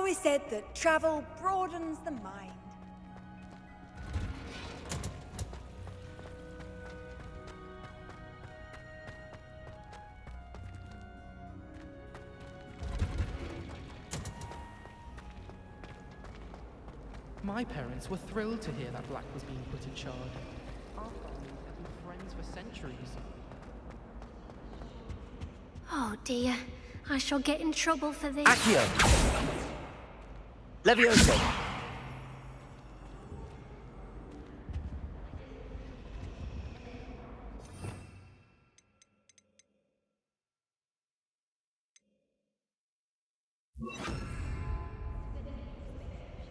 always said that travel broadens the mind. My parents were thrilled to hear that Black was being put in charge. Our family have been friends for centuries. Oh dear, I shall get in trouble for this. Accio! Levioso!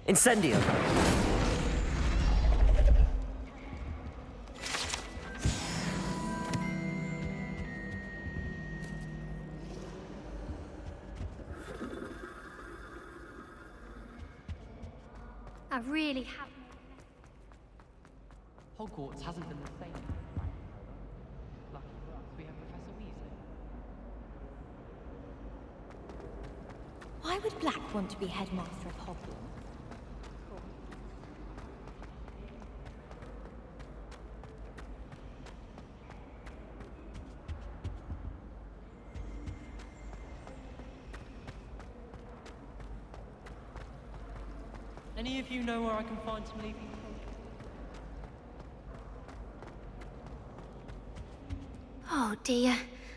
Incendio! I really have. Hogwarts hasn't been the same. Lucky for us, we have Professor Weasley. Why would Black want to be headmaster of Hogwarts? Any of you know where I can find some leafy fruit? Oh dear,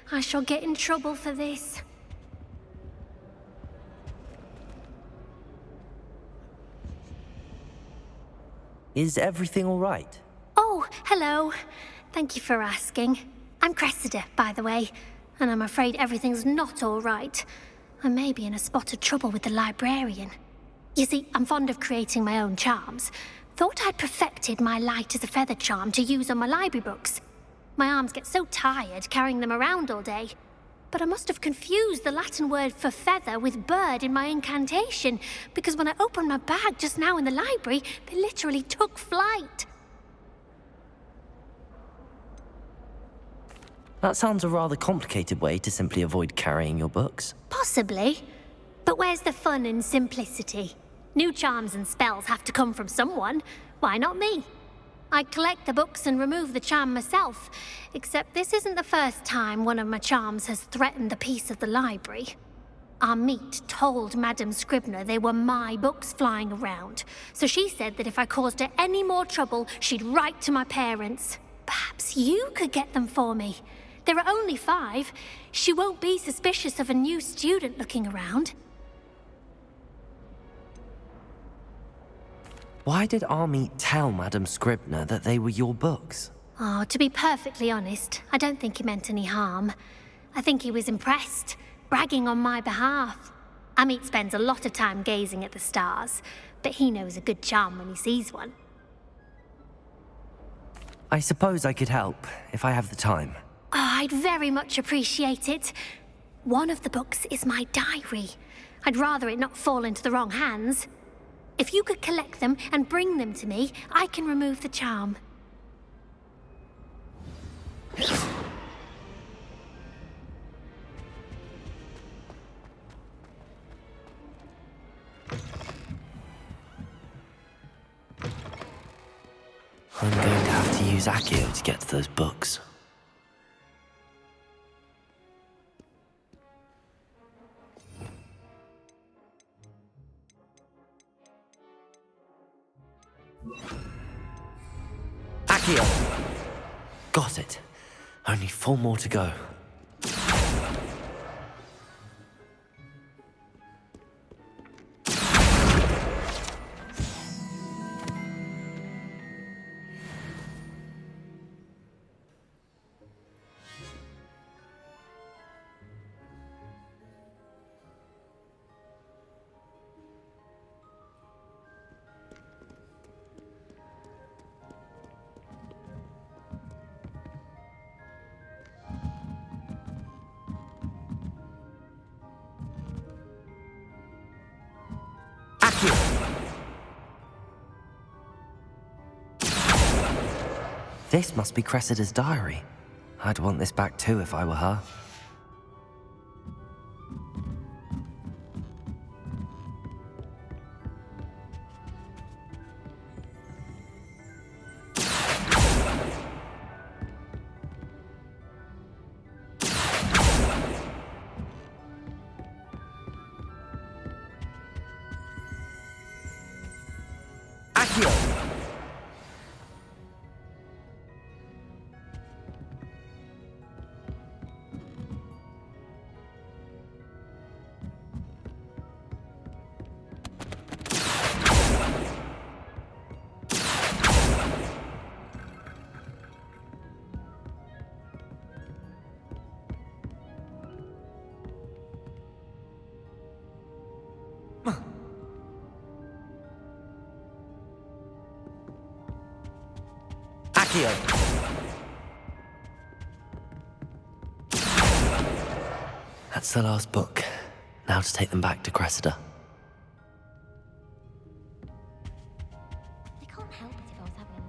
I shall get in trouble for this. Is everything all right? Oh, hello. Thank you for asking. I'm Cressida, by the way, and I'm afraid everything's not all right. I may be in a spot of trouble with the librarian. You see, I'm fond of creating my own charms. Thought I'd perfected my light as a feather charm to use on my library books. My arms get so tired carrying them around all day. But I must have confused the Latin word for feather with bird in my incantation, because when I opened my bag just now in the library, they literally took flight. That sounds a rather complicated way to simply avoid carrying your books. Possibly. But where's the fun in simplicity? New charms and spells have to come from someone. Why not me? I collect the books and remove the charm myself, except this isn't the first time one of my charms has threatened the peace of the library. Our meet told Madame Scribner they were my books flying around, so she said that if I caused her any more trouble, she'd write to my parents. Perhaps you could get them for me. There are only 5. She won't be suspicious of a new student looking around. Why did Army tell Madame Scribner that they were your books? Oh, to be perfectly honest, I don't think he meant any harm. I think he was impressed, bragging on my behalf. Amit spends a lot of time gazing at the stars, but he knows a good charm when he sees one. I suppose I could help, if I have the time. Oh, I'd very much appreciate it. One of the books is my diary. I'd rather it not fall into the wrong hands. If you could collect them and bring them to me, I can remove the charm. I'm going to have to use Accio to get to those books. Accio! Got it. Only 4 more to go. This must be Cressida's diary. I'd want this back too if I were her. Accio! That's the last book. Now to take them back to Cressida. I can't help it if I was having a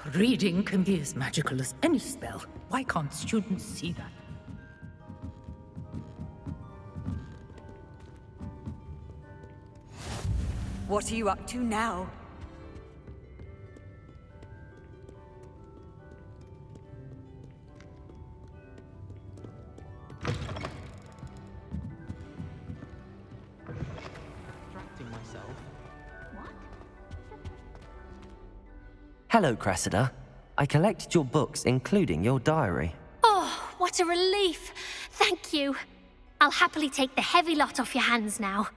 nightmare. Reading can be as magical as any spell. Why can't students see that? What are you up to now? Distracting myself. What? Hello, Cressida. I collected your books, including your diary. Oh, what a relief. Thank you. I'll happily take the heavy lot off your hands now.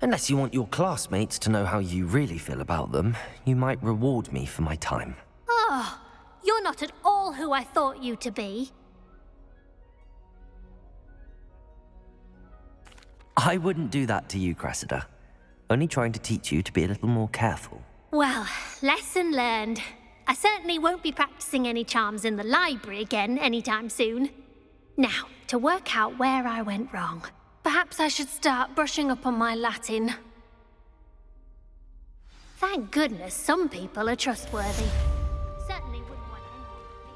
Unless you want your classmates to know how you really feel about them, you might reward me for my time. Oh, you're not at all who I thought you to be. I wouldn't do that to you, Cressida. Only trying to teach you to be a little more careful. Well, lesson learned. I certainly won't be practicing any charms in the library again anytime soon. Now, to work out where I went wrong. Perhaps I should start brushing up on my Latin. Thank goodness some people are trustworthy. Certainly wouldn't want anyone to be.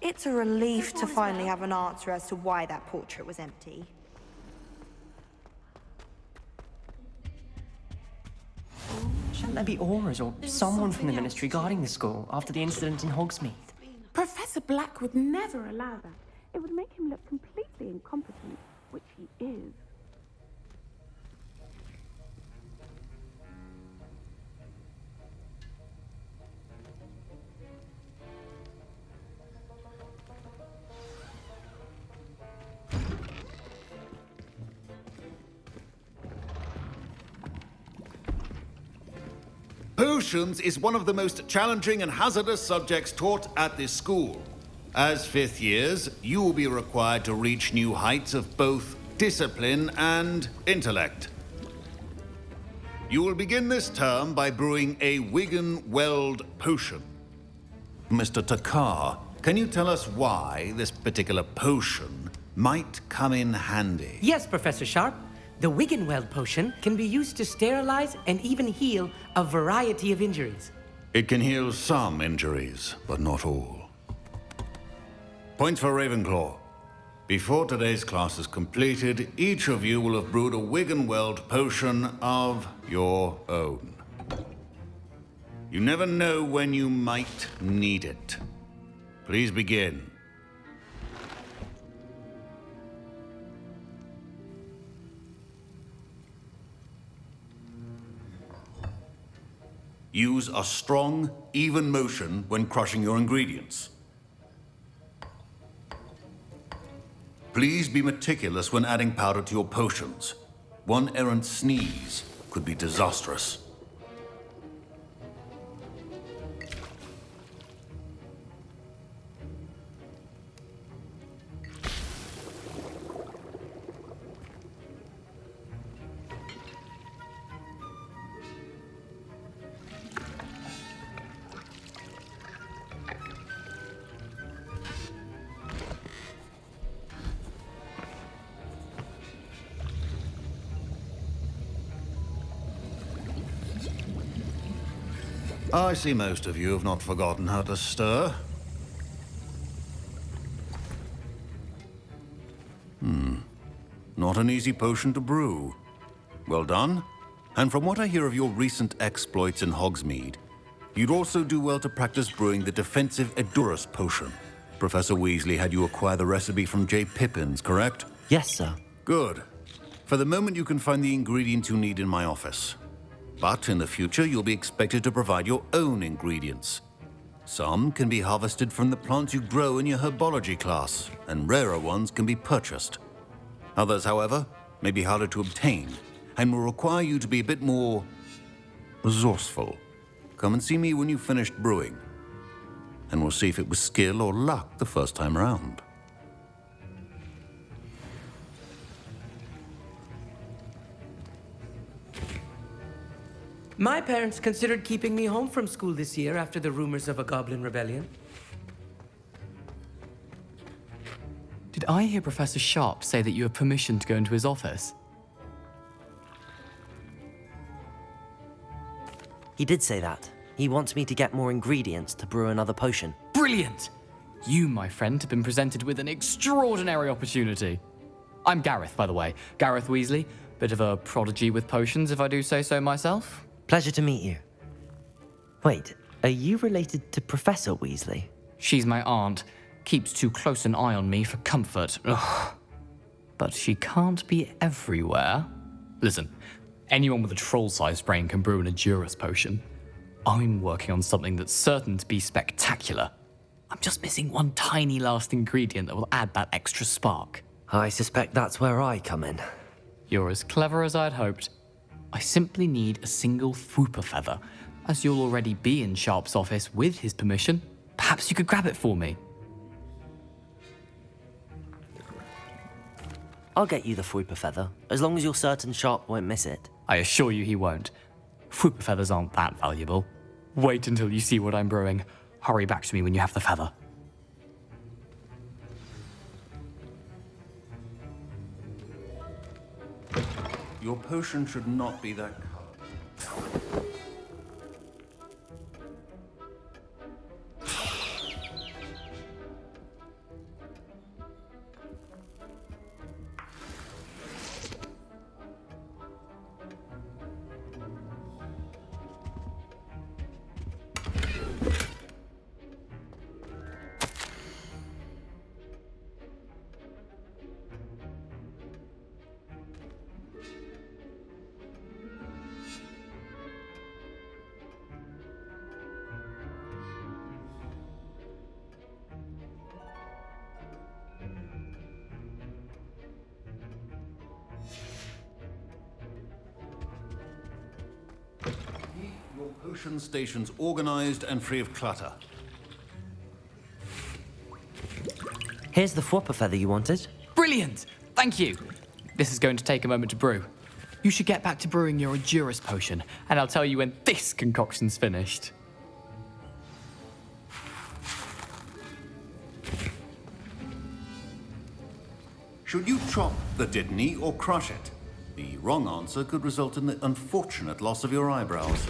It's a relief to finally have an answer as to why that portrait was empty. Shouldn't there be aurors or someone from the Ministry guarding the school after the incident in Hogsmeade? Professor Black would never allow that. It would make him look completely incompetent, which he is. Potions is one of the most challenging and hazardous subjects taught at this school. As fifth years, you will be required to reach new heights of both discipline and intellect. You will begin this term by brewing a Wigan-Weld potion. Mr. Takar, can you tell us why this particular potion might come in handy? Yes, Professor Sharp. The Wigan-Weld potion can be used to sterilize and even heal a variety of injuries. It can heal some injuries, but not all. Points for Ravenclaw. Before today's class is completed, each of you will have brewed a Wigan-Weld potion of your own. You never know when you might need it. Please begin. Use a strong, even motion when crushing your ingredients. Please be meticulous when adding powder to your potions. One errant sneeze could be disastrous. I see most of you have not forgotten how to stir. Not an easy potion to brew. Well done. And from what I hear of your recent exploits in Hogsmeade, you'd also do well to practice brewing the defensive Edurus potion. Professor Weasley had you acquire the recipe from J. Pippins, correct? Yes, sir. Good. For the moment, you can find the ingredients you need in my office. But in the future, you'll be expected to provide your own ingredients. Some can be harvested from the plants you grow in your herbology class, and rarer ones can be purchased. Others, however, may be harder to obtain, and will require you to be a bit more resourceful. Come and see me when you've finished brewing, and we'll see if it was skill or luck the first time around. My parents considered keeping me home from school this year after the rumors of a goblin rebellion. Did I hear Professor Sharp say that you have permission to go into his office? He did say that. He wants me to get more ingredients to brew another potion. Brilliant! You, my friend, have been presented with an extraordinary opportunity. I'm Gareth, by the way. Gareth Weasley. Bit of a prodigy with potions, if I do say so myself. Pleasure to meet you. Wait, are you related to Professor Weasley? She's my aunt. Keeps too close an eye on me for comfort. Ugh. But she can't be everywhere. Listen, anyone with a troll-sized brain can brew an Edurus potion. I'm working on something that's certain to be spectacular. I'm just missing one tiny last ingredient that will add that extra spark. I suspect that's where I come in. You're as clever as I'd hoped. I simply need a single Fwooper feather. As you'll already be in Sharp's office with his permission, perhaps you could grab it for me. I'll get you the Fwooper feather, as long as you're certain Sharp won't miss it. I assure you he won't. Fwooper feathers aren't that valuable. Wait until you see what I'm brewing. Hurry back to me when you have the feather. Your potion should not be that color. Your potion stations organized and free of clutter. Here's the Fwooper feather you wanted. Brilliant! Thank you! This is going to take a moment to brew. You should get back to brewing your Edurus potion, and I'll tell you when this concoction's finished. Should you chop the Didney or crush it? The wrong answer could result in the unfortunate loss of your eyebrows.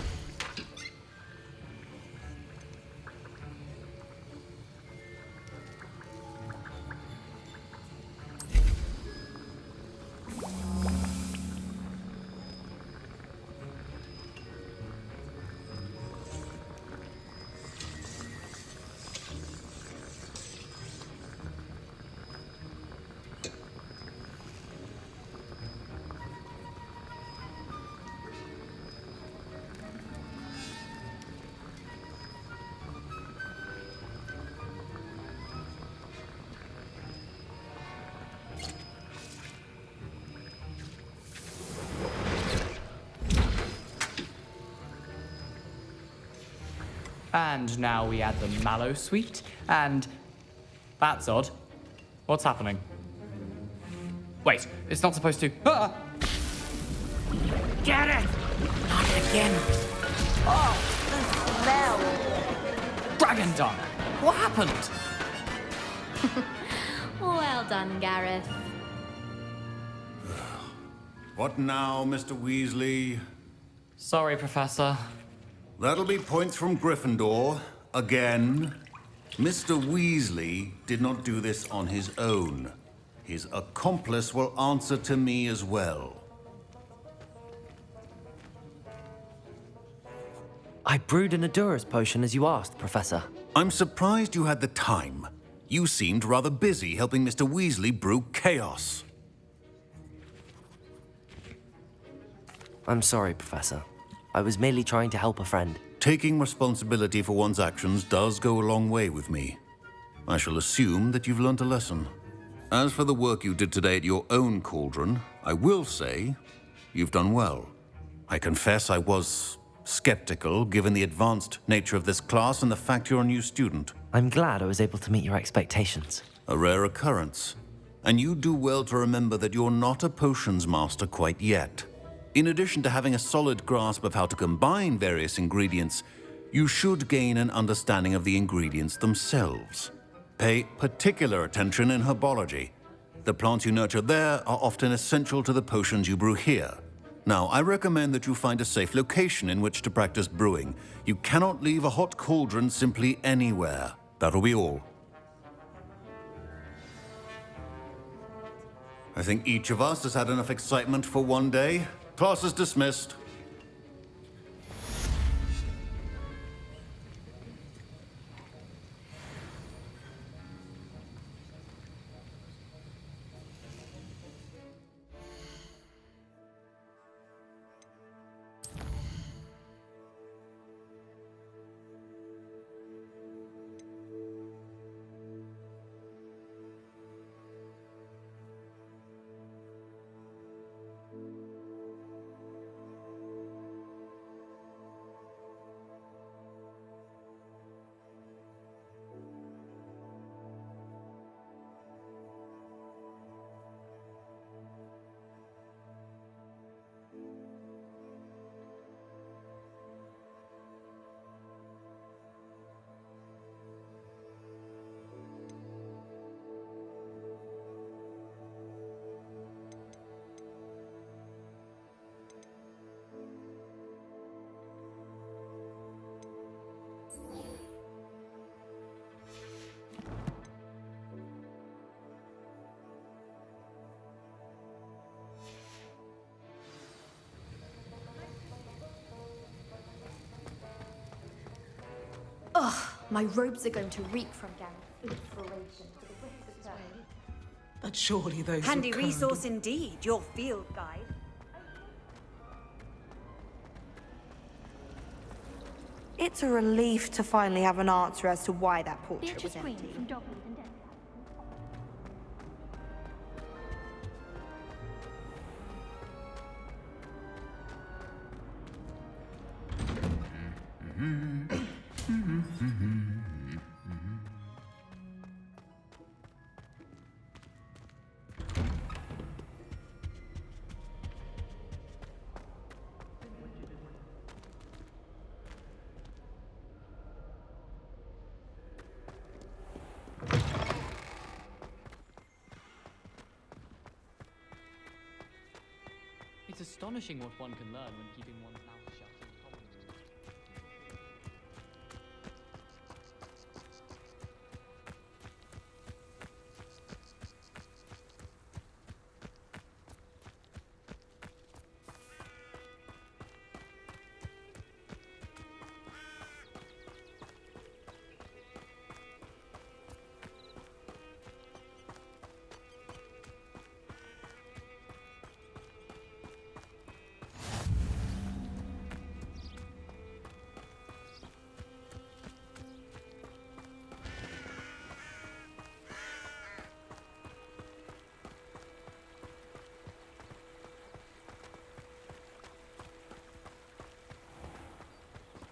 And now we add the mallow sweet, and... That's odd. What's happening? Wait, it's not supposed to... Ah! Get it! Not again. Oh, the smell. Dragon dung! What happened? Well done, Gareth. What now, Mr. Weasley? Sorry, Professor. That'll be points from Gryffindor. Again. Mr. Weasley did not do this on his own. His accomplice will answer to me as well. I brewed an Adurus potion as you asked, Professor. I'm surprised you had the time. You seemed rather busy helping Mr. Weasley brew chaos. I'm sorry, Professor. I was merely trying to help a friend. Taking responsibility for one's actions does go a long way with me. I shall assume that you've learnt a lesson. As for the work you did today at your own cauldron, I will say you've done well. I confess I was skeptical, given the advanced nature of this class and the fact you're a new student. I'm glad I was able to meet your expectations. A rare occurrence. And you do well to remember that you're not a potions master quite yet. In addition to having a solid grasp of how to combine various ingredients, you should gain an understanding of the ingredients themselves. Pay particular attention in herbology. The plants you nurture there are often essential to the potions you brew here. Now, I recommend that you find a safe location in which to practice brewing. You cannot leave a hot cauldron simply anywhere. That'll be all. I think each of us has had enough excitement for one day. Class is dismissed. Ugh, my robes are going to reek from Gareth's inspiration for the rest of the day. But surely those Handy were resource indeed, your field guide. It's a relief to finally have an answer as to why that portrait was empty. It's astonishing what one can learn when keeping one's mouth shut in college.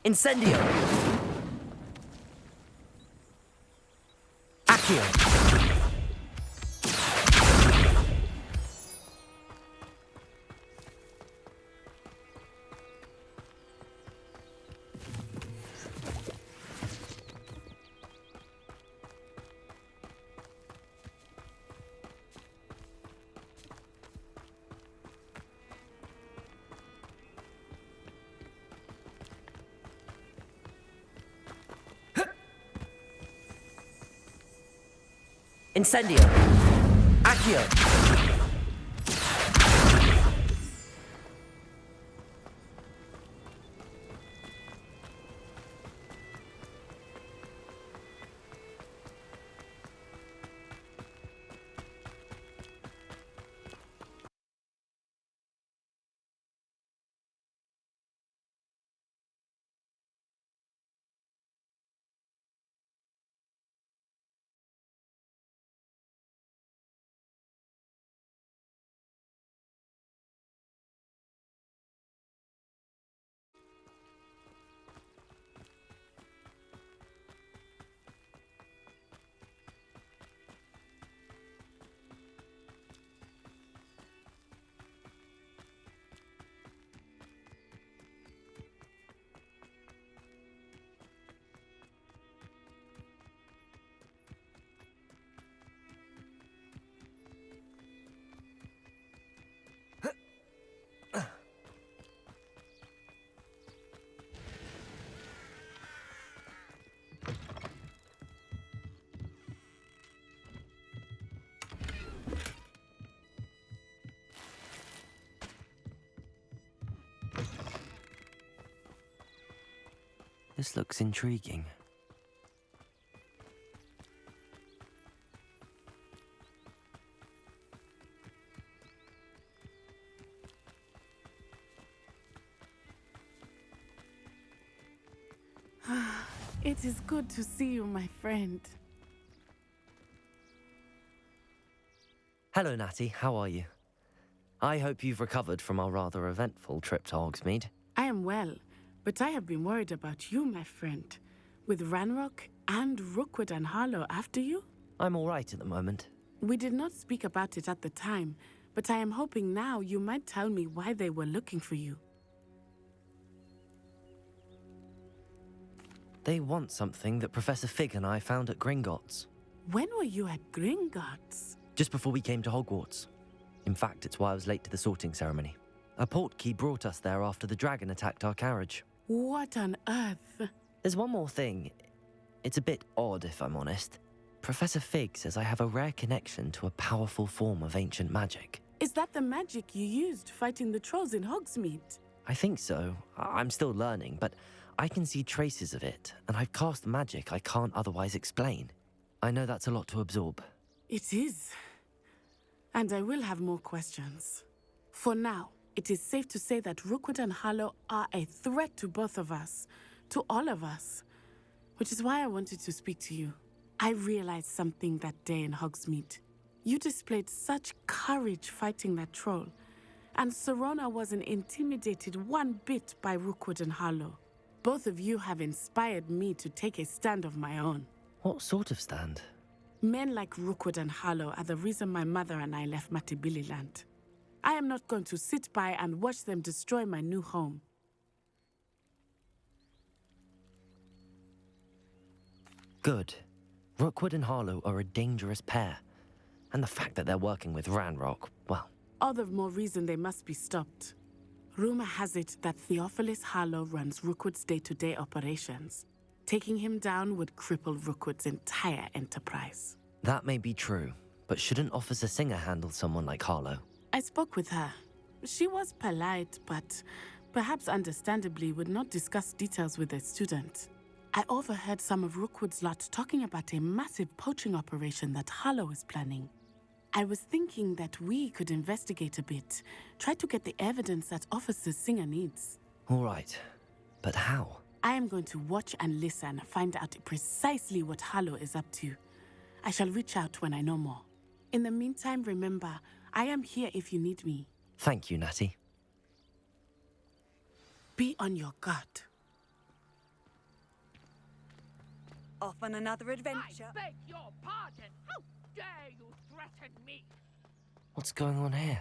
Incendio! Accio! Incendio! Accio! This looks intriguing. It is good to see you, my friend. Hello, Natty. How are you? I hope you've recovered from our rather eventful trip to Hogsmeade. I am well, but I have been worried about you, my friend. With Ranrock and Rookwood and Harlow after you? I'm all right at the moment. We did not speak about it at the time, but I am hoping now you might tell me why they were looking for you. They want something that Professor Fig and I found at Gringotts. When were you at Gringotts? Just before we came to Hogwarts. In fact, it's why I was late to the sorting ceremony. A portkey brought us there after the dragon attacked our carriage. What on earth? There's one more thing. It's a bit odd, if I'm honest. Professor Fig says I have a rare connection to a powerful form of ancient magic. Is that the magic you used fighting the trolls in Hogsmeade? I think so. I'm still learning, but I can see traces of it, and I've cast magic I can't otherwise explain. I know that's a lot to absorb. It is. And I will have more questions. For now, it is safe to say that Rookwood and Harlow are a threat to both of us, to all of us. Which is why I wanted to speak to you. I realized something that day in Hogsmeade. You displayed such courage fighting that troll, and Serona wasn't intimidated one bit by Rookwood and Harlow. Both of you have inspired me to take a stand of my own. What sort of stand? Men like Rookwood and Harlow are the reason my mother and I left Matabeleland. I am not going to sit by and watch them destroy my new home. Good. Rookwood and Harlow are a dangerous pair. And the fact that they're working with Ranrock, well... All the more reason they must be stopped. Rumor has it that Theophilus Harlow runs Rookwood's day-to-day operations. Taking him down would cripple Rookwood's entire enterprise. That may be true, but shouldn't Officer Singer handle someone like Harlow? I spoke with her. She was polite, but perhaps understandably would not discuss details with a student. I overheard some of Rookwood's lot talking about a massive poaching operation that Harlow is planning. I was thinking that we could investigate a bit, try to get the evidence that Officer Singer needs. All right, but how? I am going to watch and listen, find out precisely what Harlow is up to. I shall reach out when I know more. In the meantime, remember, I am here if you need me. Thank you, Natty. Be on your guard. Off on another adventure. I beg your pardon. How dare you threaten me? What's going on here?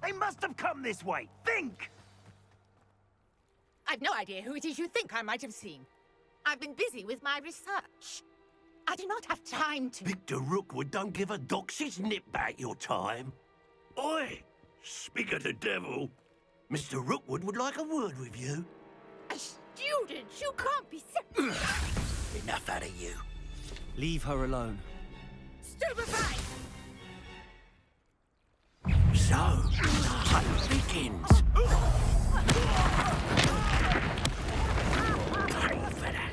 They must have come this way. Think! I've no idea who it is you think I might have seen. I've been busy with my research. I do not have time to... Victor Rookwood don't give a doxy's nip back your time. Oi! Speak of the devil. Mr. Rookwood would like a word with you. A student? You can't be serious. Enough out of you. Leave her alone. Stupefy! So, hunt begins. Pay for that.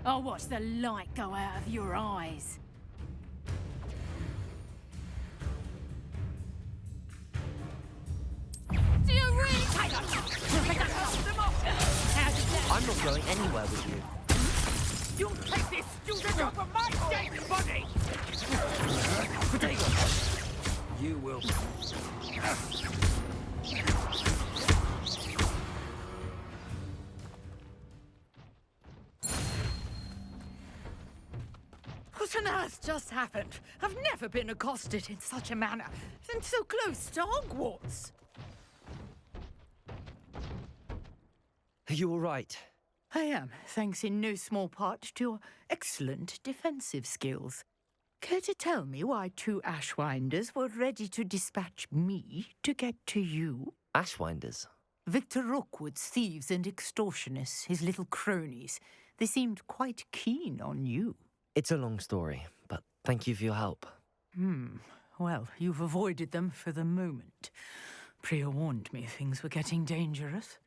I'll watch the light go out of your eyes. Do you really take them? I'm not going anywhere with you. You'll take this student over my dead body! You will. What on earth just happened? I've never been accosted in such a manner, and so close to Hogwarts. Are you all right? I am, thanks in no small part to your excellent defensive skills. Care to tell me why 2 Ashwinders were ready to dispatch me to get to you? Ashwinders? Victor Rookwood's thieves and extortionists, his little cronies. They seemed quite keen on you. It's a long story, but thank you for your help. Well, you've avoided them for the moment. Priya warned me things were getting dangerous.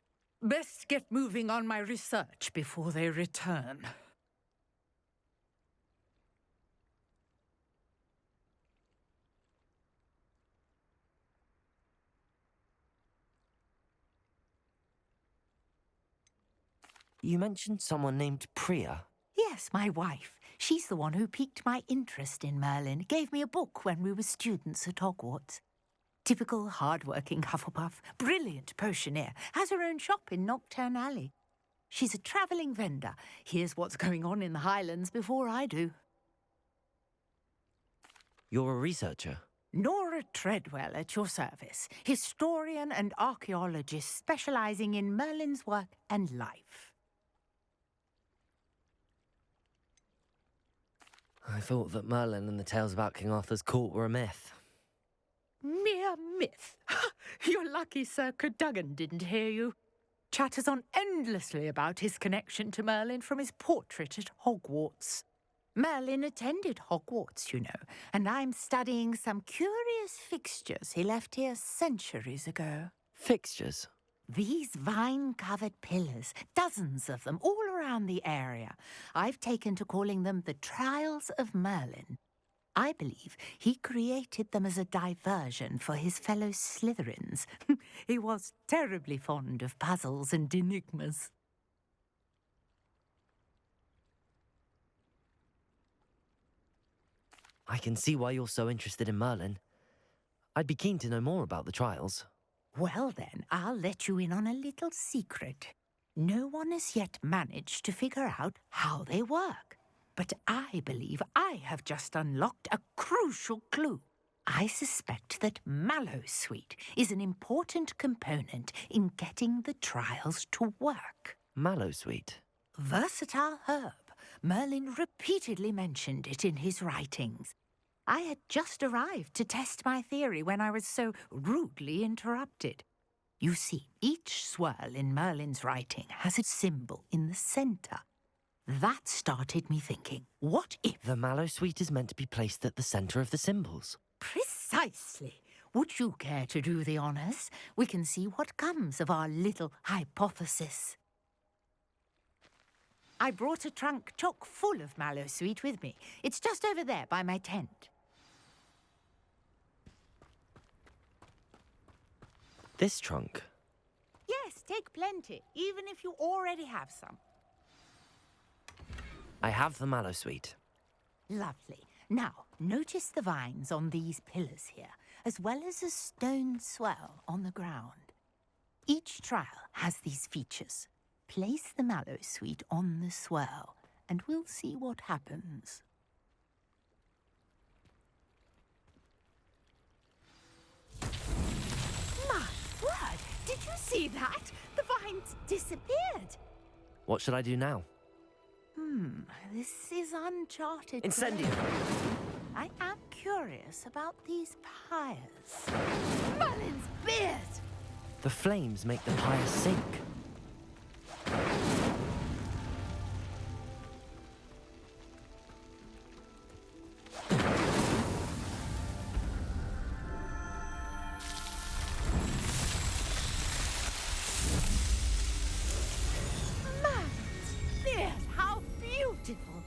Best get moving on my research before they return. You mentioned someone named Priya. Yes, my wife. She's the one who piqued my interest in Merlin. Gave me a book when we were students at Hogwarts. Typical hard-working Hufflepuff, brilliant potioneer, has her own shop in Nocturne Alley. She's a travelling vendor. Hears what's going on in the Highlands before I do. You're a researcher? Nora Treadwell at your service, historian and archaeologist specialising in Merlin's work and life. I thought that Merlin and the tales about King Arthur's court were a myth. Mere myth. You're lucky Sir Cadogan didn't hear you. Chatters on endlessly about his connection to Merlin from his portrait at Hogwarts. Merlin attended Hogwarts, you know, and I'm studying some curious fixtures he left here centuries ago. Fixtures? These vine-covered pillars, dozens of them, all around the area. I've taken to calling them the Trials of Merlin. I believe he created them as a diversion for his fellow Slytherins. He was terribly fond of puzzles and enigmas. I can see why you're so interested in Merlin. I'd be keen to know more about the trials. Well then, I'll let you in on a little secret. No one has yet managed to figure out how they work. But I believe I have just unlocked a crucial clue. I suspect that Mallowsweet is an important component in getting the trials to work. Mallowsweet? Versatile herb. Merlin repeatedly mentioned it in his writings. I had just arrived to test my theory when I was so rudely interrupted. You see, each swirl in Merlin's writing has a symbol in the centre. That started me thinking, what if... The Mallowsweet is meant to be placed at the centre of the symbols. Precisely. Would you care to do the honours? We can see what comes of our little hypothesis. I brought a trunk chock full of Mallowsweet with me. It's just over there by my tent. This trunk? Yes, take plenty, even if you already have some. I have the Mallowsweet. Lovely. Now, notice the vines on these pillars here, as well as a stone swell on the ground. Each trial has these features. Place the Mallowsweet on the swirl, and we'll see what happens. you see that? The vines disappeared. What should I do now? This is uncharted. Incendio! ground. I am curious about these pyres. Merlin's beard! The flames make the pyre sink. Merlin's beard! How beautiful!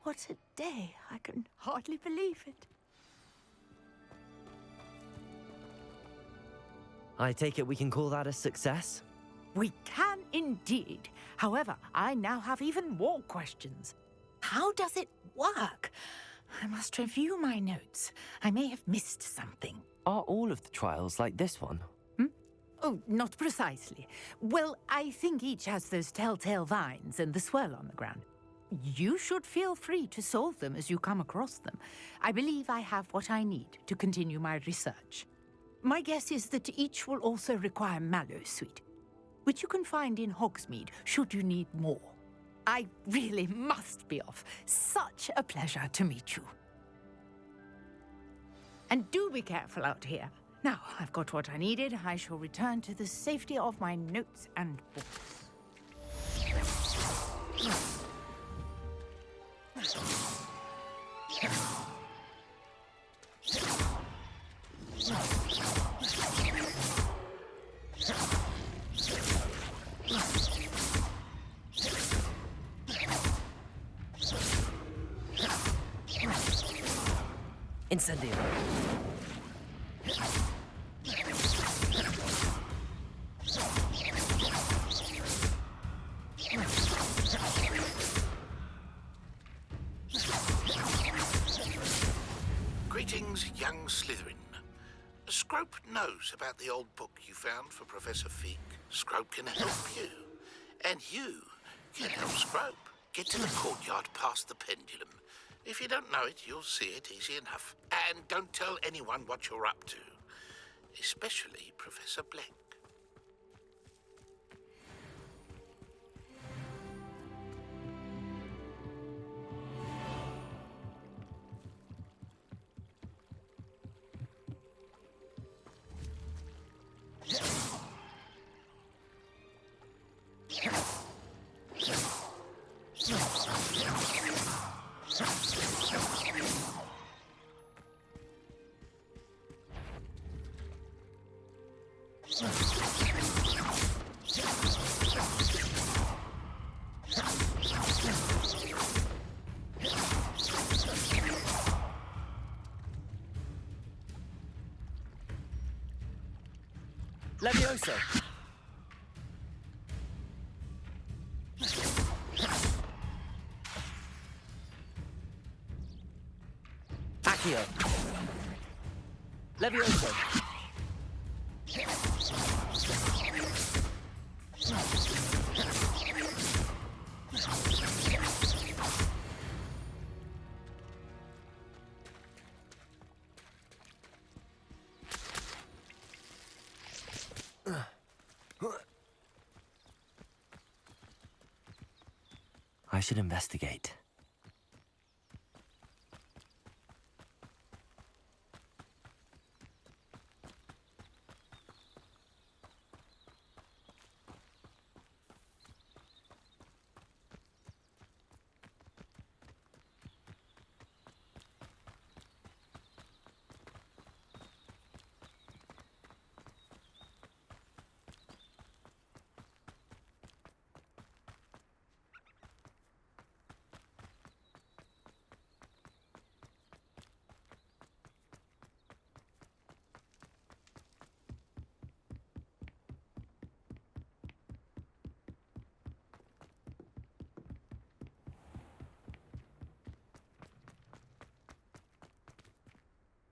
What a day. I can hardly believe it. I take it we can call that a success? We can indeed. However, I now have even more questions. How does it work? I must review my notes. I may have missed something. Are all of the trials like this one? Oh, not precisely. Well, I think each has those telltale vines and the swirl on the ground. You should feel free to solve them as you come across them. I believe I have what I need to continue my research. My guess is that each will also require mallow sweet, which you can find in Hogsmeade should you need more. I really must be off. Such a pleasure to meet you. And do be careful out here. Now, I've got what I needed. I shall return to the safety of my notes and books. Incendio! Greetings, young Slytherin. Scrope knows about the old book you found for Professor Fig. Scrope can help you. And you can help Scrope. Get to the courtyard past the pendulum. If you don't know it, you'll see it easy enough. And don't tell anyone what you're up to. Especially Professor Blank. Levioso! Accio! Levioso! I should investigate.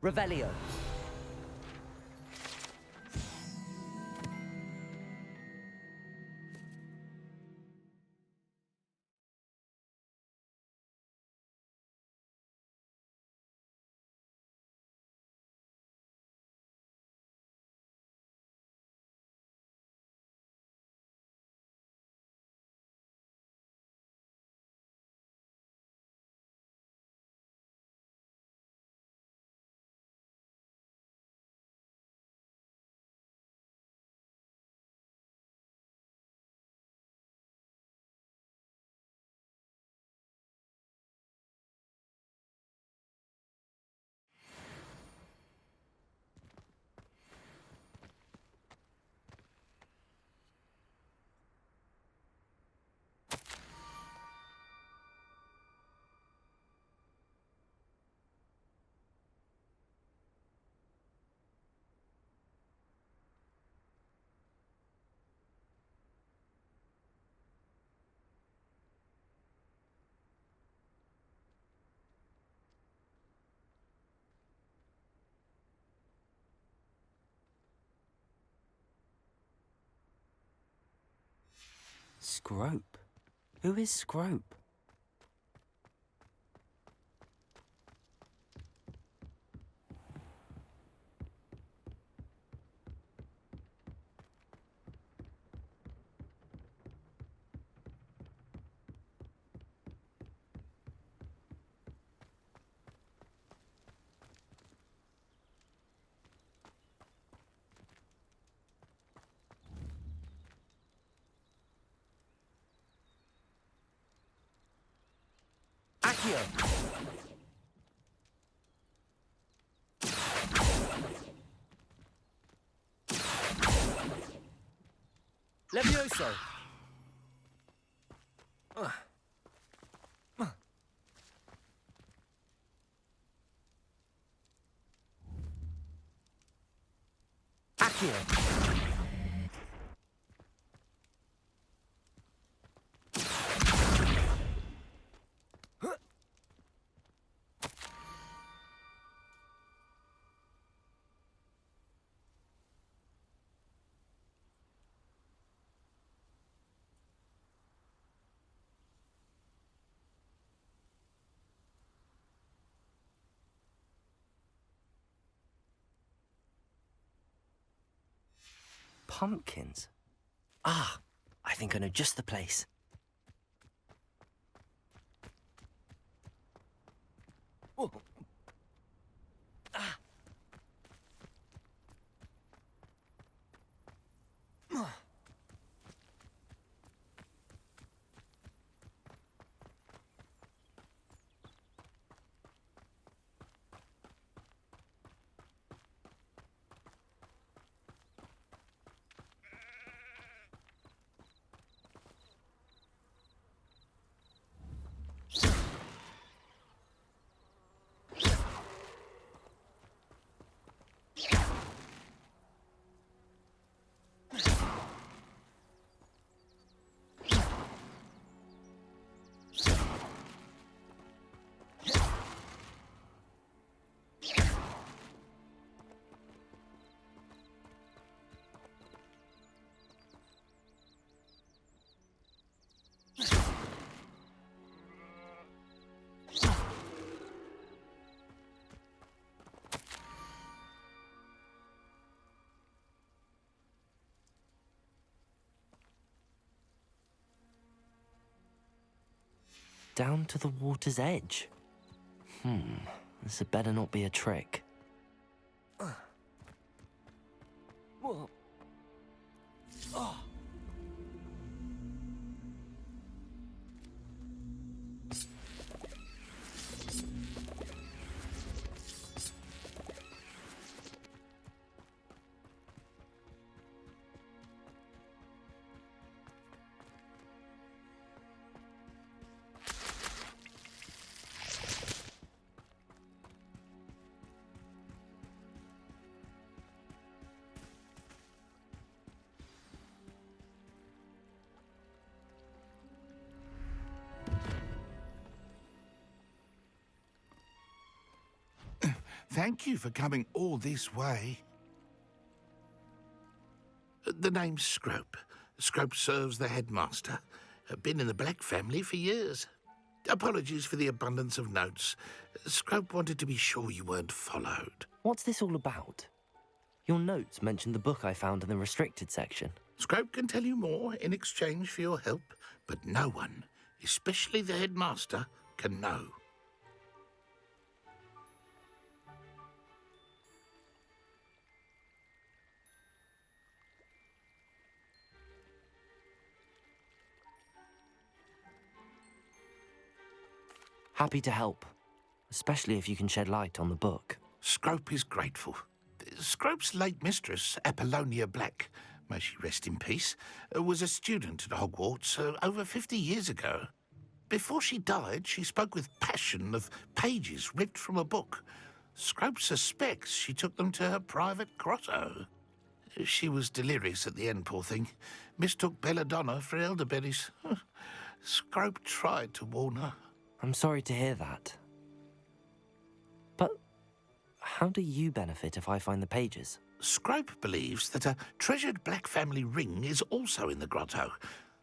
Revelio. Scrope? Who is Scrope? Accio! Levioso! Accio! Pumpkins? Ah, I think I know just the place. Whoa. Ah. Down to the water's edge. This had better not be a trick. Whoa. Oh. Thank you for coming all this way. The name's Scrope. Scrope serves the headmaster. Been in the Black family for years. Apologies for the abundance of notes. Scrope wanted to be sure you weren't followed. What's this all about? Your notes mentioned the book I found in the restricted section. Scrope can tell you more in exchange for your help, but no one, especially the headmaster, can know. Happy to help, especially if you can shed light on the book. Scrope is grateful. Scrope's late mistress, Apollonia Black, may she rest in peace, was a student at Hogwarts over 50 years ago. Before she died, she spoke with passion of pages ripped from a book. Scrope suspects she took them to her private grotto. She was delirious at the end, poor thing. Mistook belladonna for elderberries. Scrope tried to warn her. I'm sorry to hear that. But how do you benefit if I find the pages? Scrope believes that a treasured Black family ring is also in the grotto.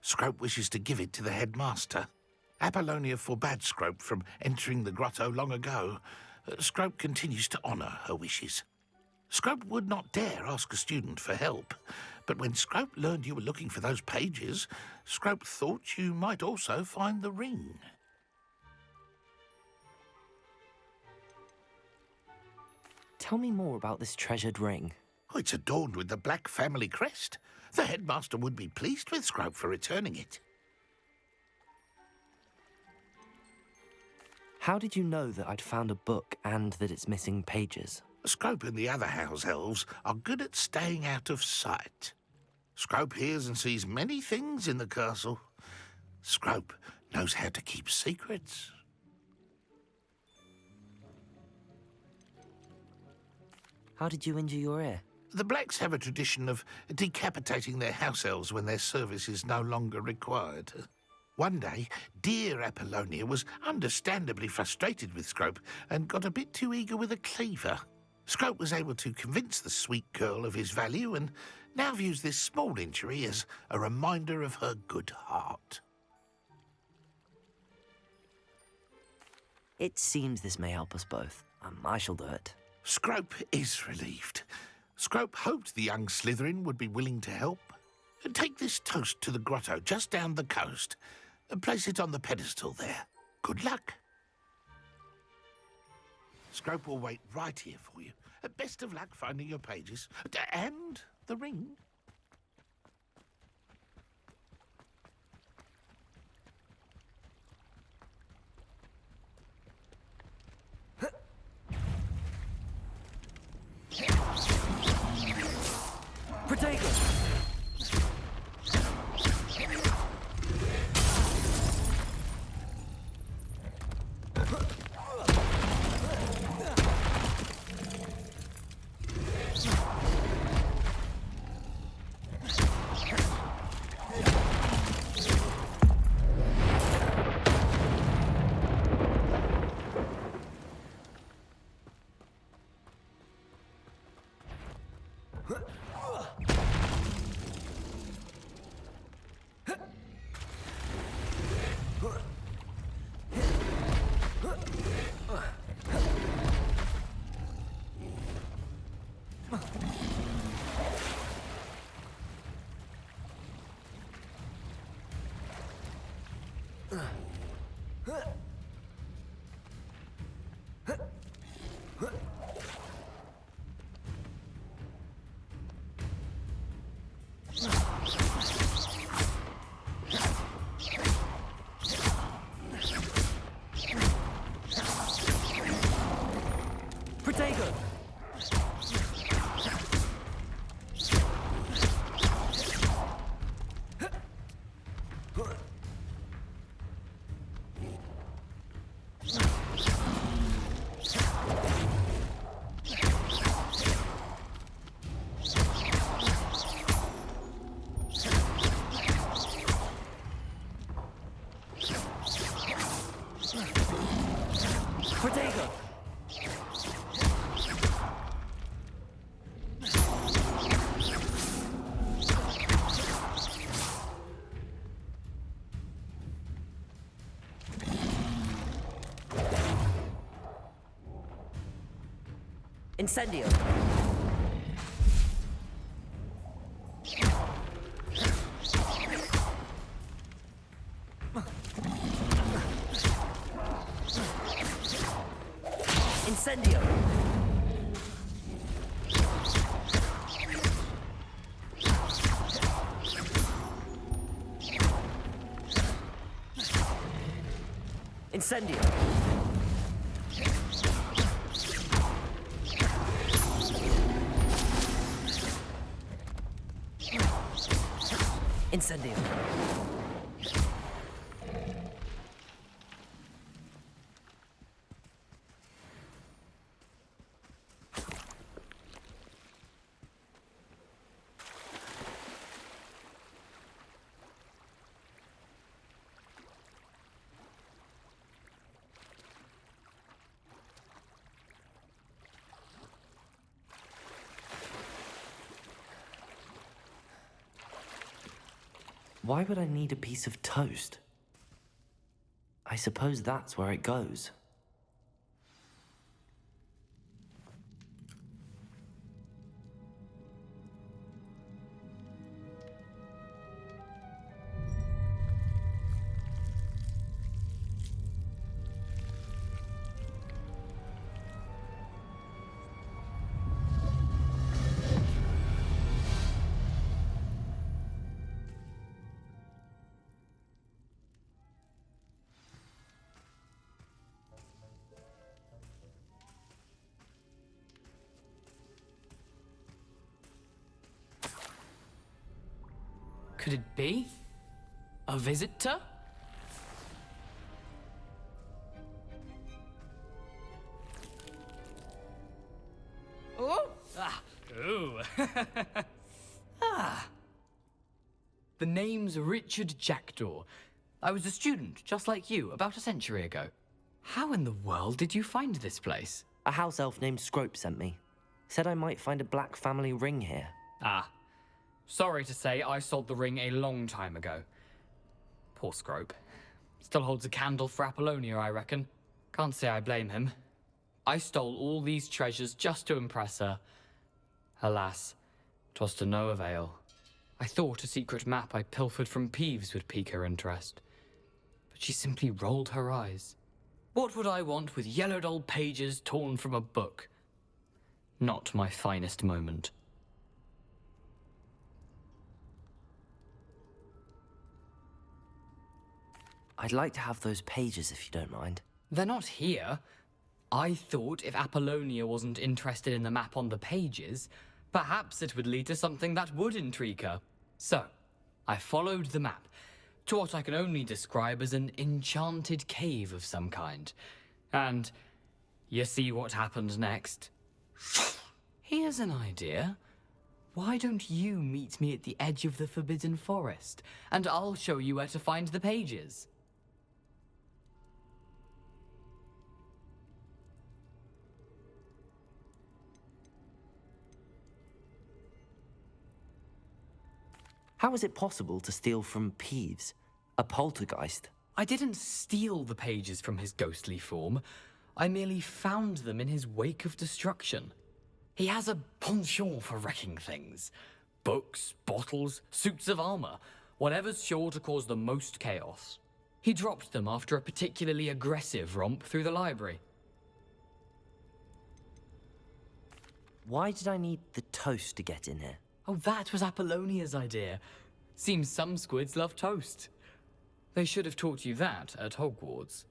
Scrope wishes to give it to the headmaster. Apollonia forbade Scrope from entering the grotto long ago. Scrope continues to honour her wishes. Scrope would not dare ask a student for help, but when Scrope learned you were looking for those pages, Scrope thought you might also find the ring. Tell me more about this treasured ring. Oh, it's adorned with the Black family crest. The headmaster would be pleased with Scrope for returning it. How did you know that I'd found a book and that it's missing pages? Scrope and the other house elves are good at staying out of sight. Scrope hears and sees many things in the castle. Scrope knows how to keep secrets. How did you injure your ear? The Blacks have a tradition of decapitating their house elves when their service is no longer required. One day, dear Apollonia was understandably frustrated with Scrope and got a bit too eager with a cleaver. Scrope was able to convince the sweet girl of his value and now views this small injury as a reminder of her good heart. It seems this may help us both. I shall do it. Scrope is relieved. Scrope hoped the young Slytherin would be willing to help. Take this toast to the grotto just down the coast and place it on the pedestal there. Good luck. Scrope will wait right here for you. Best of luck finding your pages. And the ring. Protego! Protego! Protego! Incendio! Incendio! Incendio! Incendio! Why would I need a piece of toast? I suppose that's where it goes. Could it be? A visitor? Oh! Ah! Ooh! Ah! The name's Richard Jackdaw. I was a student, just like you, about a century ago. How in the world did you find this place? A house elf named Scrope sent me. Said I might find a black family ring here. Ah. Sorry to say, I sold the ring a long time ago. Poor Scrope. Still holds a candle for Apollonia, I reckon. Can't say I blame him. I stole all these treasures just to impress her. Alas, 'twas to no avail. I thought a secret map I pilfered from Peeves would pique her interest. But she simply rolled her eyes. What would I want with yellowed old pages torn from a book? Not my finest moment. I'd like to have those pages if you don't mind. They're not here. I thought if Apollonia wasn't interested in the map on the pages, perhaps it would lead to something that would intrigue her. So, I followed the map to what I can only describe as an enchanted cave of some kind. And you see what happened next? Here's an idea. Why don't you meet me at the edge of the Forbidden Forest, and I'll show you where to find the pages? How is it possible to steal from Peeves, a poltergeist? I didn't steal the pages from his ghostly form. I merely found them in his wake of destruction. He has a penchant for wrecking things. Books, bottles, suits of armor, whatever's sure to cause the most chaos. He dropped them after a particularly aggressive romp through the library. Why did I need the toast to get in here? Oh, that was Apollonia's idea. Seems some squids love toast. They should have taught you that at Hogwarts.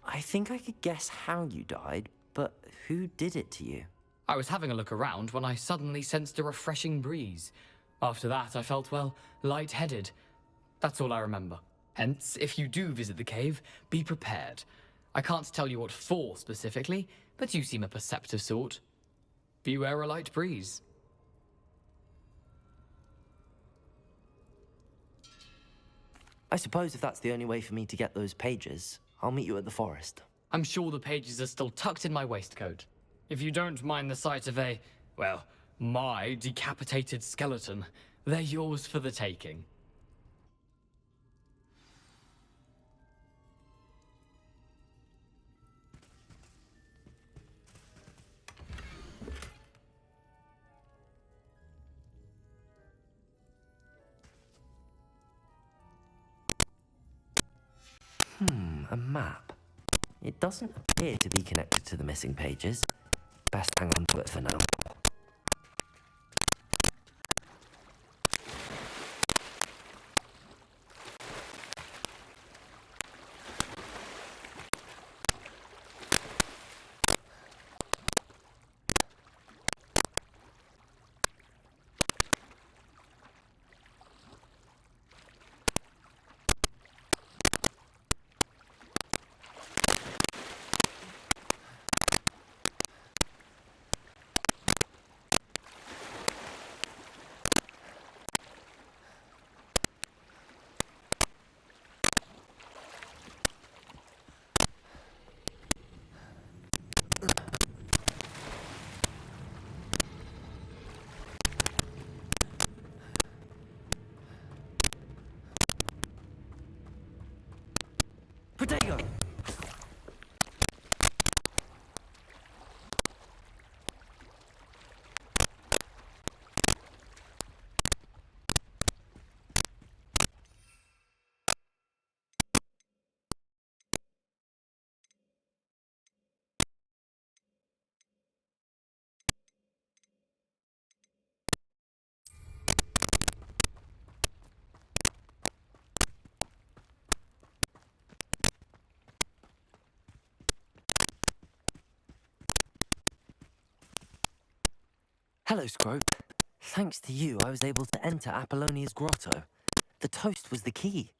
I think I could guess how you died, but who did it to you? I was having a look around when I suddenly sensed a refreshing breeze. After that, I felt, well, lightheaded. That's all I remember. Hence, if you do visit the cave, be prepared. I can't tell you what for specifically, but you seem a perceptive sort. Beware a light breeze. I suppose if that's the only way for me to get those pages, I'll meet you at the forest. I'm sure the pages are still tucked in my waistcoat. If you don't mind the sight of a, well, my decapitated skeleton, they're yours for the taking. A map. It doesn't appear to be connected to the missing pages. Best hang on to it for now. Protego! Hello, Scrope. Thanks to you, I was able to enter Apollonia's grotto. The toast was the key.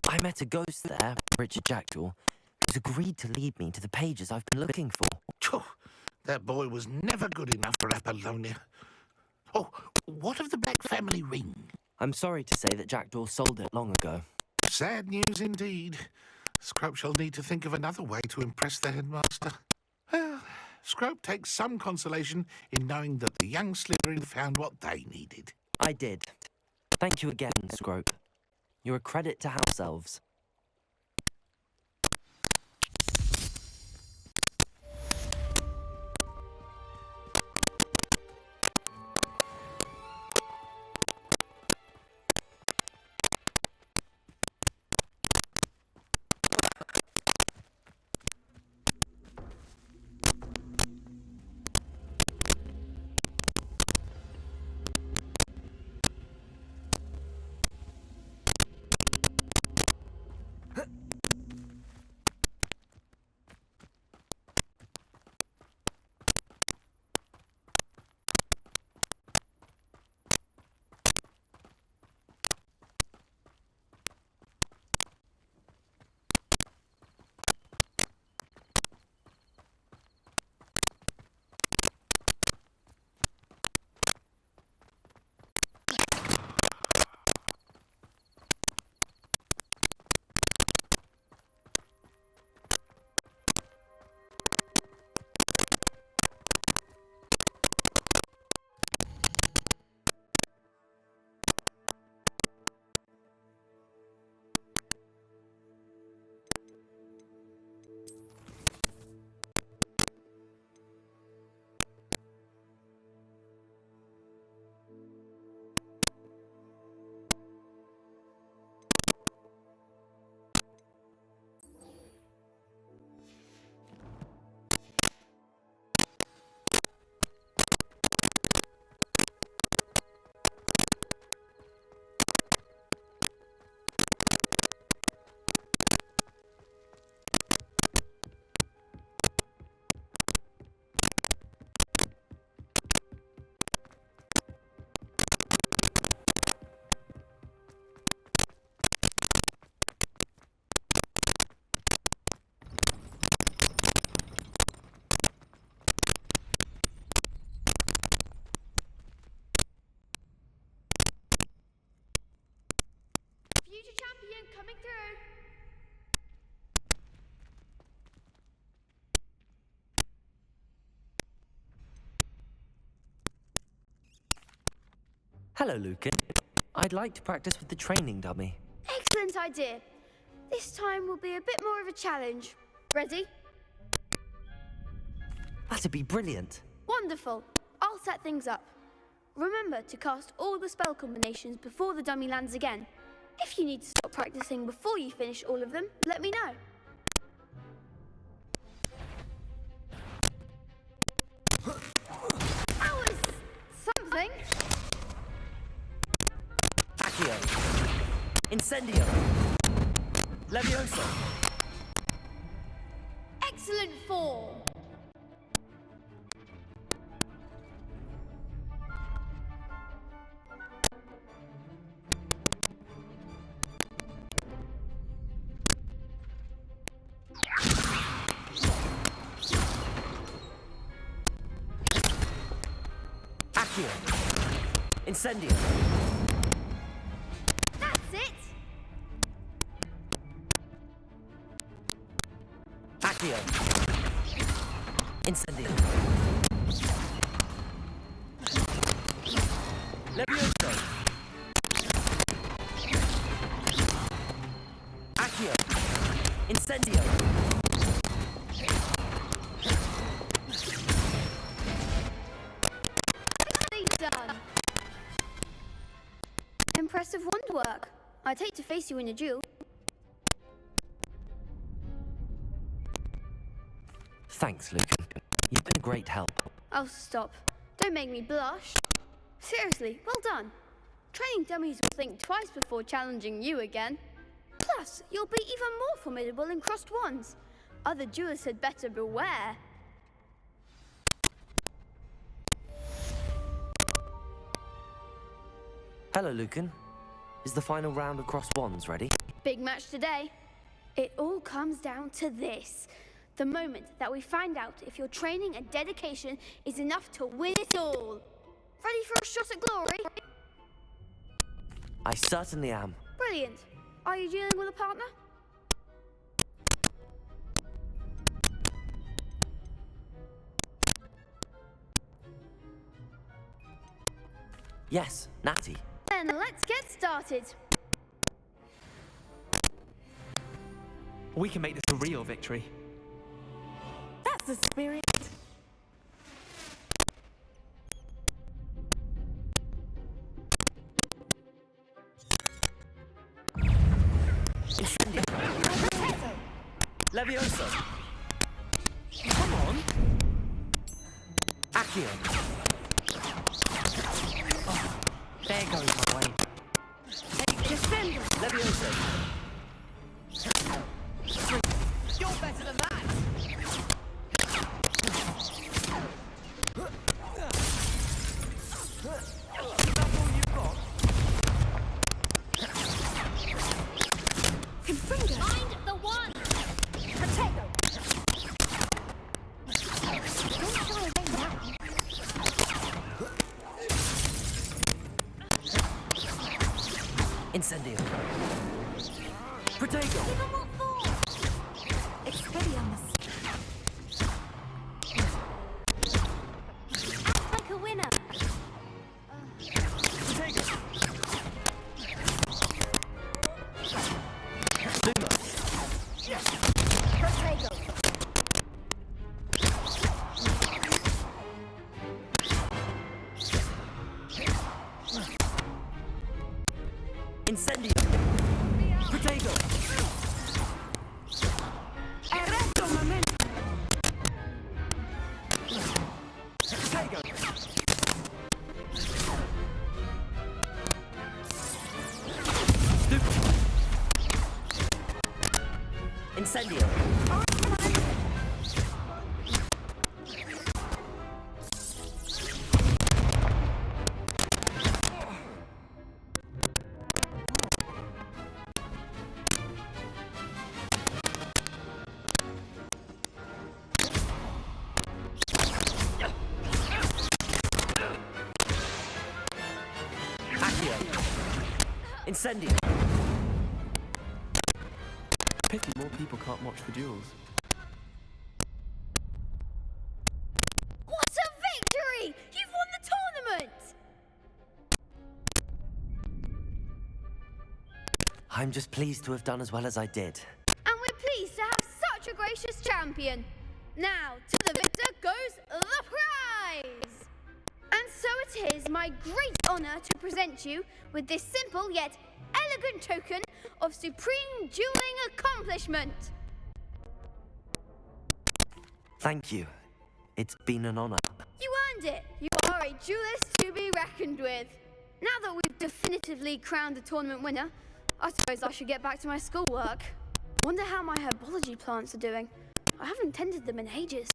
I met a ghost there, Richard Jackdaw, who's agreed to lead me to the pages I've been looking for. Phew, that boy was never good enough for Apollonia. Oh, what of the Black family ring? I'm sorry to say that Jackdaw sold it long ago. Sad news indeed. Scrope shall need to think of another way to impress the headmaster. Well, Scrope takes some consolation in knowing that the young Slytherin found what they needed. I did. Thank you again, Scrope. You're a credit to House Elves. Future champion coming through. Hello, Lucan. I'd like to practice with the training dummy. Excellent idea. This time will be a bit more of a challenge. Ready? That'd be brilliant. Wonderful. I'll set things up. Remember to cast all the spell combinations before the dummy lands again. If you need to stop practicing before you finish all of them, let me know. That was something. Accio. Incendio. Levioso. Excellent form. Accio. Incendio. That's it. Accio. Incendio. Levioso. Accio. Incendio. Incendio! Done. Impressive wand work. I'd hate to face you in a duel. Thanks, Lucan. You've been a great help. Oh, stop. Don't make me blush. Seriously, well done. Training dummies will think twice before challenging you again. Plus, you'll be even more formidable in crossed wands. Other duelists had better beware. Hello, Lucan. Is the final round of crossed wands ready? Big match today. It all comes down to this. The moment that we find out if your training and dedication is enough to win it all. Ready for a shot at glory? I certainly am. Brilliant. Are you dealing with a partner? Yes, Natty. Then let's get started. We can make this a real victory. That's the spirit. Incendio! Levioso! Come on! Accio! Oh, there goes my way. Defender! Levioso! You're better than that! That's all you've got? Find the one! Potato! Don't shy away now. Incendio! Protego! Give them what for! Expelliarmus. Act like a winner. Protego! Potato! Incendio! Protego! Arresto momento. Protego! Stupid! Incendio! Accio! Incendio! Pity more people can't watch the duels. What a victory! You've won the tournament! I'm just pleased to have done as well as I did. And we're pleased to have such a gracious champion. Now, to the victor goes the prize! And so it is my great honor to present you with this simple yet elegant token of supreme dueling accomplishment. Thank you. It's been an honor. You earned it. You are a duelist to be reckoned with. Now that we've definitively crowned the tournament winner, I suppose I should get back to my schoolwork. Wonder how my herbology plants are doing. I haven't tended them in ages.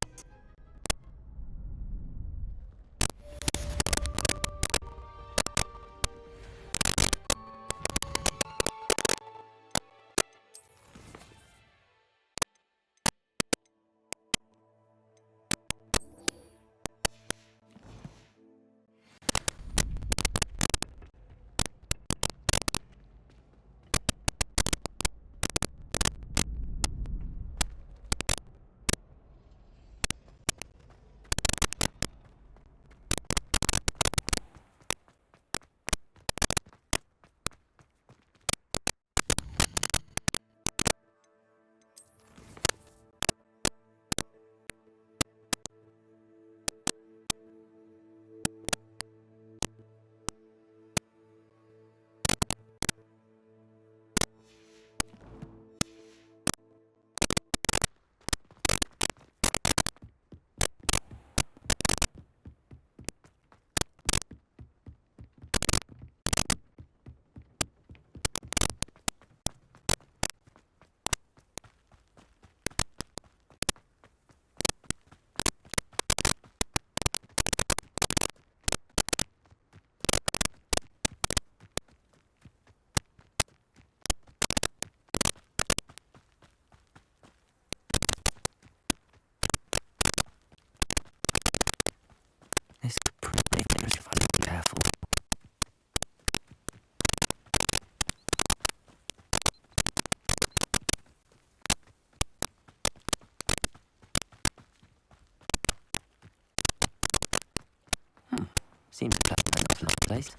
Seems a clever enough little place.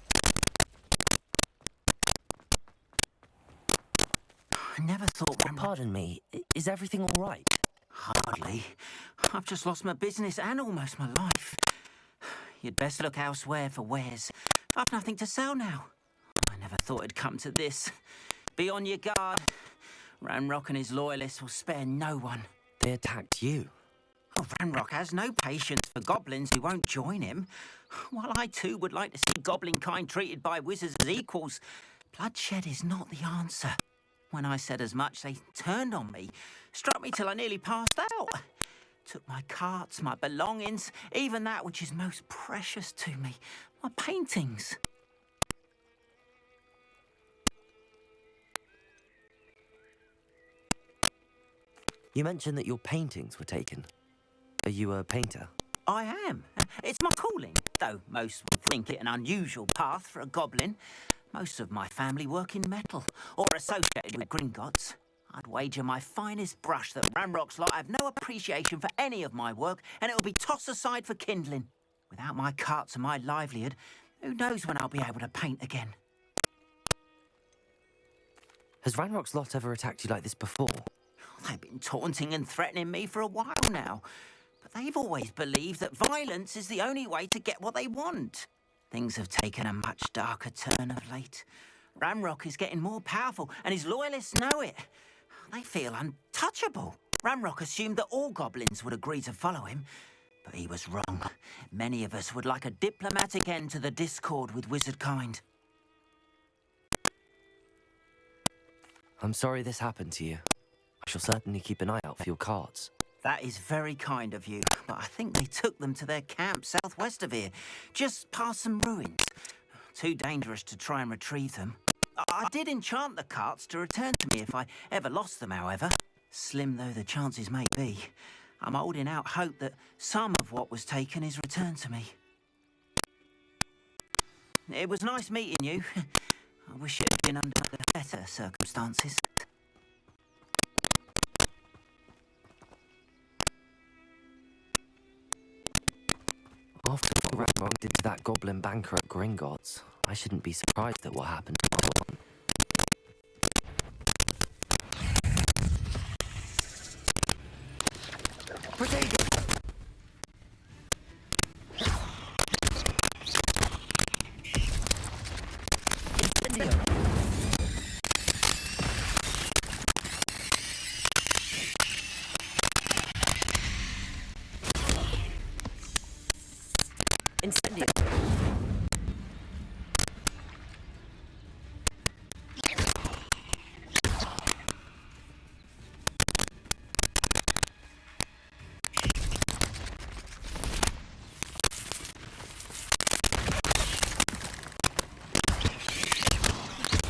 I never thought... Pardon me, is everything all right? Hardly. I've just lost my business and almost my life. You'd best look elsewhere for wares. I've nothing to sell now. I never thought it'd come to this. Be on your guard. Ranrock and his loyalists will spare no one. They attacked you? Oh, Ranrock has no patience for goblins who won't join him. While I too would like to see goblin kind treated by wizards as equals, bloodshed is not the answer. When I said as much, they turned on me, struck me till I nearly passed out. Took my carts, my belongings, even that which is most precious to me, my paintings. You mentioned that your paintings were taken. Are you a painter? I am. It's my calling, though most would think it an unusual path for a goblin. Most of my family work in metal, or associated with Gringotts. I'd wager my finest brush that Ranrock's lot have no appreciation for any of my work, and it'll be tossed aside for kindling. Without my carts and my livelihood, who knows when I'll be able to paint again? Has Ranrock's lot ever attacked you like this before? They've been taunting and threatening me for a while now, but they've always believed that violence is the only way to get what they want. Things have taken a much darker turn of late. Ranrock is getting more powerful, and his loyalists know it. They feel untouchable. Ranrock assumed that all goblins would agree to follow him, but he was wrong. Many of us would like a diplomatic end to the discord with wizard kind. I'm sorry this happened to you. I shall certainly keep an eye out for your carts. That is very kind of you, but I think they took them to their camp southwest of here, just past some ruins. Too dangerous to try and retrieve them. I did enchant the carts to return to me if I ever lost them, however. Slim though the chances may be, I'm holding out hope that some of what was taken is returned to me. It was nice meeting you. I wish it had been under better circumstances. After what Ranrock did to that goblin banker at Gringotts, I shouldn't be surprised at what happened to my one.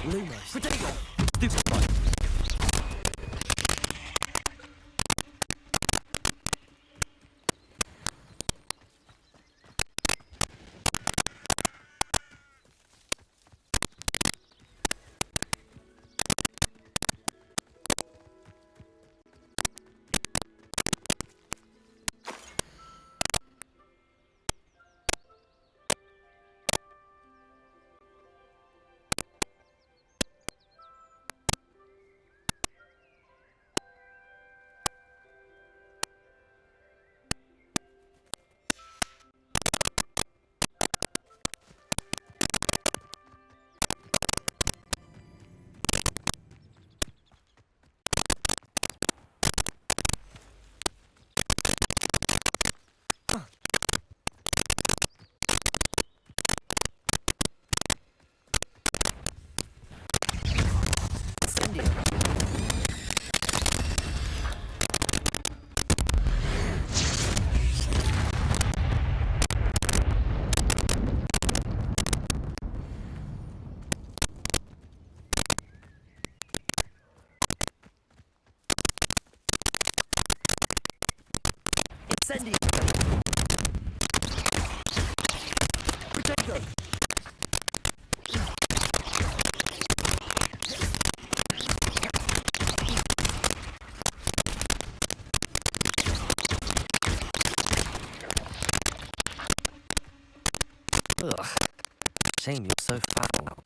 Lumos. Potato! Do something. Incendio! Potato! Ugh. Shame you're so foul.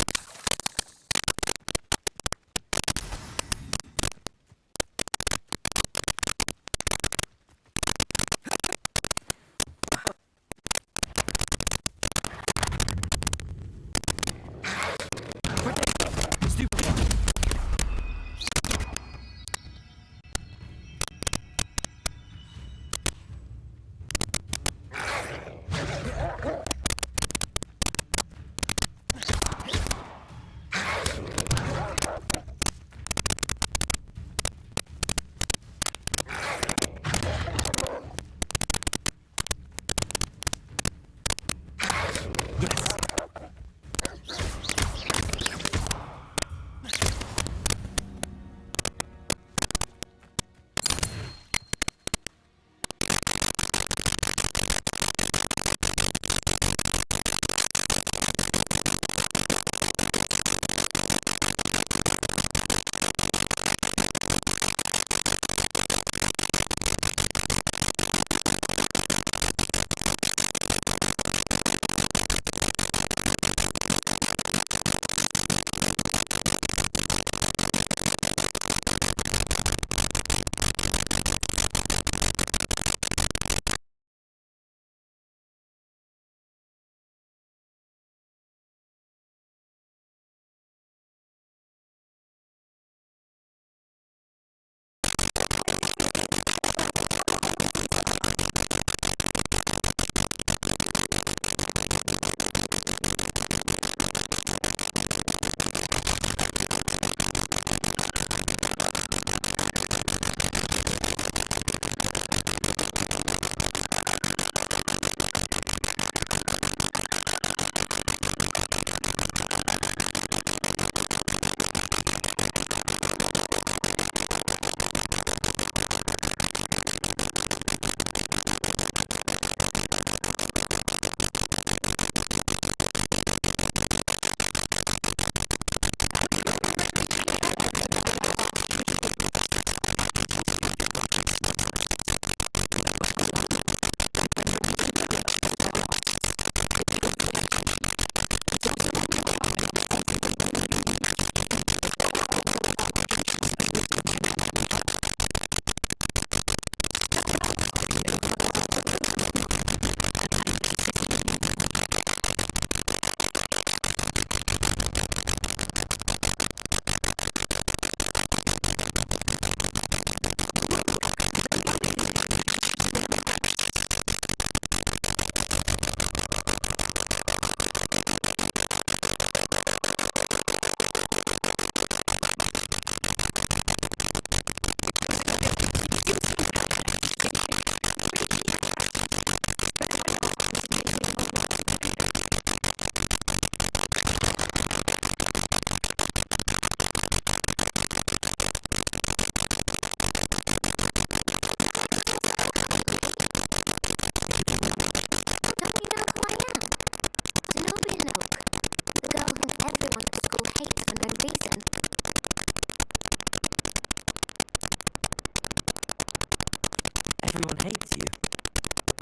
Everyone hates you.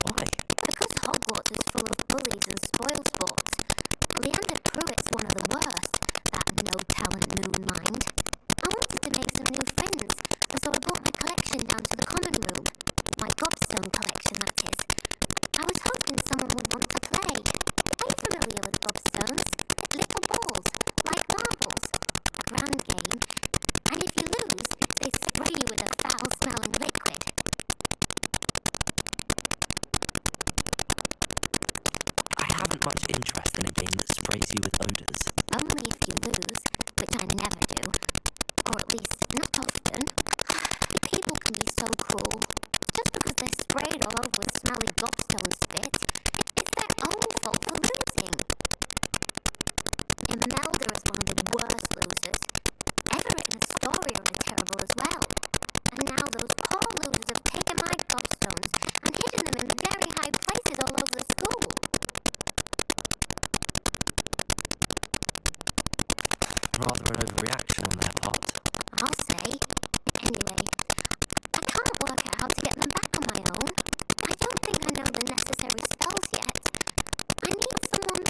Why? Because Hogwarts is full of bullies and spoil sports. Leander Pruitt's one of the worst, that no-talent moon mind. I wanted to make some new friends, and so I brought my collection down to the common room. My gobstone collection, that is. I was hoping someone would want to play. Are you familiar with gobstones? Little balls, like marbles. A grand game. And if you lose, they spray you with a foul-smelling liquid. I haven't much interest in a game that sprays you with odours. Only if you lose, which I never do. Or at least, not often. People can be so cruel. Just because they're sprayed all over with smelly gobstone spit, it's their own fault for losing. Imelda is one of the worst losers. Everett and Astoria are terrible as well. And now those poor losers have taken my gobstones and hidden them in very high places all over the school. Rather an overreaction on their part. I'll say. Anyway, I can't work out how to get them back on my own. I don't think I know the necessary spells yet. I need someone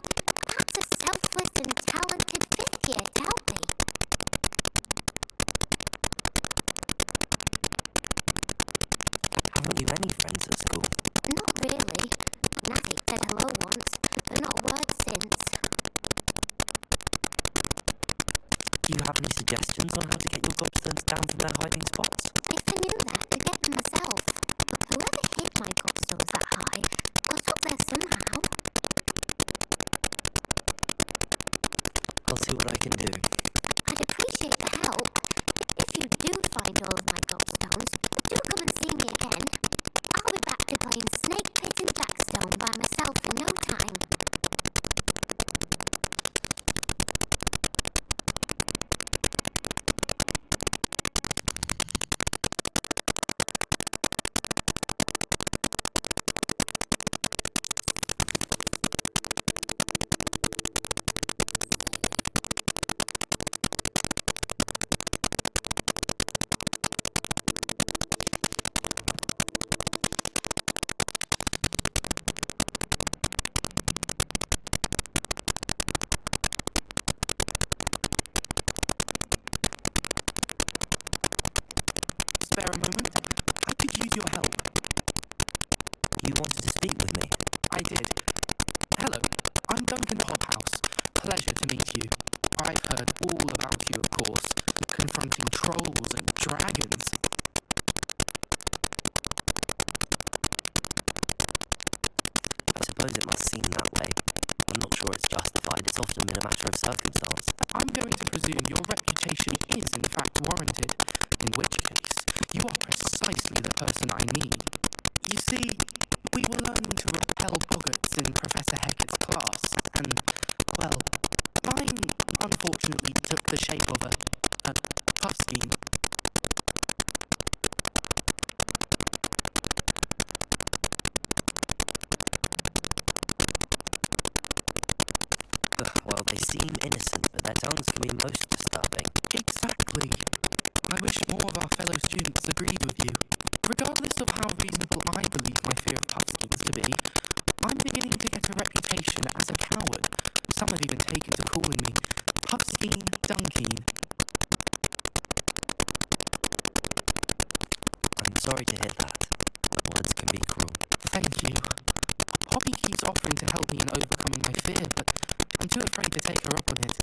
Do you have any suggestions on how to get your gobstones down from their hiding spots? If I knew that, I'd get them myself. Whoever hid my gobstones that high got up there somehow. I'll see what I can do. I'd appreciate the help. If you do find all of my gobstones, do come and see me again. I'll be back to playing Snake Pit and Jackstone by myself in no time. Spare a moment? I could use your help. You wanted to speak with me? I did. Hello, I'm Duncan Hobhouse. Pleasure to meet you. I've heard all about you, of course, confronting trolls and dragons. I suppose it must seem that way. I'm not sure it's justified. It's often been a matter of circumstance. I'm going to presume your reputation is in fact warranted, in which case you are precisely the person I need. You see, we were learning to repel boggarts in Professor Hecat's class, and, well, mine unfortunately took the shape of a puffskein. Well, they seem innocent, but their tongues can be most disturbing. Exactly. I wish more of our fellow students agreed with you. Regardless of how reasonable I believe my fear of puffskeins to be, I'm beginning to get a reputation as a coward. Some have even taken to calling me Puffskeen Dunkeen. I'm sorry to hear that. Words can be cruel. Thank you. Poppy keeps offering to help me in overcoming my fear, but I'm too afraid to take her up on it.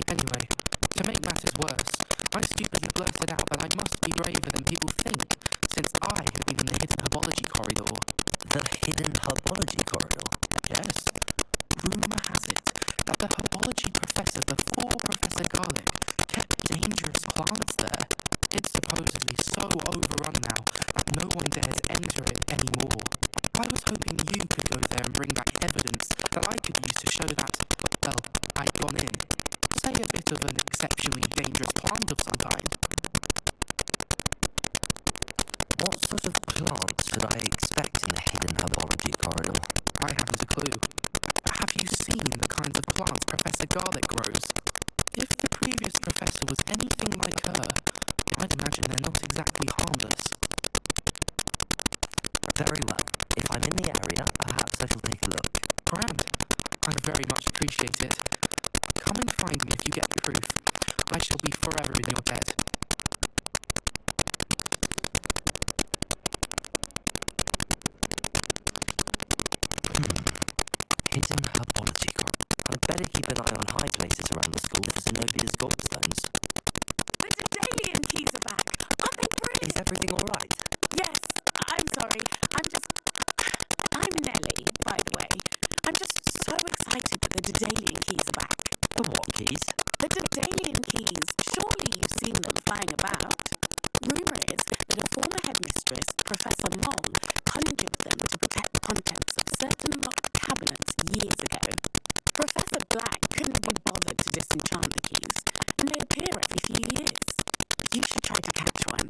Anyway, to make matters worse, I stupidly blurted out that I must be braver than people think, since I have been in the hidden herbology corridor. The hidden herbology corridor? Yes. Rumour has it that the herbology professor before Professor Garlic kept dangerous plants there. It's supposedly so overrun now that no one dares enter it anymore. I was hoping you could go there and bring back evidence that I could use to show that, well, I'd gone in. Say a bit of an exceptionally dangerous plant of some kind. What sort of plants should I expect in the hidden herbology corridor? I haven't a clue. Have you seen the kinds of plants Professor Garlic grows? If the previous professor was anything like her, I'd imagine they're not exactly harmless. Very well. If I'm in the area, perhaps I shall take a look. Grand. I'd very much appreciate it. Come and find me if you get proof. I shall be forever in your debt. Hidden herbology corridor. I'd better keep an eye on high places around the school for Zenobia's gobstones. The Daedalian keys are back. Aren't they brilliant? Is everything all right? Yes. I'm sorry. I'm Nellie, by the way. I'm just so excited that the Daedalian keys are back. The what keys? The Daedalian keys. Surely you've seen them flying about. Rumour is that a former headmistress, Professor Moll, conjured them to protect the contents of certain locked cabinets years ago. Professor Black couldn't be bothered to disenchant the keys, and they appear every few years. You should try to catch one.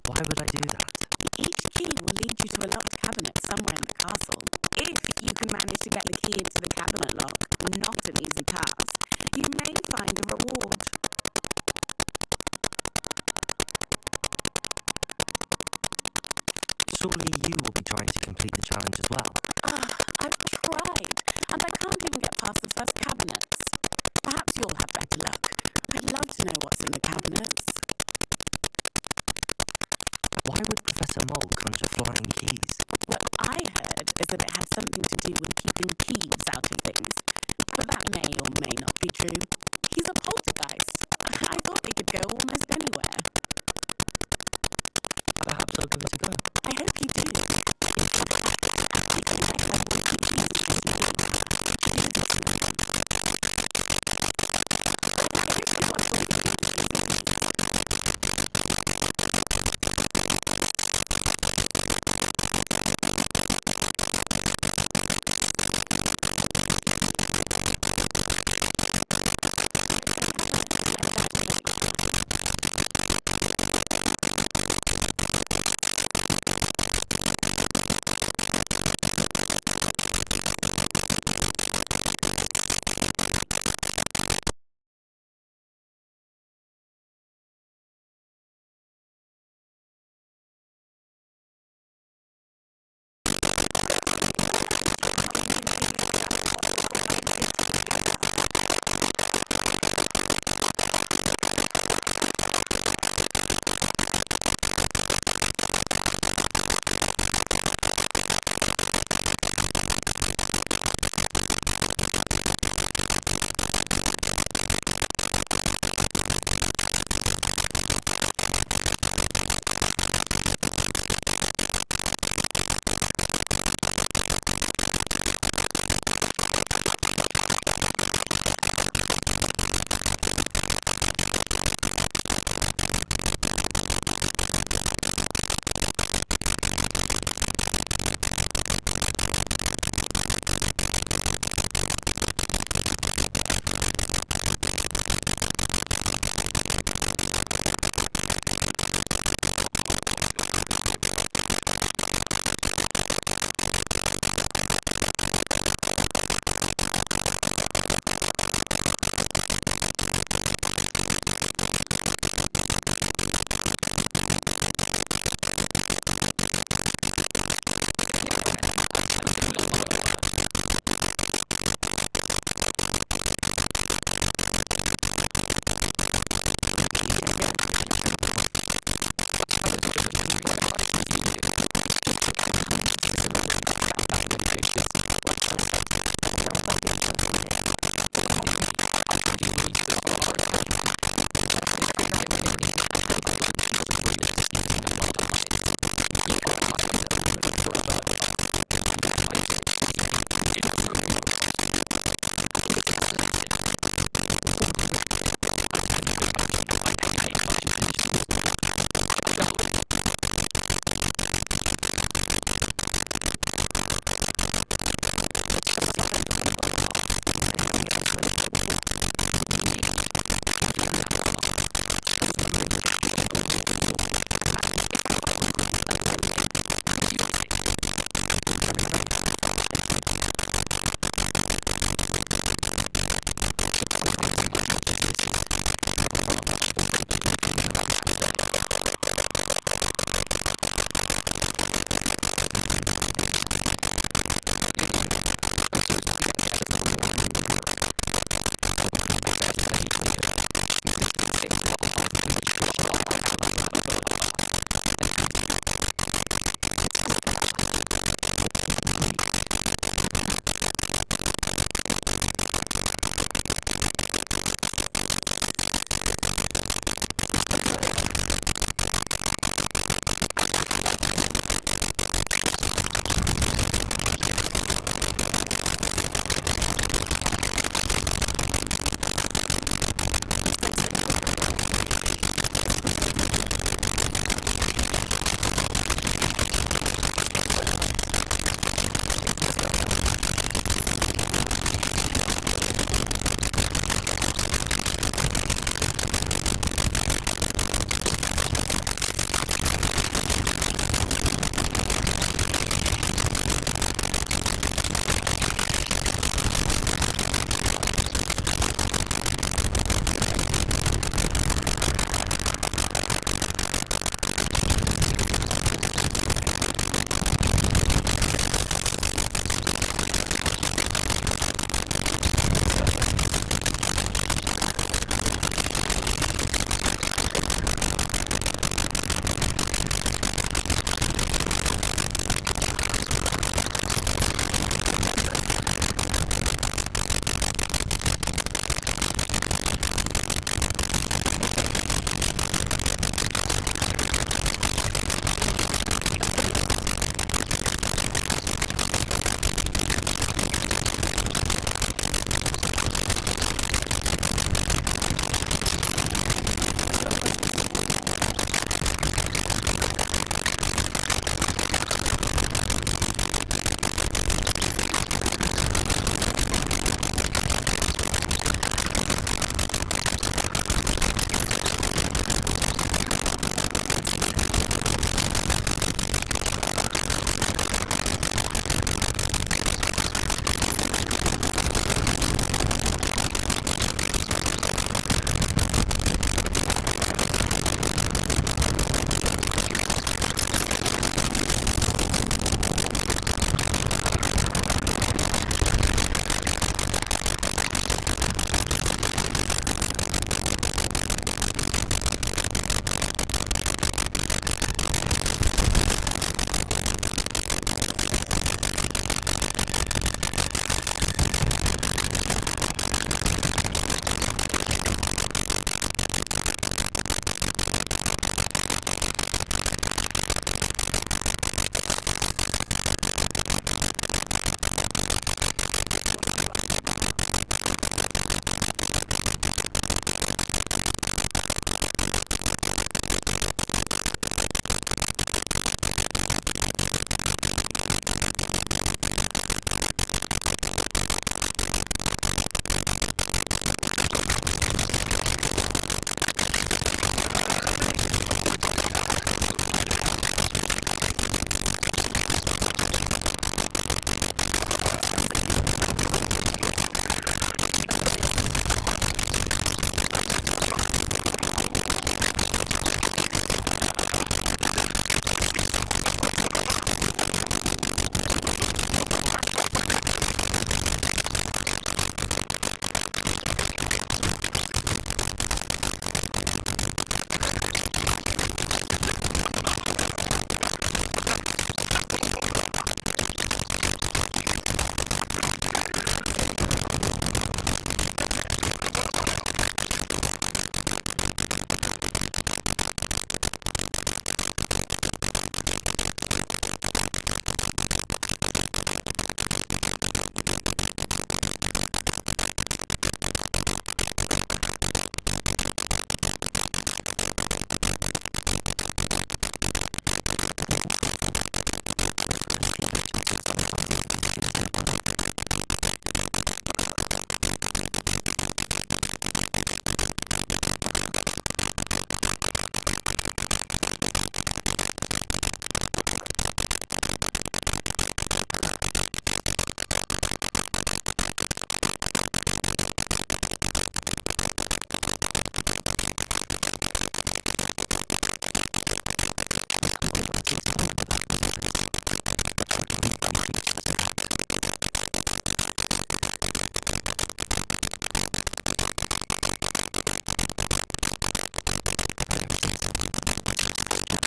Why would I do that? Each key will lead you to a locked cabinet somewhere in the castle. If you can manage to get the key into the cabinet lock, not an easy task, you may find a reward. Surely you will be trying to complete the challenge as well. I've tried, and I can't even get past the first cabinets. Perhaps you'll have better luck. I'd love to know what's in the cabinets. Why would Professor Moll conjure flying keys? What I heard is that it had something to do with keeping keys out of things. But that may or may not be true. He's a poltergeist. I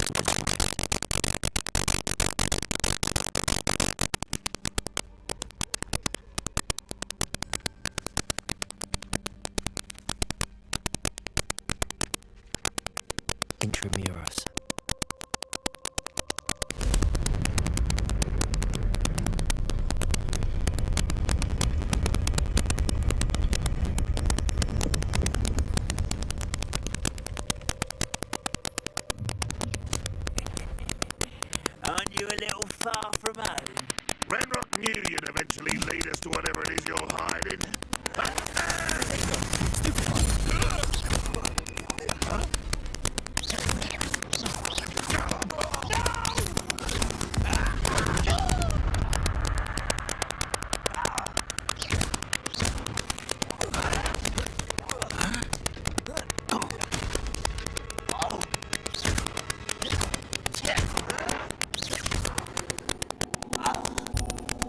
dangerous quest. Intramuros. Aren't you a little far from home? Ranrock knew you'd eventually lead us to whatever it is you're hiding.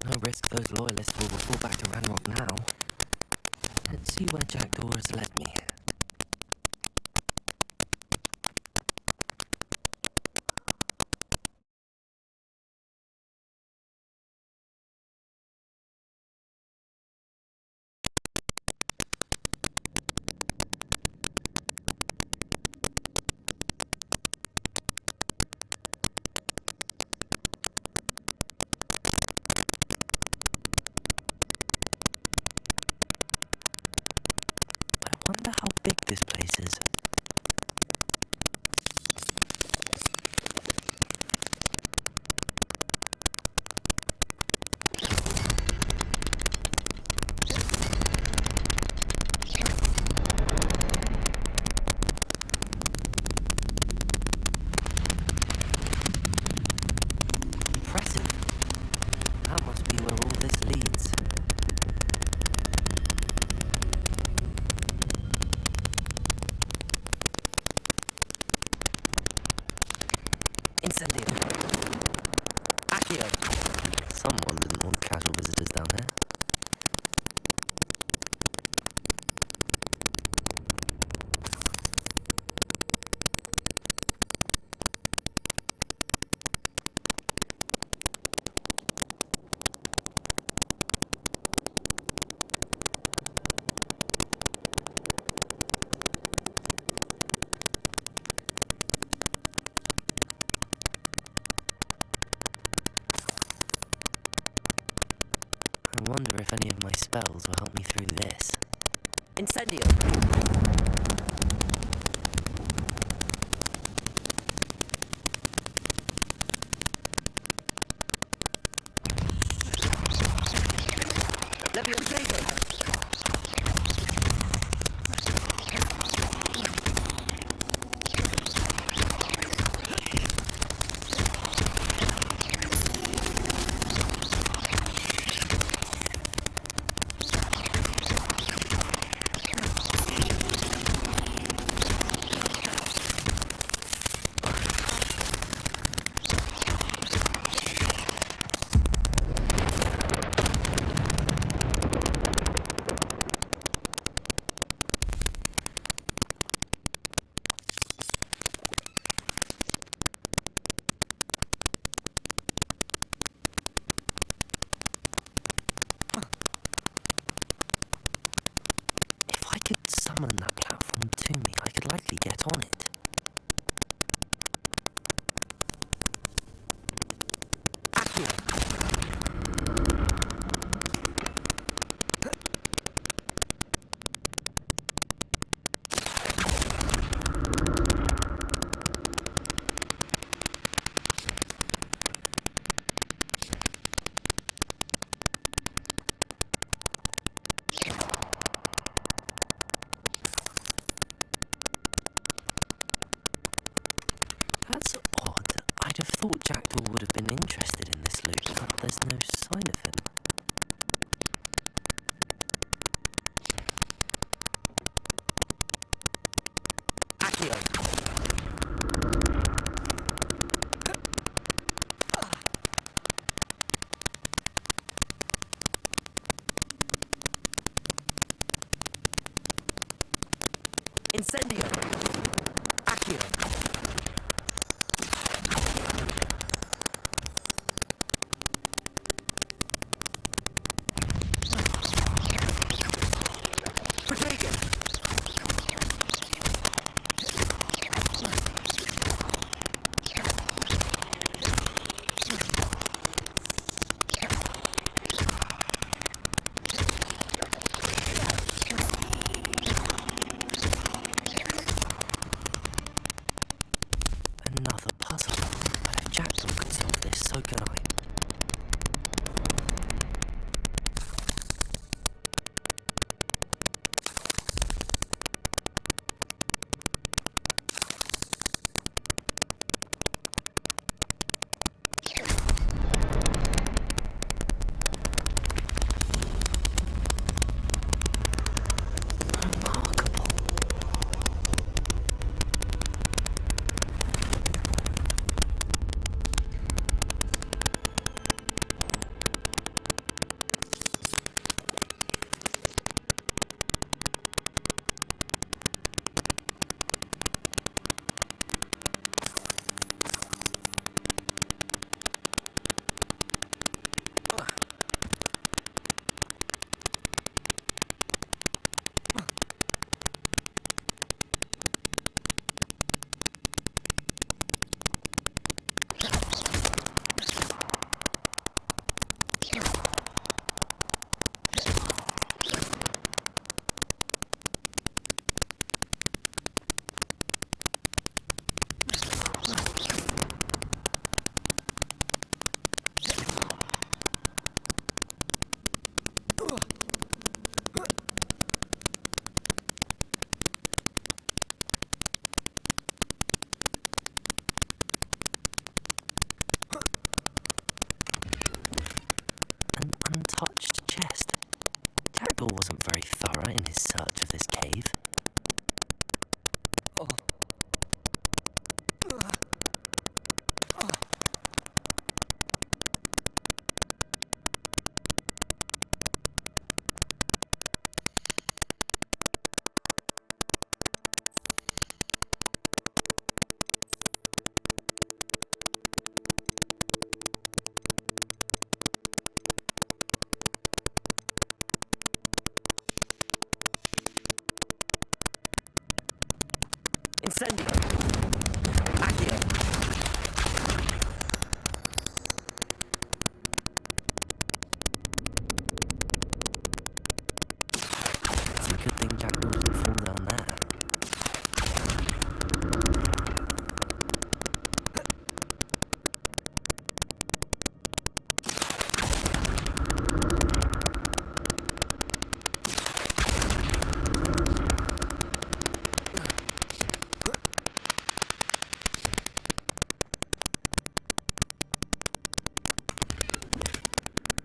No risk those loyalists will report back to Ranrock now. Let's see where Jackdaw has led me. I wonder how big this place is. Impressive. That must be where all this leads. Incendio. Accio. Someone didn't want casual visitors down here. I wonder if any of my spells will help me through this. Incendio! Leviosator! If I could summon that platform to me, I could likely get on it. That's odd. I'd have thought Jackdaw would have been interested in this loot, but there's no sign of him. Accio! Incendio! Accio! so can I. Untouched chest. Jackdaw wasn't very thorough in his search of this cave. Incendio! Accio! It's a good thing Jackdaw didn't fall down there.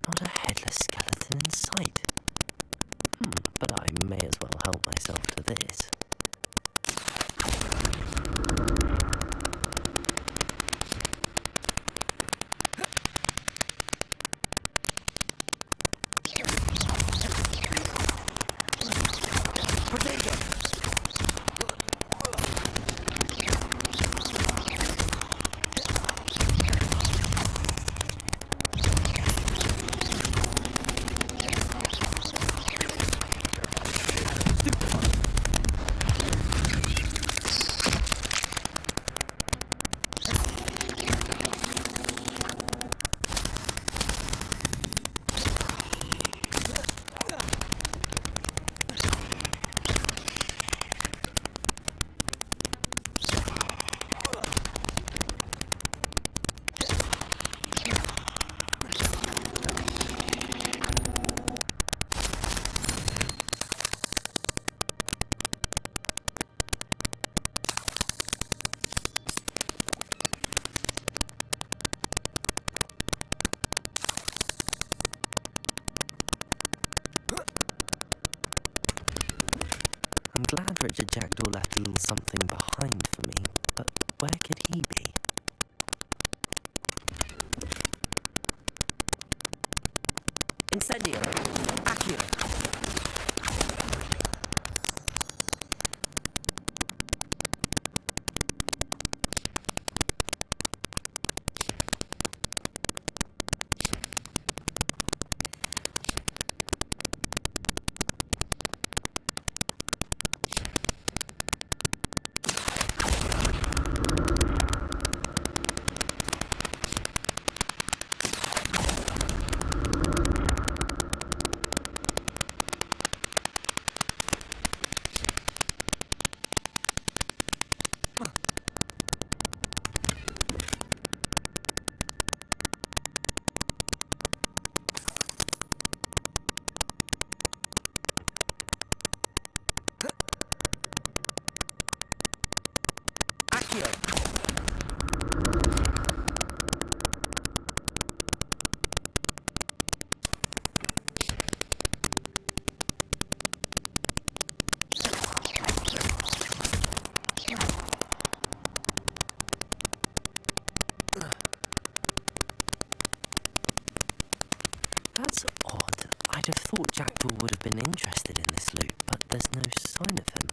Not a headless skeleton in sight. But I may as well help myself to this. I'm glad Richard Jackdaw left a little something behind for me, but where could he be? Incendio! Accio! Accio! That's odd. I'd have thought Jackdaw would have been interested in this loot, but there's no sign of him.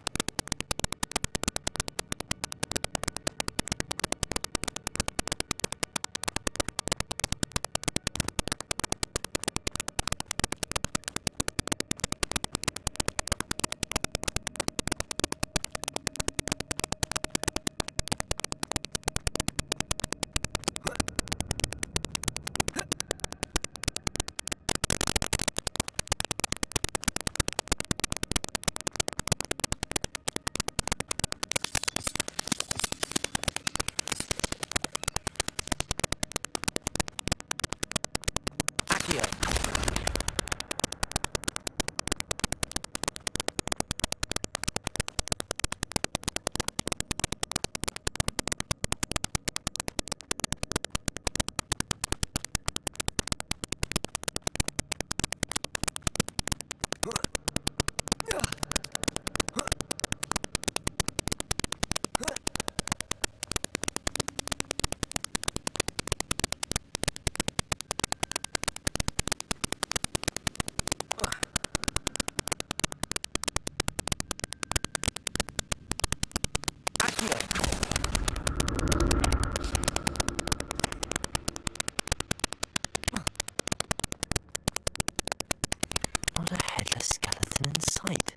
Not a headless skeleton in sight.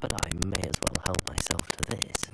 But I may as well help myself to this.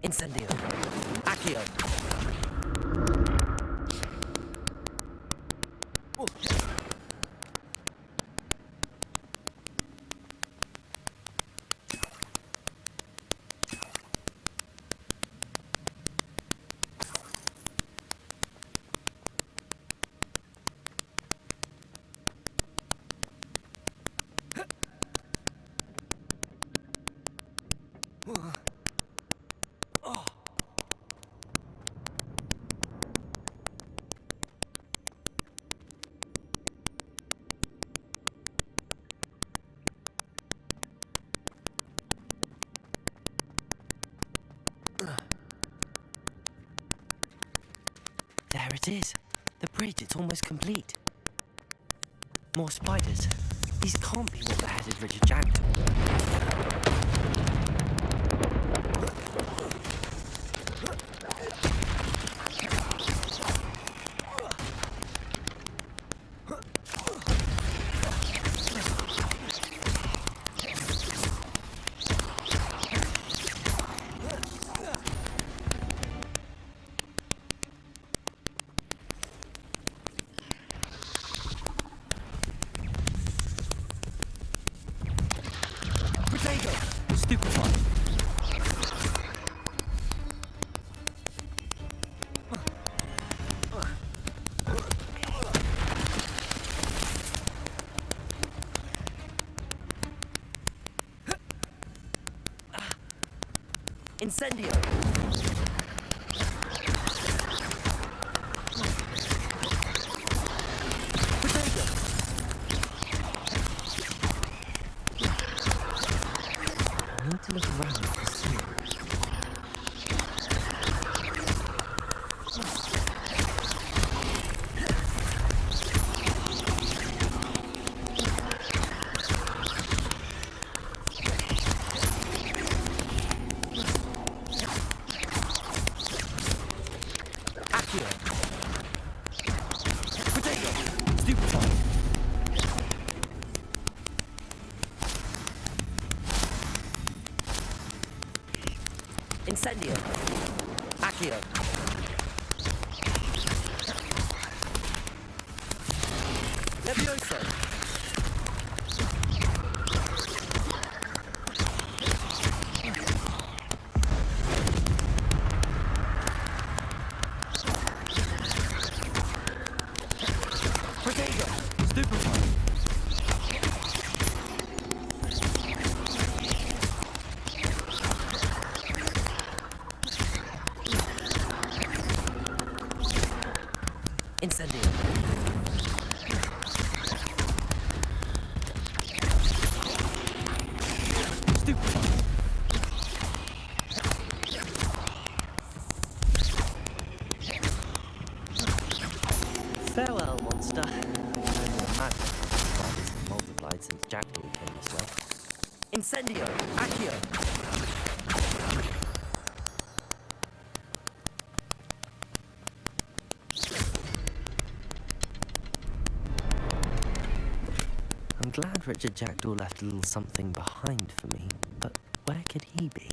Incendio. Accio. There it is. The bridge, it's almost complete. More spiders. These can't be what beheaded Richard Jackdaw. Stupefy. Incendio. I need to look around to see it. Incendio. Accio. Levioso. Protego. Stupefy. Incendio. Stupefy. Farewell, monster. Magic has multiplied since Jackdaw came this way. Incendio. Accio. I'm glad Richard Jackdaw left a little something behind for me, but where could he be?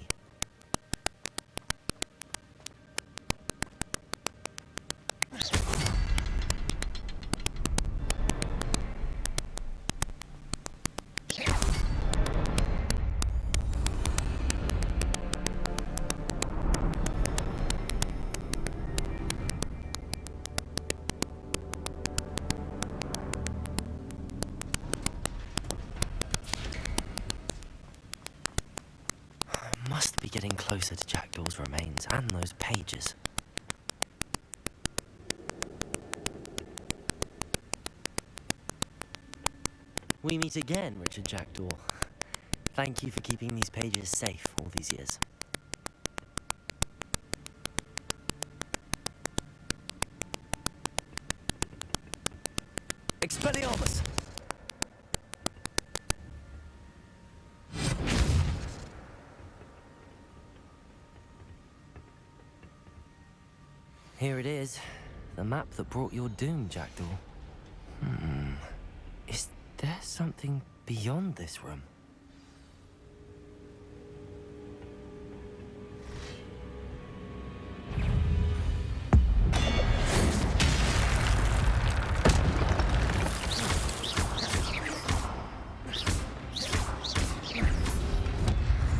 Must be getting closer to Jackdaw's remains and those pages. We meet again, Richard Jackdaw. Thank you for keeping these pages safe all these years. Expelliarmus! Here it is. The map that brought your doom, Jackdaw. Is there something beyond this room?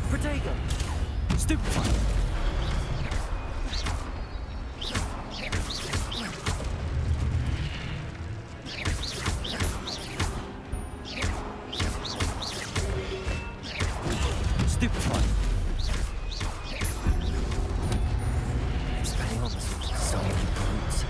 Protego! Stupefy! Stupefy! Expelliarmus, so many brutes.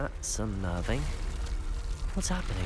That's unnerving. What's happening?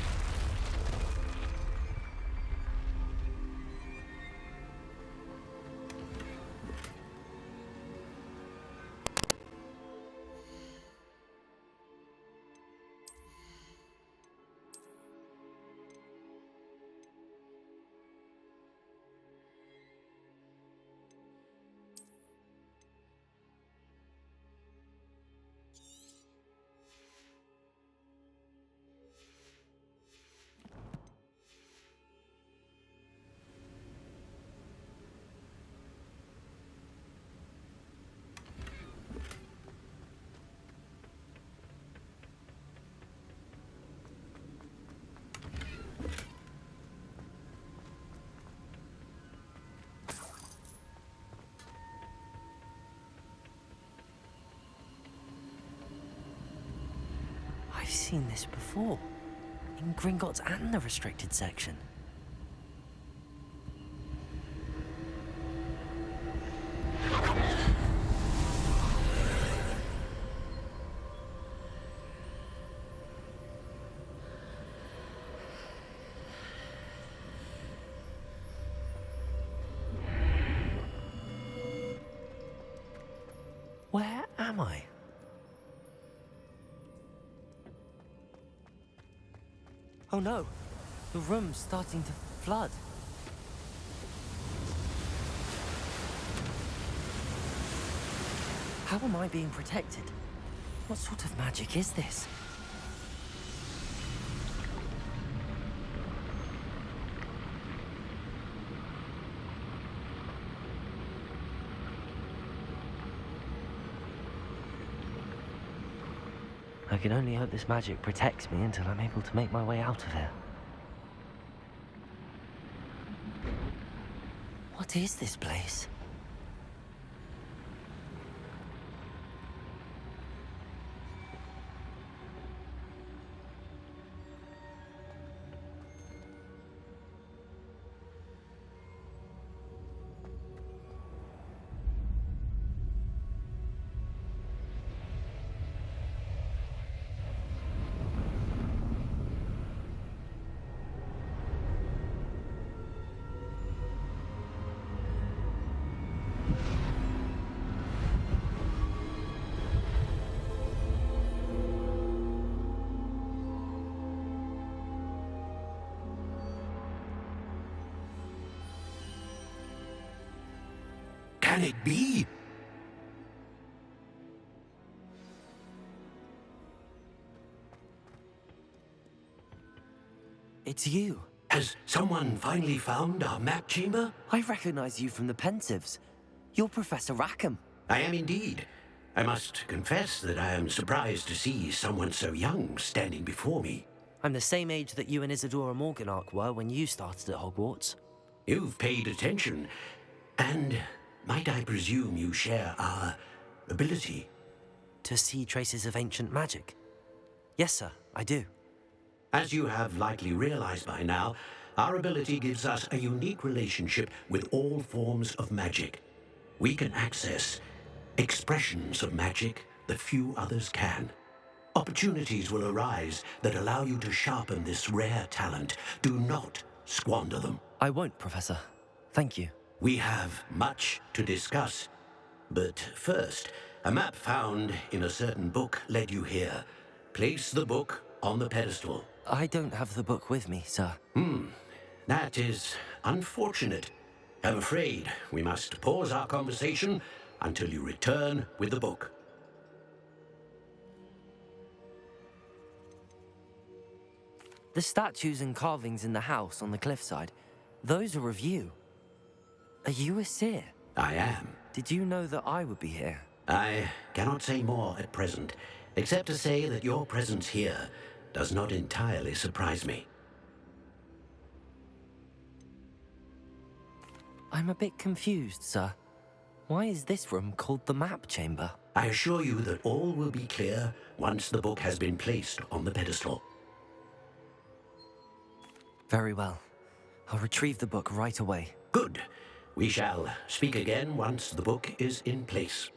I've seen this before, in Gringotts and the restricted section. Where am I? Oh no, the room's starting to flood. How am I being protected? What sort of magic is this? I can only hope this magic protects me until I'm able to make my way out of here. What is this place? Can it be? It's you. Has someone finally found our map chamber? I recognize you from the Pensives. You're Professor Rackham. I am indeed. I must confess that I am surprised to see someone so young standing before me. I'm the same age that you and Isadora Morganach were when you started at Hogwarts. You've paid attention, and might I presume you share our ability? To see traces of ancient magic? Yes, sir, I do. As you have likely realized by now, our ability gives us a unique relationship with all forms of magic. We can access expressions of magic that few others can. Opportunities will arise that allow you to sharpen this rare talent. Do not squander them. I won't, Professor. Thank you. We have much to discuss. But first, a map found in a certain book led you here. Place the book on the pedestal. I don't have the book with me, sir. That is unfortunate. I'm afraid we must pause our conversation until you return with the book. The statues and carvings in the house on the cliffside, those are of you. Are you a seer? I am. Did you know that I would be here? I cannot say more at present, except to say that your presence here does not entirely surprise me. I'm a bit confused, sir. Why is this room called the map chamber? I assure you that all will be clear once the book has been placed on the pedestal. Very well. I'll retrieve the book right away. Good. We shall speak again once the book is in place.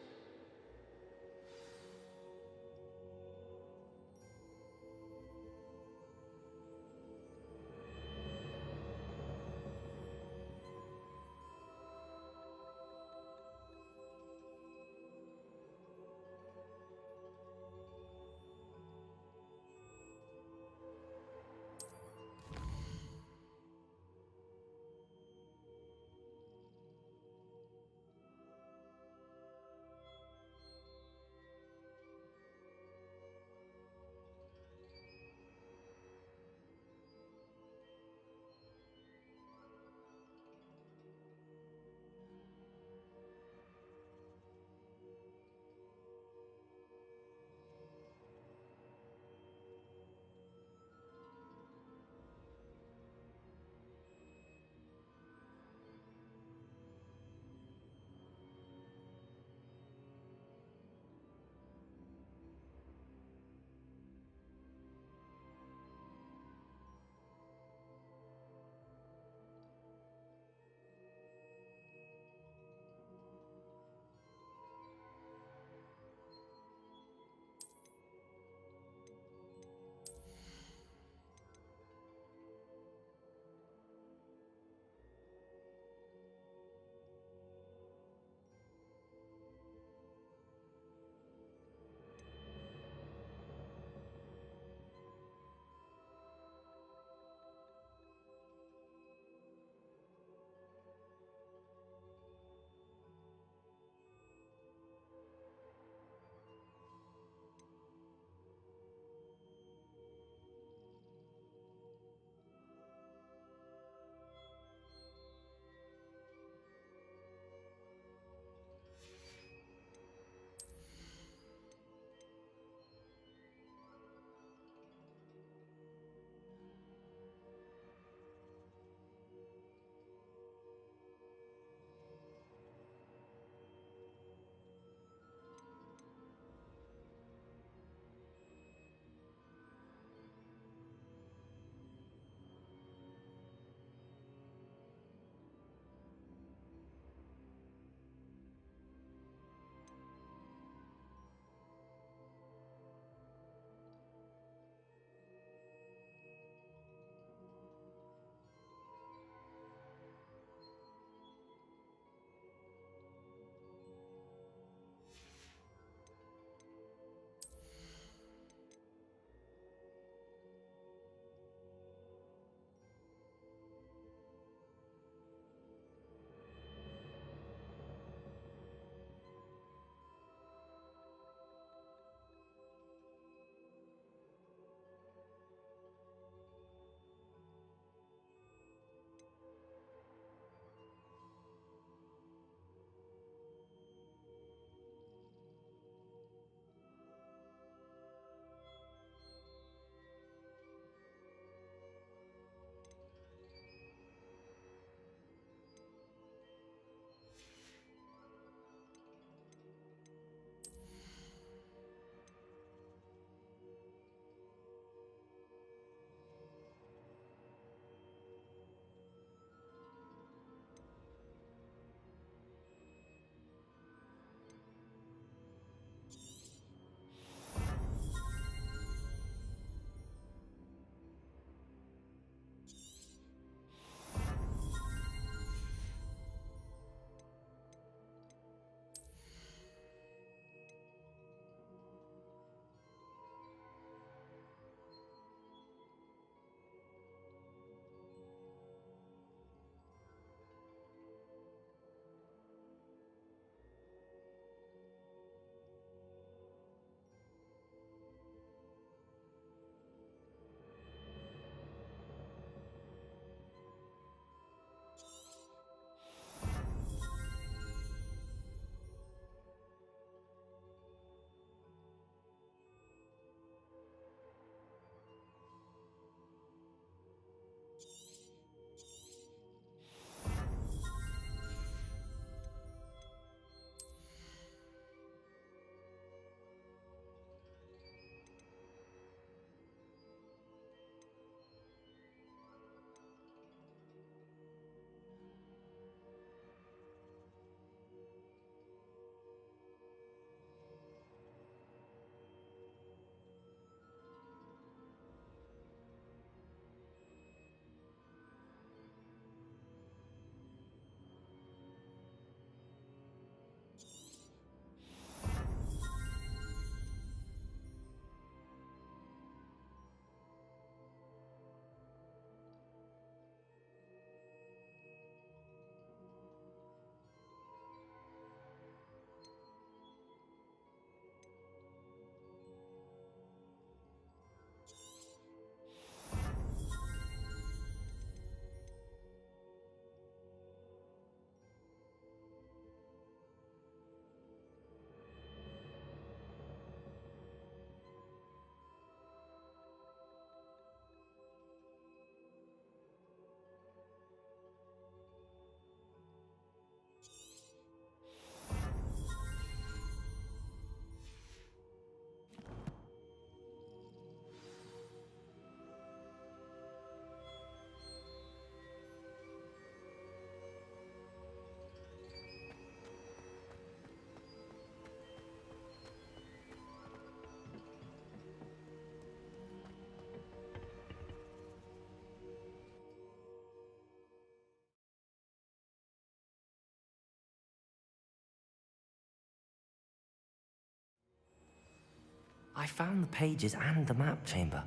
I found the pages and the map chamber.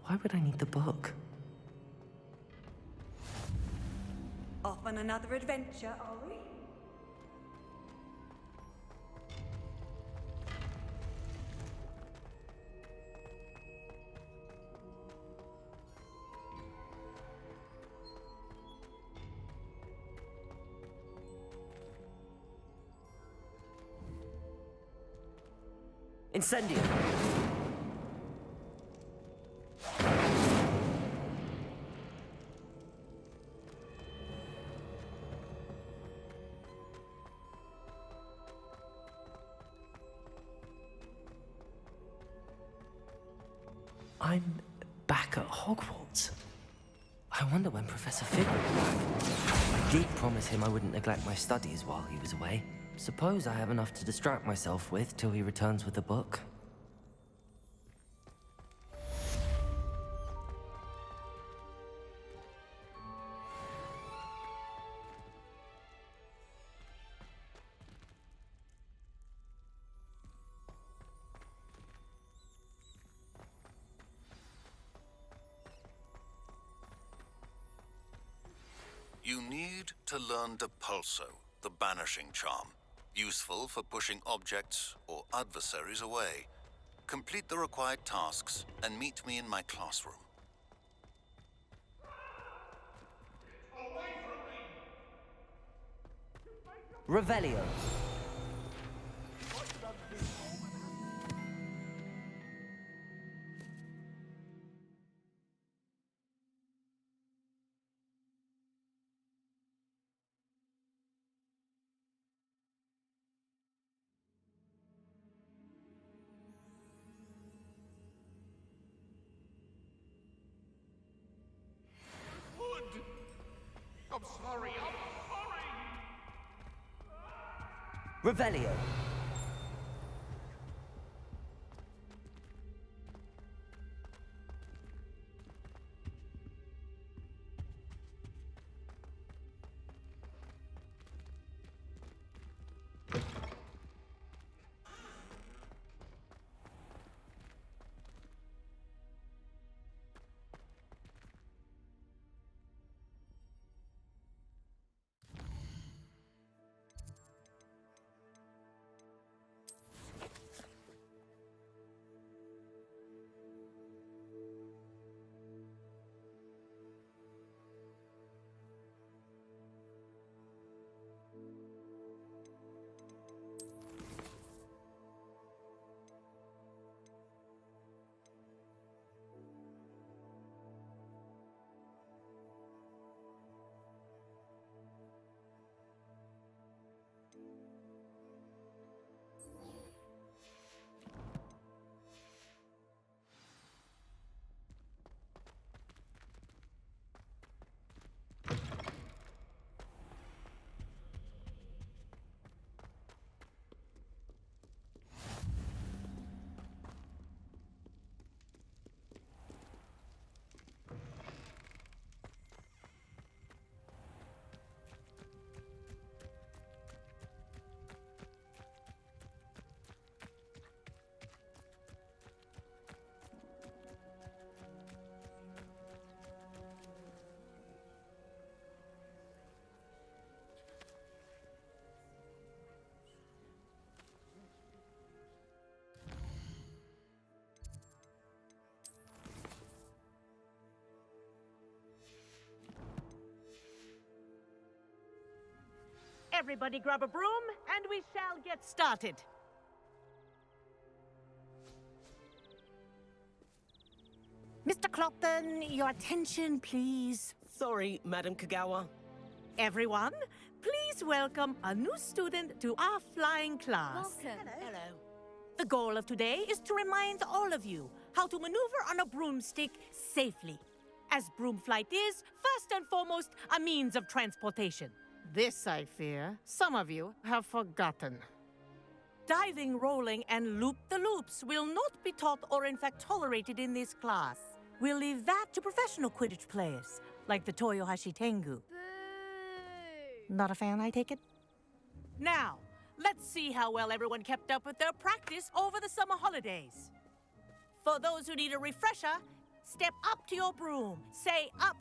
Why would I need the book? Off on another adventure, are we? Incendio! I'm back at Hogwarts. I wonder when Professor Fig will be back. I did promise him I wouldn't neglect my studies while he was away. Suppose I have enough to distract myself with till he returns with the book. You need to learn Depulso, the banishing charm. Useful for pushing objects or adversaries away. Complete the required tasks and meet me in my classroom. Revelio. I'm sorry, I'm sorry! Revelio. Everybody grab a broom, and we shall get started. Mr. Clopton, your attention, please. Sorry, Madam Kagawa. Everyone, please welcome a new student to our flying class. Welcome. Hello. The goal of today is to remind all of you how to maneuver on a broomstick safely, as broom flight is, first and foremost, a means of transportation. This, I fear, some of you have forgotten. Diving, rolling, and loop-the-loops will not be taught or in fact tolerated in this class. We'll leave that to professional Quidditch players, like the Toyohashi Tengu. Not a fan, I take it? Now, let's see how well everyone kept up with their practice over the summer holidays. For those who need a refresher, step up to your broom, say up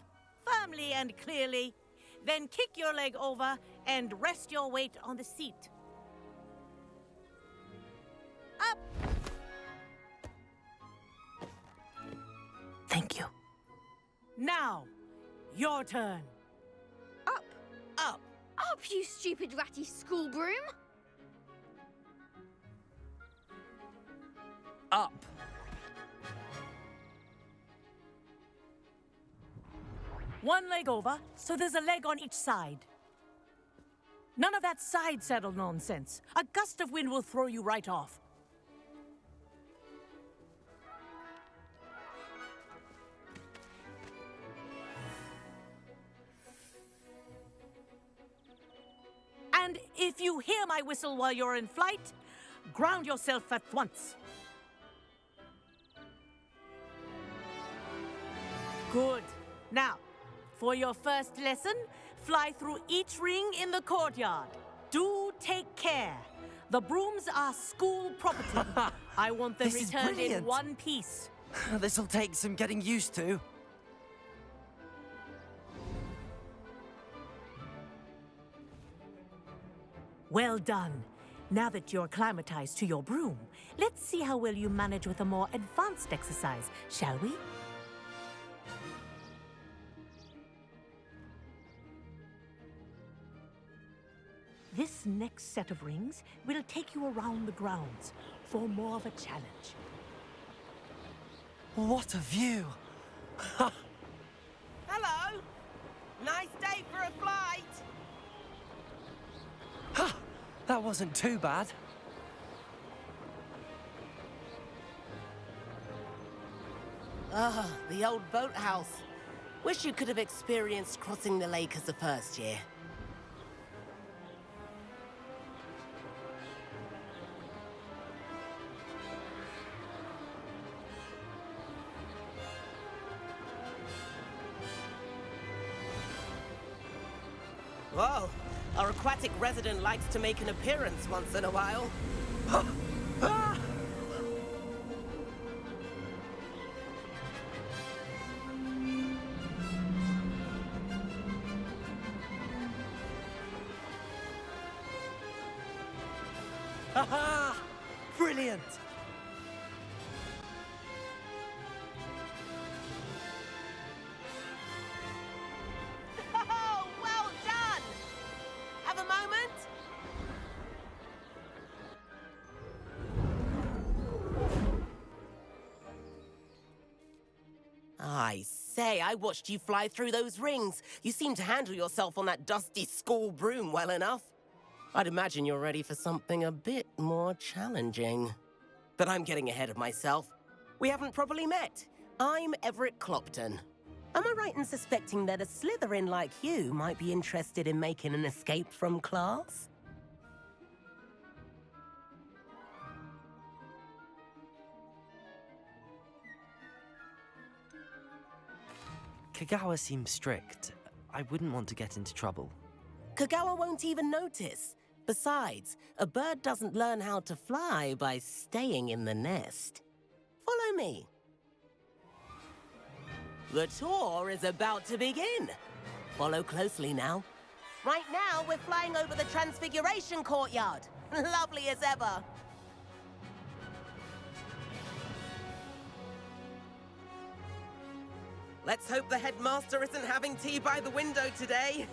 firmly and clearly, then kick your leg over and rest your weight on the seat. Up! Thank you. Now, your turn. Up! Up! Up, you stupid ratty school broom! Up! One leg over, so there's a leg on each side. None of that side saddle nonsense. A gust of wind will throw you right off. And if you hear my whistle while you're in flight, ground yourself at once. Good. Now, for your first lesson, fly through each ring in the courtyard. Do take care. The brooms are school property. I want them This is returned in brilliant. one piece. This'll take some getting used to. Well done. Now that you're acclimatized to your broom, let's see how well you manage with a more advanced exercise, shall we? This next set of rings will take you around the grounds for more of a challenge. What a view! Hello! Nice day for a flight! That wasn't too bad. Ah, the old boathouse. Wish you could have experienced crossing the lake as a first year. Whoa, our aquatic resident likes to make an appearance once in a while. Haha! Brilliant! Oh, well done! Have a moment? I say, I watched you fly through those rings. You seem to handle yourself on that dusty school broom well enough. I'd imagine you're ready for something a bit more challenging. But I'm getting ahead of myself. We haven't properly met. I'm Everett Clopton. Am I right in suspecting that a Slytherin like you might be interested in making an escape from class? Kagawa seems strict. I wouldn't want to get into trouble. Kagawa won't even notice. Besides, a bird doesn't learn how to fly by staying in the nest. Follow me. The tour is about to begin. Follow closely now. Right now, we're flying over the Transfiguration Courtyard. Lovely as ever. Let's hope the headmaster isn't having tea by the window today.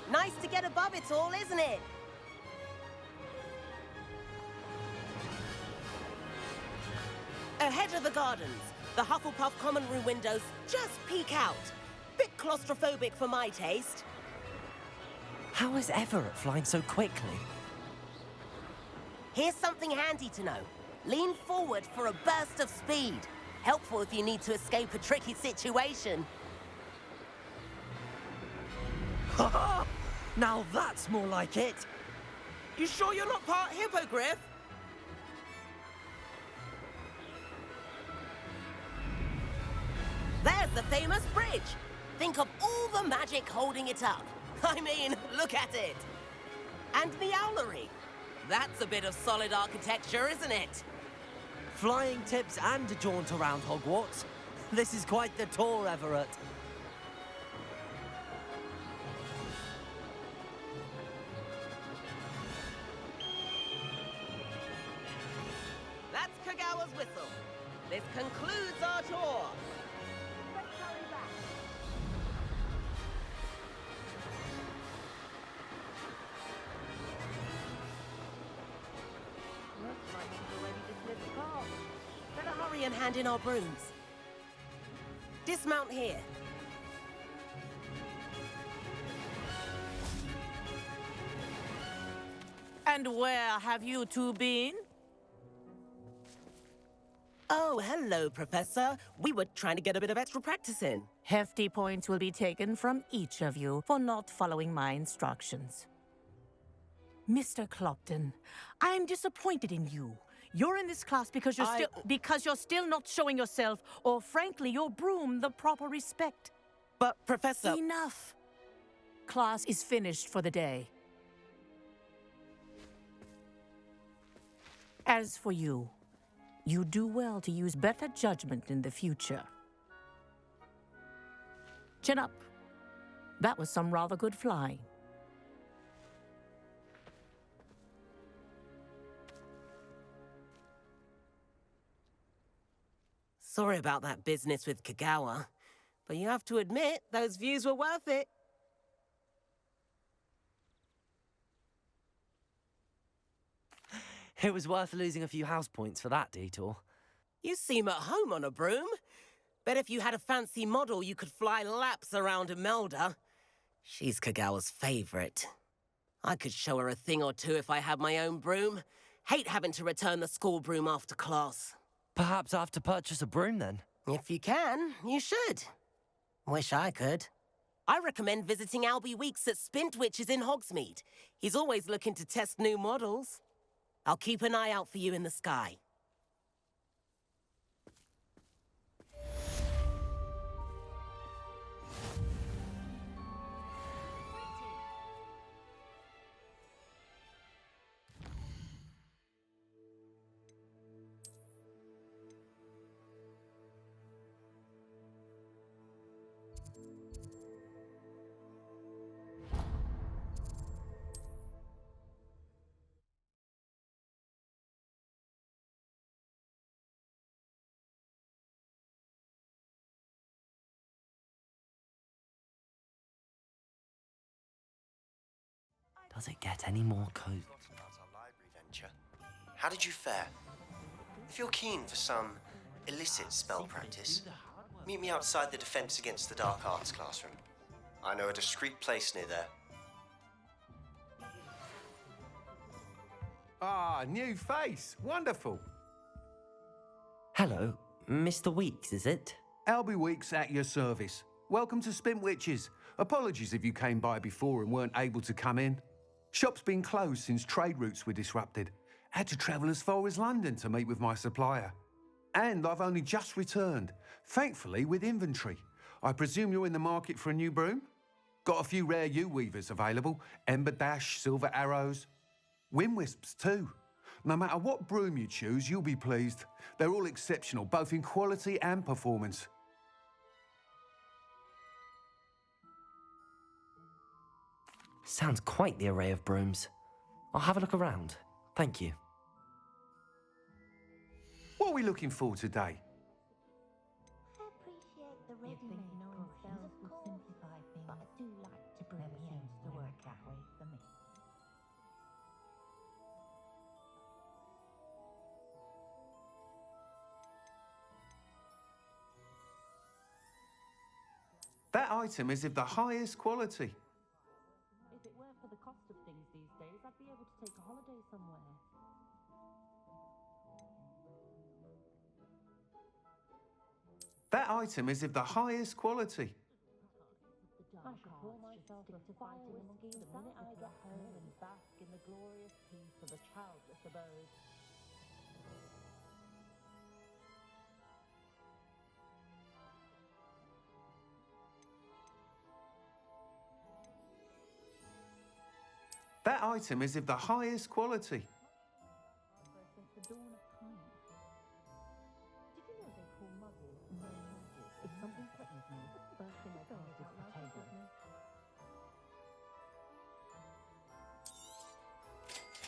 Nice to get above it all, isn't it? Ahead of the gardens, the Hufflepuff common room windows just peek out. Bit claustrophobic for my taste. How is Everett flying so quickly? Here's something handy to know. Lean forward for a burst of speed. Helpful if you need to escape a tricky situation. Ha! Now that's more like it. You sure you're not part hippogriff? There's the famous bridge. Think of all the magic holding it up. I mean, look at it. And the owlery. That's a bit of solid architecture, isn't it? Flying tips and a jaunt around Hogwarts. This is quite the tour, Everett. That's Kagawa's whistle. This concludes our tour. Looks like he's already dismissed the car. Better hurry and hand in our brooms. Dismount here. And where have you two been? Oh, hello, Professor. We were trying to get a bit of extra practice in. Hefty points will be taken from each of you for not following my instructions. Mr. Clopton, I'm disappointed in you. You're in this class because you're still not showing yourself, or frankly, your broom the proper respect. But, Professor... Enough. Class is finished for the day. As for you, you do well to use better judgment in the future. Chin up. That was some rather good flying. Sorry about that business with Kagawa, but you have to admit, those views were worth it. It was worth losing a few house points for that detour. You seem at home on a broom. Bet if you had a fancy model, you could fly laps around Imelda. She's Kagawa's favorite. I could show her a thing or two if I had my own broom. Hate having to return the school broom after class. Perhaps I have to purchase a broom then? If you can, you should. Wish I could. I recommend visiting Albie Weeks at Spintwitches in Hogsmeade. He's always looking to test new models. I'll keep an eye out for you in the sky. Does it get any more cozy? How did you fare? If you're keen for some illicit spell practice, meet me outside the Defense Against the Dark Arts classroom. I know a discreet place near there. Ah, new face. Wonderful. Hello, Mr. Weeks, is it? Albie Weeks at your service. Welcome to Spintwitches. Apologies if you came by before and weren't able to come in. Shop's been closed since trade routes were disrupted. Had to travel as far as London to meet with my supplier. And I've only just returned, thankfully with inventory. I presume you're in the market for a new broom? Got a few rare U-weavers available. Ember Dash, Silver Arrows. Wind Wisps too. No matter what broom you choose, you'll be pleased. They're all exceptional, both in quality and performance. Sounds quite the array of brooms. I'll have a look around. Thank you. What are we looking for today? That item is of the highest quality. If it weren't for the cost of things these days, I'd be able to take a holiday somewhere. That item is of the highest quality. I could pour myself a fire whiskey the minute I get home and bask in the glorious peace of a childless abode. That item is of the highest quality. Since the dawn of time. Did you know they call muggles no magic? If something threatens me, first thing I do is protect me.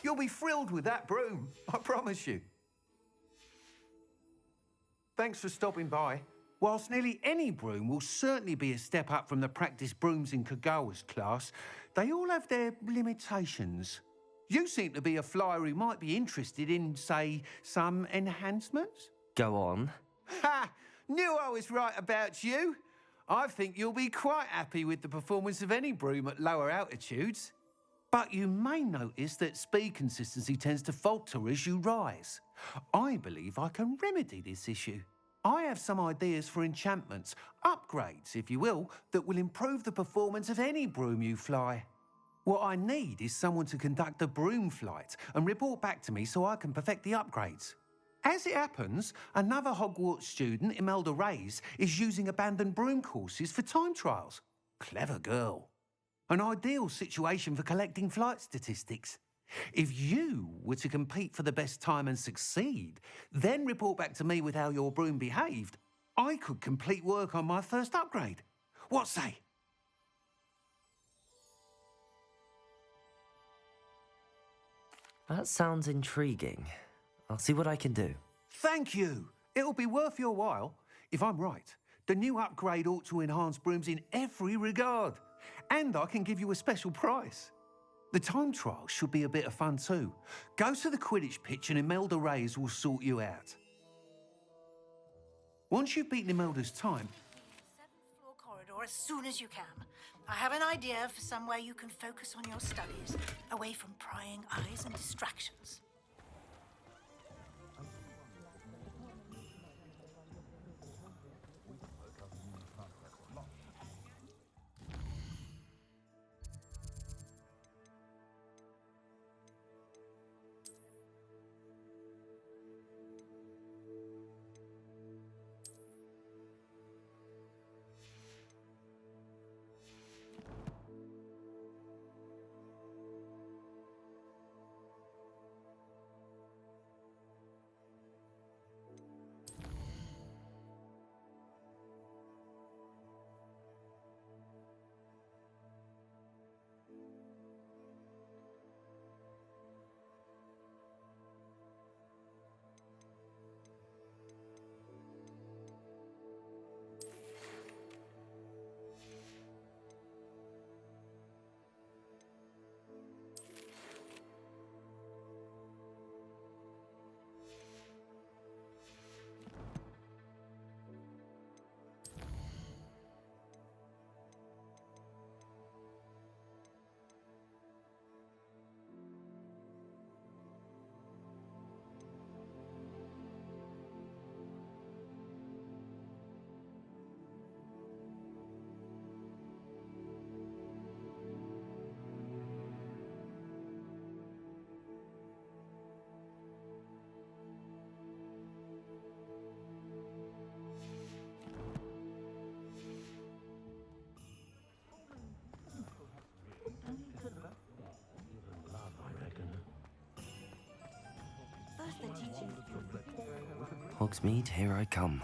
You'll be thrilled with that broom, I promise you. Thanks for stopping by. Whilst nearly any broom will certainly be a step up from the practice brooms in Kagawa's class, they all have their limitations. You seem to be a flyer who might be interested in, say, some enhancements? Go on. Ha! Knew I was right about you. I think you'll be quite happy with the performance of any broom at lower altitudes. But you may notice that speed consistency tends to falter as you rise. I believe I can remedy this issue. I have some ideas for enchantments, upgrades, if you will, that will improve the performance of any broom you fly. What I need is someone to conduct a broom flight and report back to me so I can perfect the upgrades. As it happens, another Hogwarts student, Imelda Reyes, is using abandoned broom courses for time trials. Clever girl. An ideal situation for collecting flight statistics. If you were to compete for the best time and succeed, then report back to me with how your broom behaved, I could complete work on my first upgrade. What say? That sounds intriguing. I'll see what I can do. Thank you. It'll be worth your while. If I'm right, the new upgrade ought to enhance brooms in every regard. And I can give you a special price. The time trial should be a bit of fun too. Go to the Quidditch pitch and Imelda Reyes will sort you out. Once you've beaten Imelda's time... Seventh floor corridor as soon as you can. I have an idea for somewhere you can focus on your studies, away from prying eyes and distractions. Hogsmeade, here I come.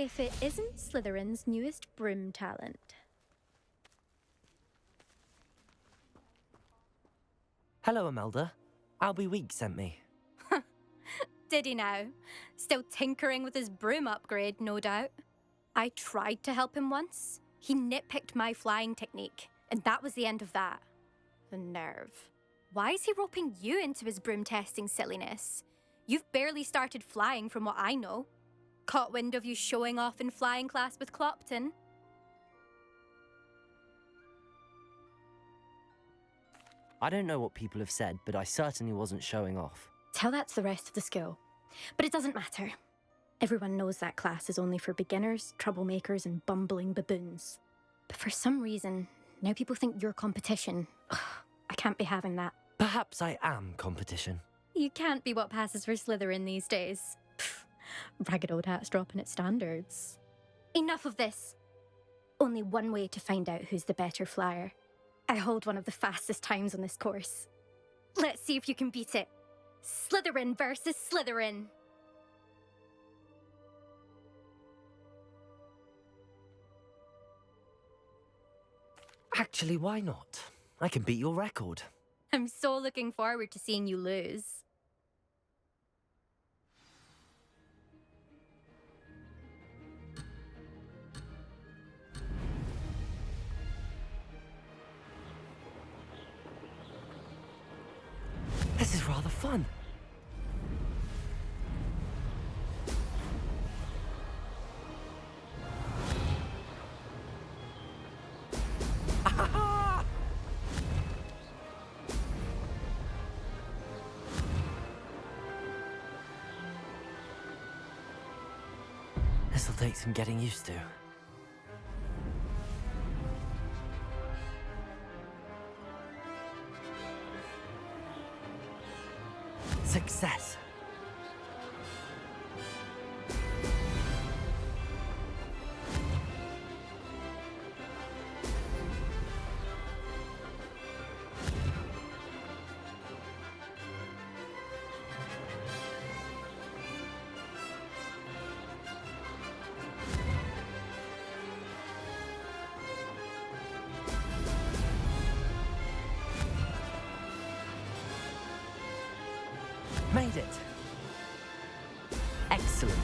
if it isn't Slytherin's newest broom talent. Hello, Imelda. Albie Weeks sent me. Did he now? Still tinkering with his broom upgrade, no doubt. I tried to help him once. He nitpicked my flying technique, and that was the end of that. The nerve. Why is he roping you into his broom testing silliness? You've barely started flying from what I know. Caught wind of you showing off in flying class with Clopton. I don't know what people have said, but I certainly wasn't showing off. Tell that to the rest of the school. But it doesn't matter. Everyone knows that class is only for beginners, troublemakers, and bumbling baboons. But for some reason, now people think you're competition. Ugh, I can't be having that. Perhaps I am competition. You can't be what passes for Slytherin these days. Pfft, ragged old hat's dropping its standards. Enough of this. Only one way to find out who's the better flyer. I hold one of the fastest times on this course. Let's see if you can beat it. Slytherin versus Slytherin. Actually, why not? I can beat your record. I'm so looking forward to seeing you lose. This is rather fun. This'll take some getting used to. Success. Made it. Excellent.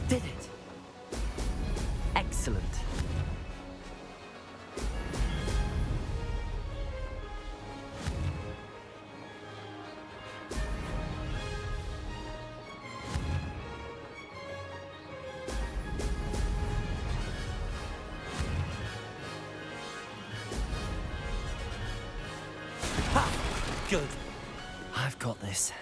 Did it. Excellent. Ha! Good. I've got this.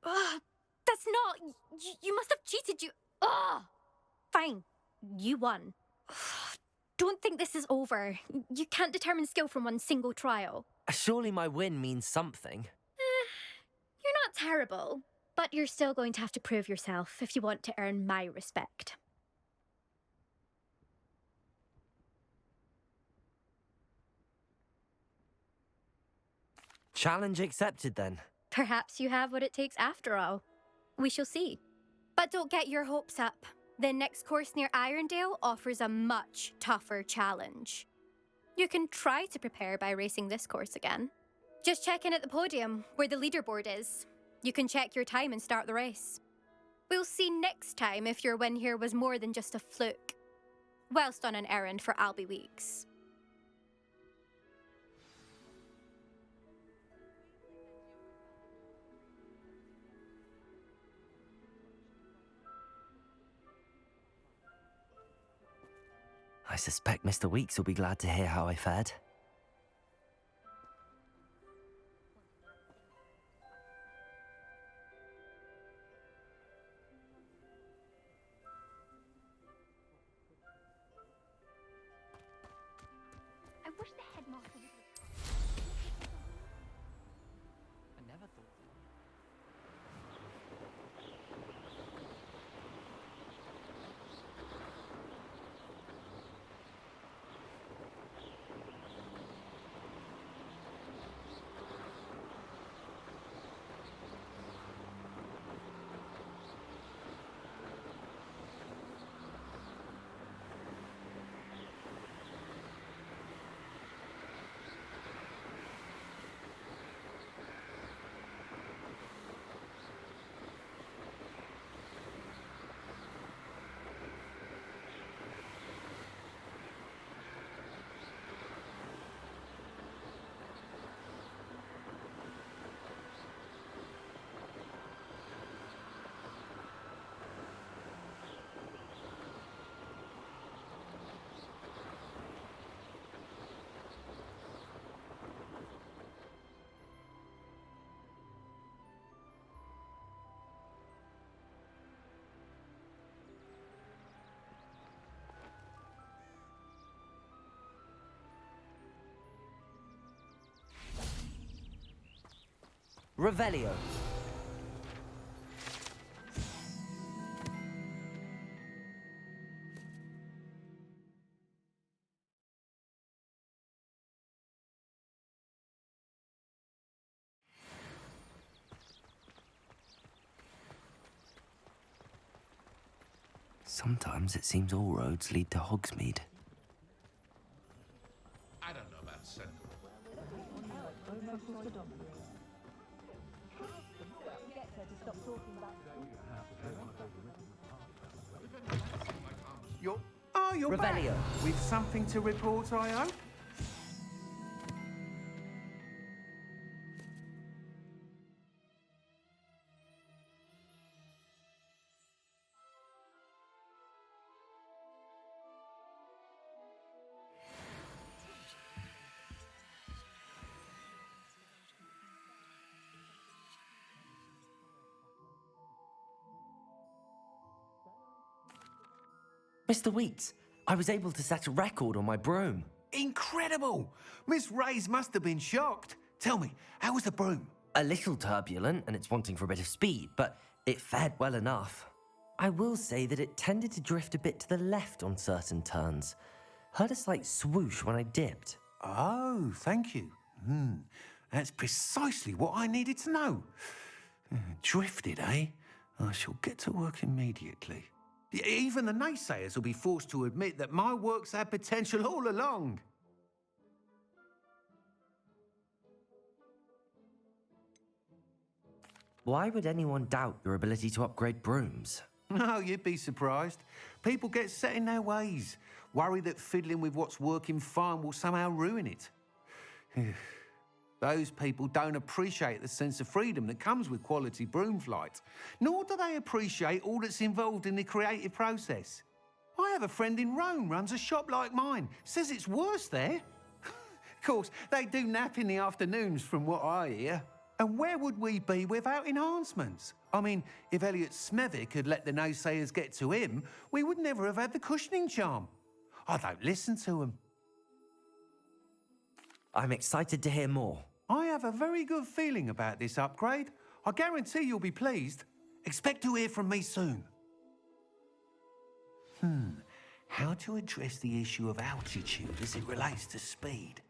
Ugh, that's not... You must have cheated, you... Ugh! Fine. You won. Ugh, don't think this is over. You can't determine skill from one single trial. Surely my win means something. You're not terrible, but you're still going to have to prove yourself if you want to earn my respect. Challenge accepted, then. Perhaps you have what it takes after all. We shall see. But don't get your hopes up. The next course near Irondale offers a much tougher challenge. You can try to prepare by racing this course again. Just check in at the podium, where the leaderboard is. You can check your time and start the race. We'll see next time if your win here was more than just a fluke. Whilst on an errand for Albie Weeks. suspect Mr. Weeks will be glad to hear how I fared. I wish the headmaster would... I never thought. Revelio. Sometimes it seems all roads lead to Hogsmeade. I don't know about Sentinel. You're back. With something to report, I hope? Mr. Weeks, I was able to set a record on my broom. Incredible! Miss Reyes must have been shocked. Tell me, how was the broom? A little turbulent, and it's wanting for a bit of speed, but it fared well enough. I will say that it tended to drift a bit to the left on certain turns. Heard a slight swoosh when I dipped. Oh, thank you. That's precisely what I needed to know. Drifted, eh? I shall get to work immediately. Even the naysayers will be forced to admit that my work's had potential all along. Why would anyone doubt your ability to upgrade brooms? No, you'd be surprised. People get set in their ways, worry that fiddling with what's working fine will somehow ruin it. Those people don't appreciate the sense of freedom that comes with quality broom flight, nor do they appreciate all that's involved in the creative process. I have a friend in Rome runs a shop like mine, says it's worse there. Of course, they do nap in the afternoons from what I hear. And where would we be without enhancements? I mean, if Elliot Smethwick had let the naysayers get to him, we would never have had the cushioning charm. I don't listen to them. I'm excited to hear more. I have a very good feeling about this upgrade. I guarantee you'll be pleased. Expect to hear from me soon. How to address the issue of altitude as it relates to speed?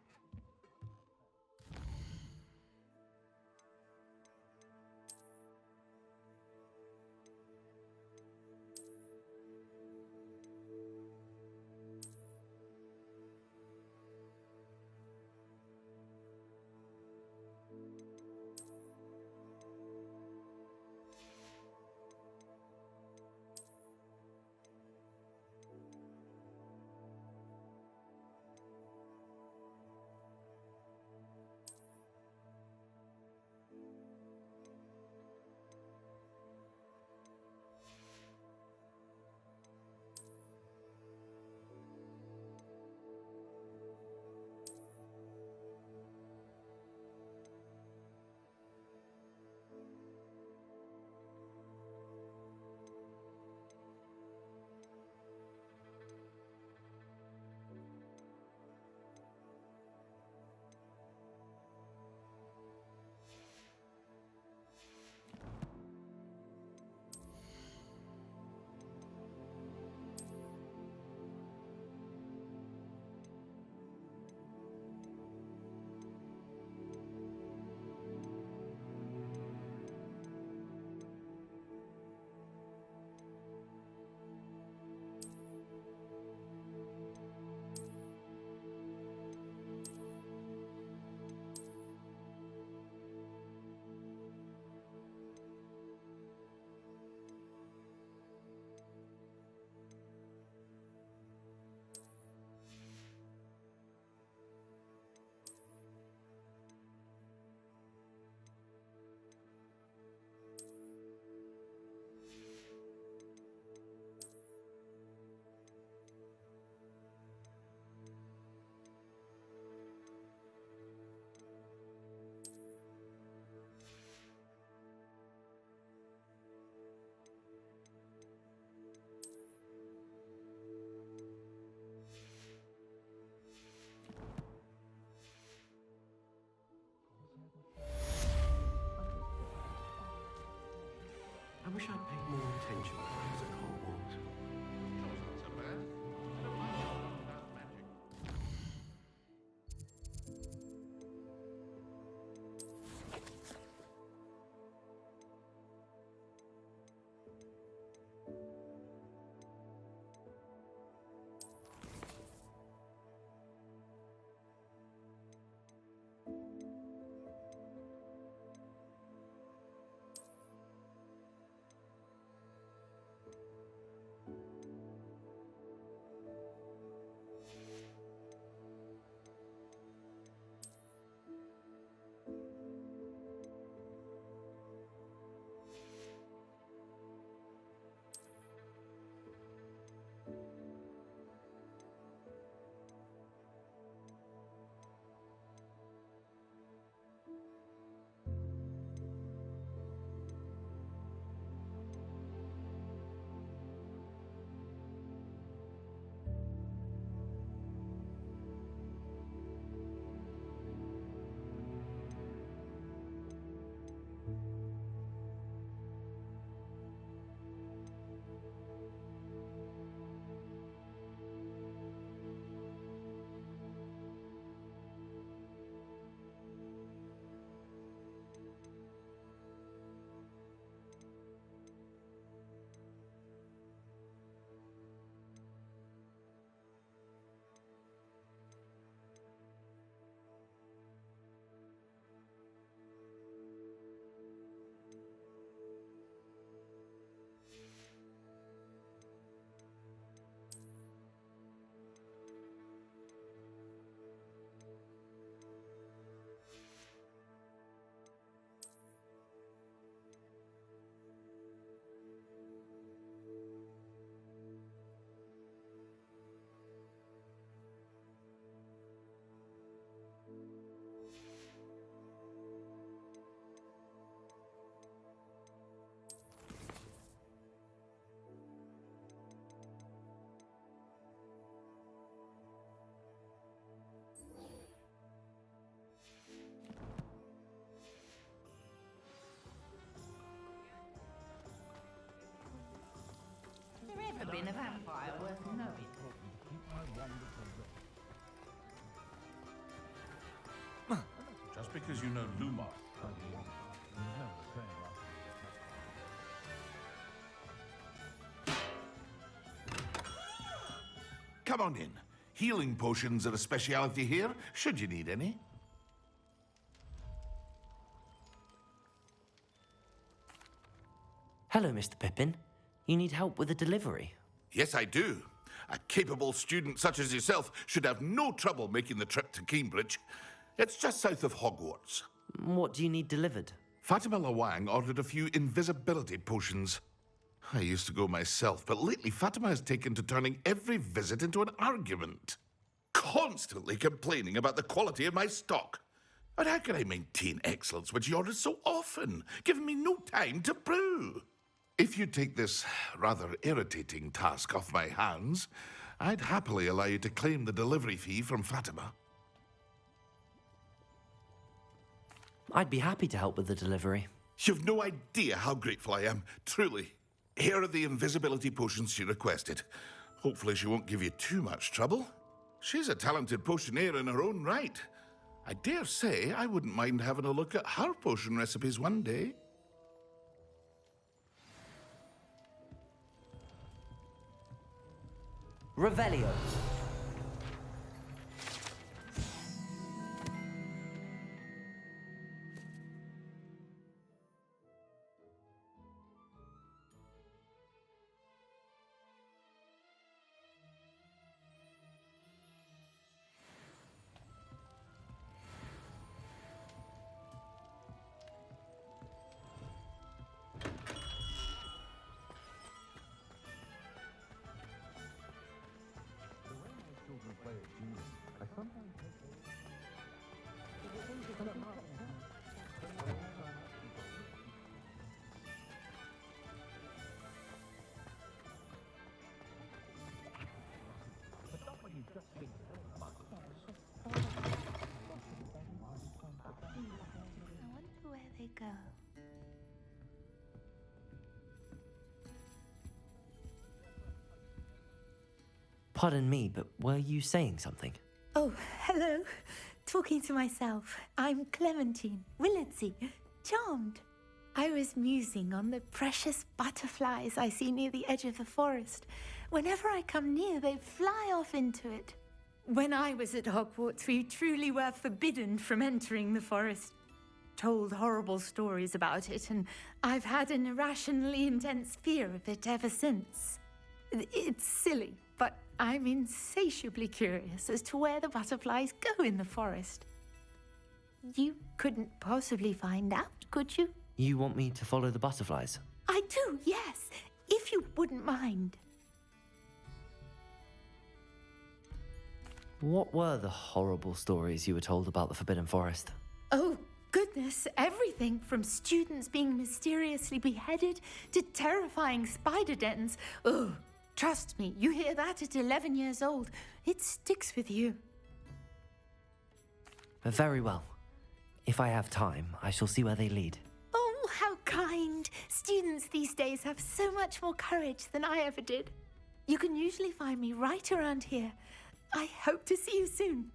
not been a vampire worth knowing. Just because you know Lumar. Come on in. Healing potions are a speciality here, should you need any. Hello, Mr. Pippin. You need help with a delivery? Yes, I do. A capable student such as yourself should have no trouble making the trip to Cambridge. It's just south of Hogwarts. What do you need delivered? Fatima Lawang ordered a few invisibility potions. I used to go myself, but lately Fatima has taken to turning every visit into an argument. Constantly complaining about the quality of my stock. But how can I maintain excellence when she orders so often, giving me no time to brew? If you take this rather irritating task off my hands, I'd happily allow you to claim the delivery fee from Fatima. I'd be happy to help with the delivery. You've no idea how grateful I am, truly. Here are the invisibility potions she requested. Hopefully she won't give you too much trouble. She's a talented potioneer in her own right. I dare say I wouldn't mind having a look at her potion recipes one day. Revelio. I wonder where they go. Pardon me, but were you saying something? Oh, hello. Talking to myself. I'm Clementine Willardsey. Charmed. I was musing on the precious butterflies I see near the edge of the forest. Whenever I come near, they fly off into it. When I was at Hogwarts, we truly were forbidden from entering the forest. Told horrible stories about it, and I've had an irrationally intense fear of it ever since. It's silly, but I'm insatiably curious as to where the butterflies go in the forest. You couldn't possibly find out, could you? You want me to follow the butterflies? I do, yes, if you wouldn't mind. What were the horrible stories you were told about the Forbidden Forest? Oh, goodness, everything from students being mysteriously beheaded to terrifying spider dens. Ugh, trust me, you hear that at 11 years old, it sticks with you. Very well. If I have time, I shall see where they lead. Oh, how kind. Students these days have so much more courage than I ever did. You can usually find me right around here. I hope to see you soon.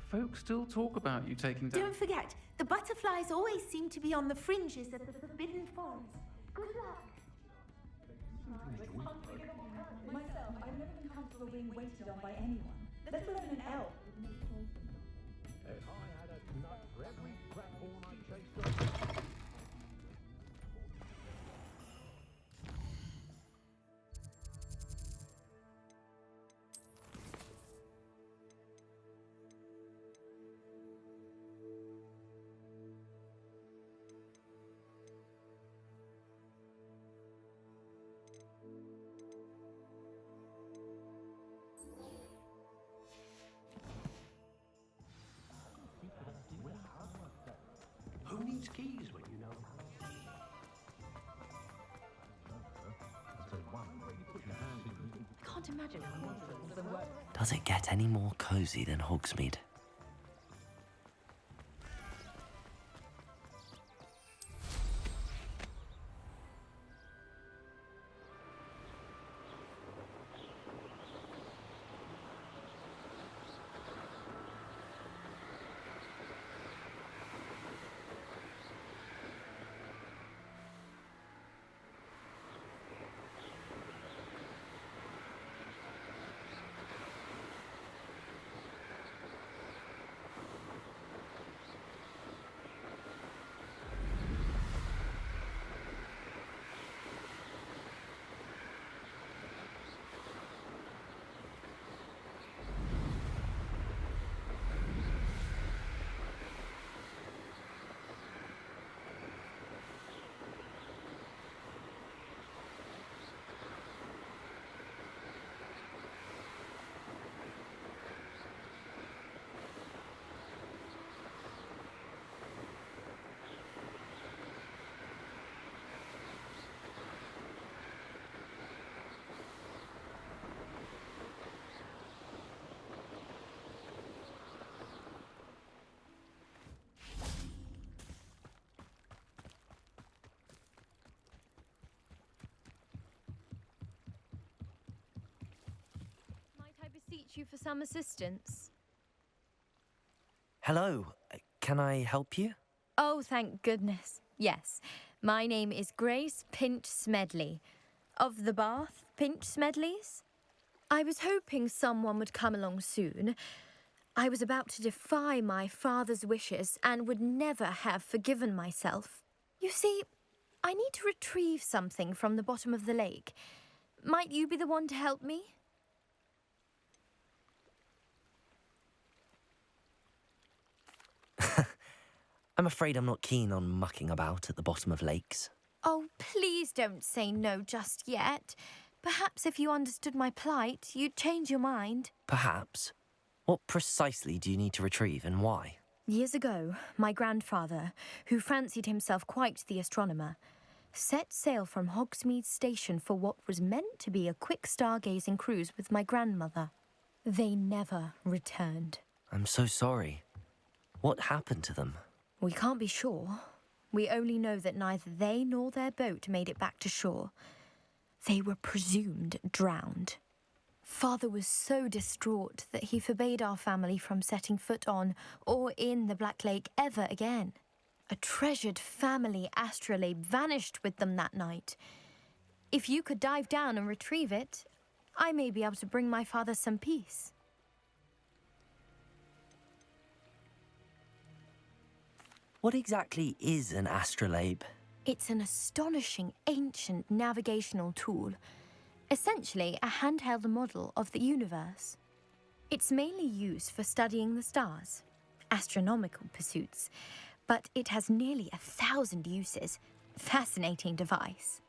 Folks still talk about you taking down... Don't forget, the butterflies always seem to be on the fringes of the Forbidden Forest. Good luck. Myself, I've never been comfortable being waited on by anyone, let alone an elf. If I had a nut for every crackhorn I chased up... Who needs keys when you know? Can't imagine how monstrous the work. Does it get any more cozy than Hogsmeade? beseech you for some assistance? Hello, can I help you? Oh, thank goodness. Yes, my name is Grace Pinch Smedley, of the Bath Pinch Smedleys. I was hoping someone would come along soon. I was about to defy my father's wishes and would never have forgiven myself. You see, I need to retrieve something from the bottom of the lake. Might you be the one to help me? I'm afraid I'm not keen on mucking about at the bottom of lakes. Oh, please don't say no just yet. Perhaps if you understood my plight, you'd change your mind. Perhaps. What precisely do you need to retrieve and why? Years ago, my grandfather, who fancied himself quite the astronomer, set sail from Hogsmeade Station for what was meant to be a quick stargazing cruise with my grandmother. They never returned. I'm so sorry. What happened to them? We can't be sure. We only know that neither they nor their boat made it back to shore. They were presumed drowned. Father was so distraught that he forbade our family from setting foot on or in the Black Lake ever again. A treasured family astrolabe vanished with them that night. If you could dive down and retrieve it, I may be able to bring my father some peace. What exactly is an astrolabe? It's an astonishing ancient navigational tool, essentially a handheld model of the universe. It's mainly used for studying the stars, astronomical pursuits, but it has nearly 1,000 uses. Fascinating device.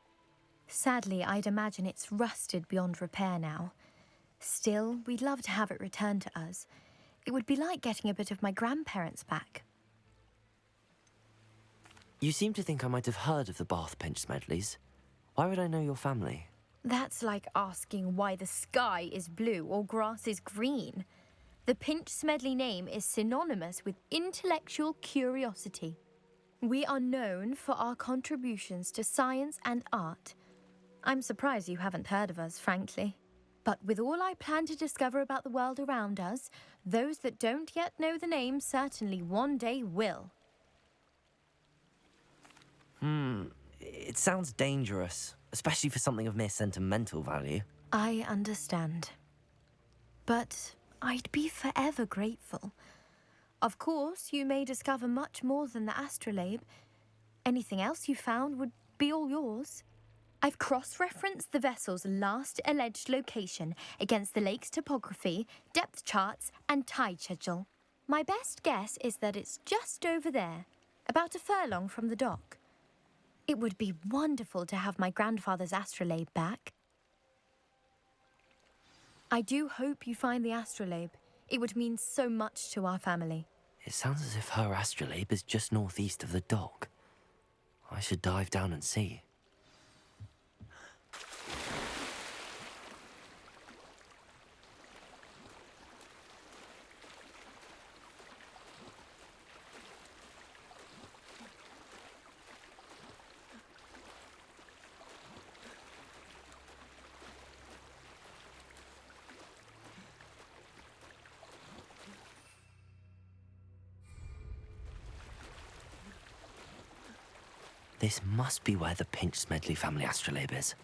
Sadly, I'd imagine it's rusted beyond repair now. Still, we'd love to have it returned to us. It would be like getting a bit of my grandparents back. You seem to think I might have heard of the Bath Pinch Smedleys. Why would I know your family? That's like asking why the sky is blue or grass is green. The Pinch Smedley name is synonymous with intellectual curiosity. We are known for our contributions to science and art. I'm surprised you haven't heard of us, frankly. But with all I plan to discover about the world around us, those that don't yet know the name certainly one day will. It sounds dangerous, especially for something of mere sentimental value. I understand. But I'd be forever grateful. Of course, you may discover much more than the astrolabe. Anything else you found would be all yours. I've cross-referenced the vessel's last alleged location against the lake's topography, depth charts, and tide schedule. My best guess is that it's just over there, about a furlong from the dock. It would be wonderful to have my grandfather's astrolabe back. I do hope you find the astrolabe. It would mean so much to our family. It sounds as if her astrolabe is just northeast of the dock. I should dive down and see. This must be where the Pinch Smedley family astrolabe is.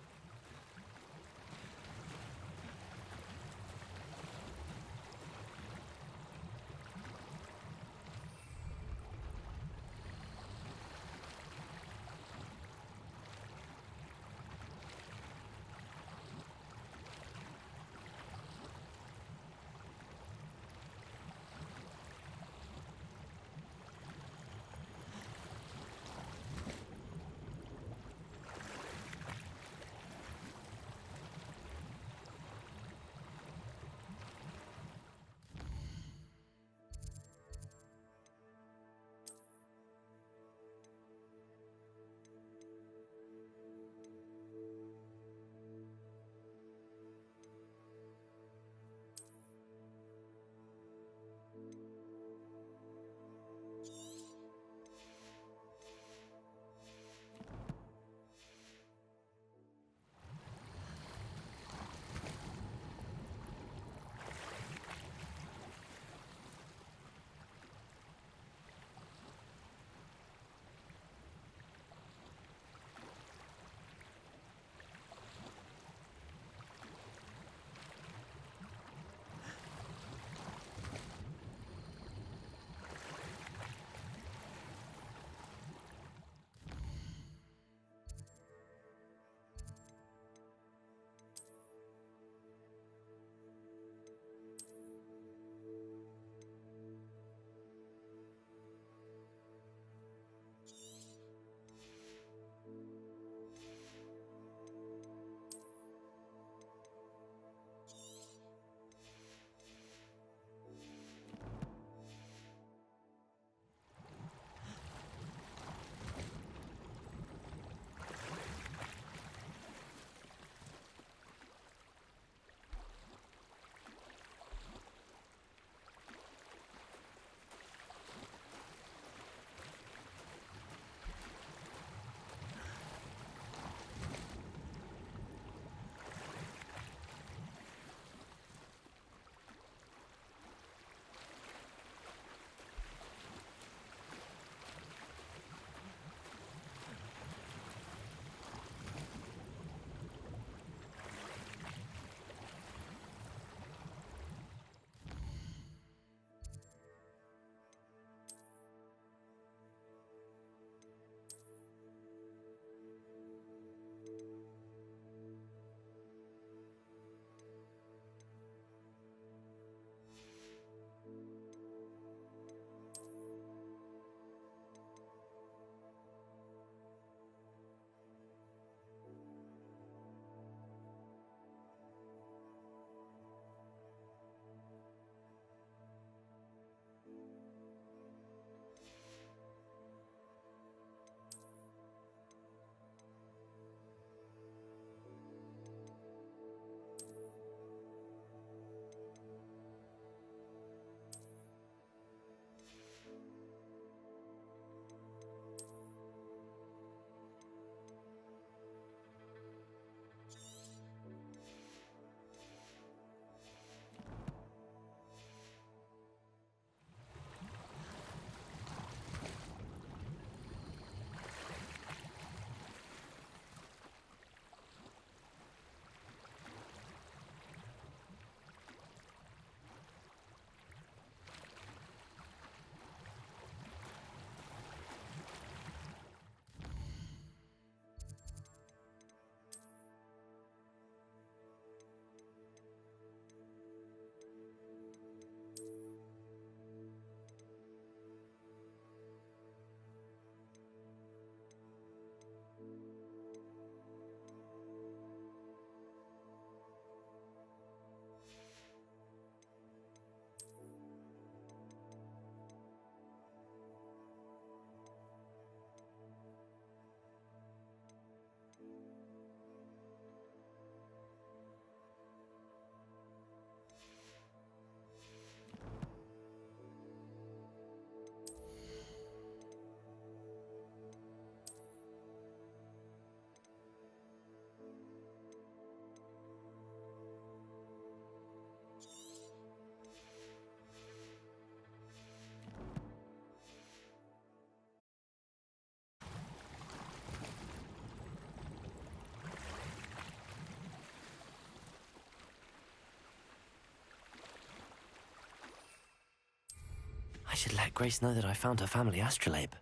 I should let Grace know that I found her family astrolabe.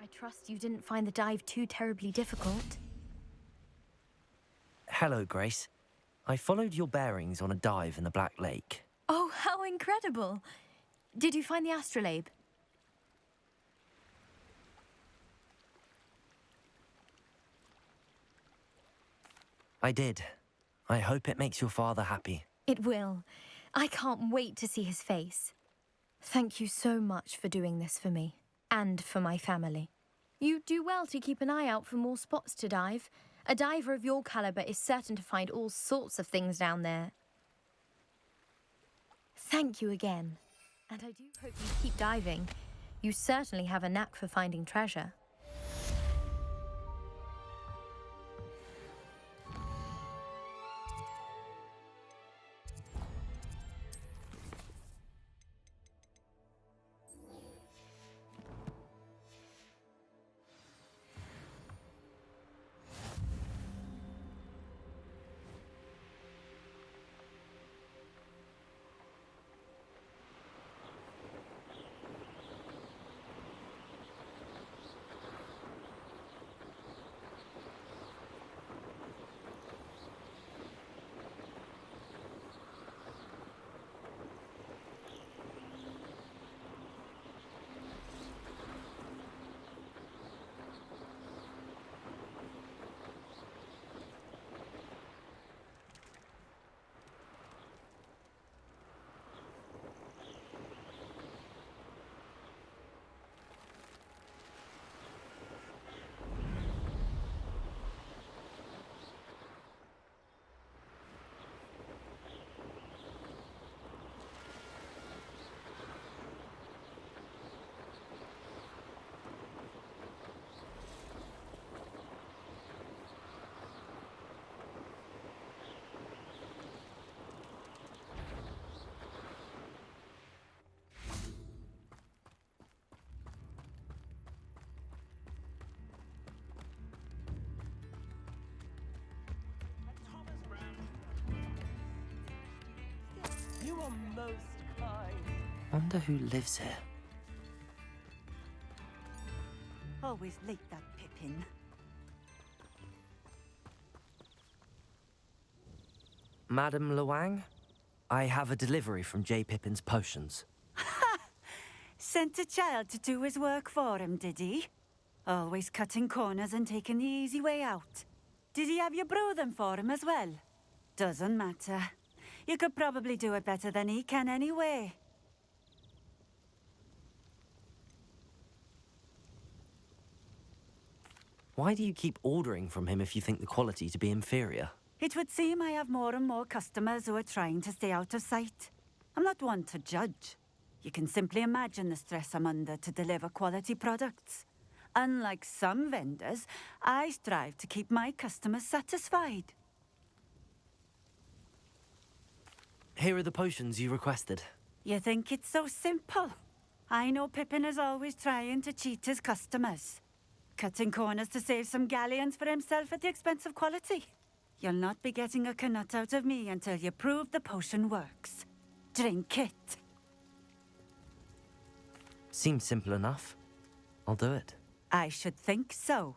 I trust you didn't find the dive too terribly difficult. Hello, Grace. I followed your bearings on a dive in the Black Lake. Oh, how incredible! Did you find the astrolabe? I did. I hope it makes your father happy. It will. I can't wait to see his face. Thank you so much for doing this for me, and for my family. You do well to keep an eye out for more spots to dive. A diver of your caliber is certain to find all sorts of things down there. Thank you again. And I do hope you keep diving. You certainly have a knack for finding treasure. You are most kind. Wonder who lives here. Always late, that Pippin. Madam Luang? I have a delivery from J. Pippin's potions. Sent a child to do his work for him, did he? Always cutting corners and taking the easy way out. Did he have you brew them for him as well? Doesn't matter. You could probably do it better than he can anyway. Why do you keep ordering from him if you think the quality to be inferior? It would seem I have more and more customers who are trying to stay out of sight. I'm not one to judge. You can simply imagine the stress I'm under to deliver quality products. Unlike some vendors, I strive to keep my customers satisfied. Here are the potions you requested. You think it's so simple? I know Pippin is always trying to cheat his customers. Cutting corners to save some galleons for himself at the expense of quality. You'll not be getting a canut out of me until you prove the potion works. Drink it. Seems simple enough. I'll do it. I should think so.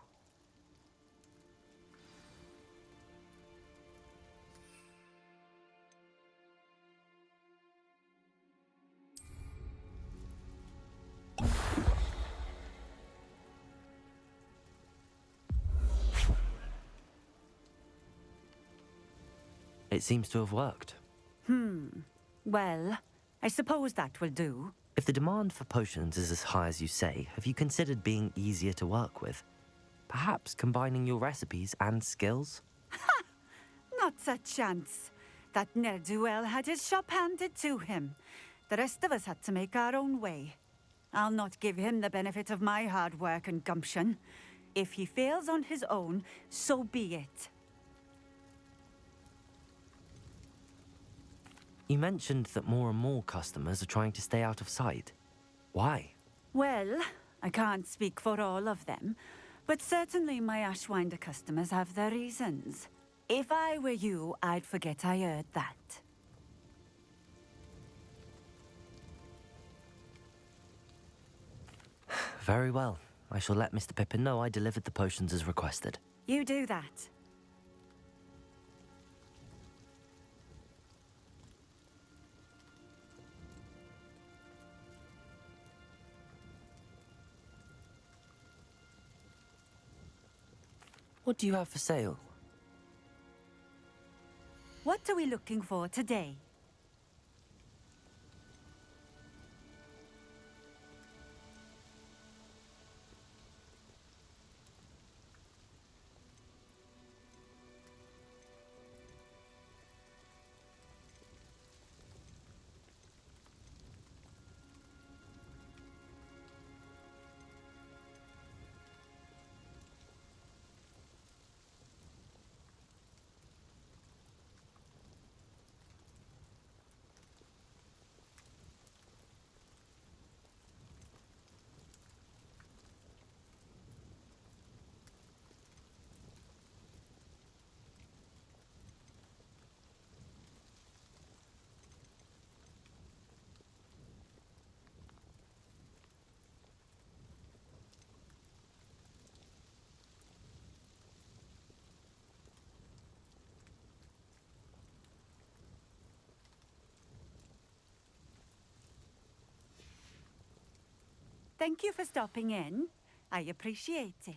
It seems to have worked. Well, I suppose that will do. If the demand for potions is as high as you say, have you considered being easier to work with? Perhaps combining your recipes and skills? Not a chance. That ne'er-do-well had his shop handed to him. The rest of us had to make our own way. I'll not give him the benefit of my hard work and gumption. If he fails on his own, so be it. You mentioned that more and more customers are trying to stay out of sight. Why? Well, I can't speak for all of them, But certainly my Ashwinder customers have their reasons. If I were you, I'd forget I heard that. Very well. I shall let Mr. Pippin know I delivered the potions as requested. You do that. What do you have for sale? What are we looking for today? Thank you for stopping in. I appreciate it.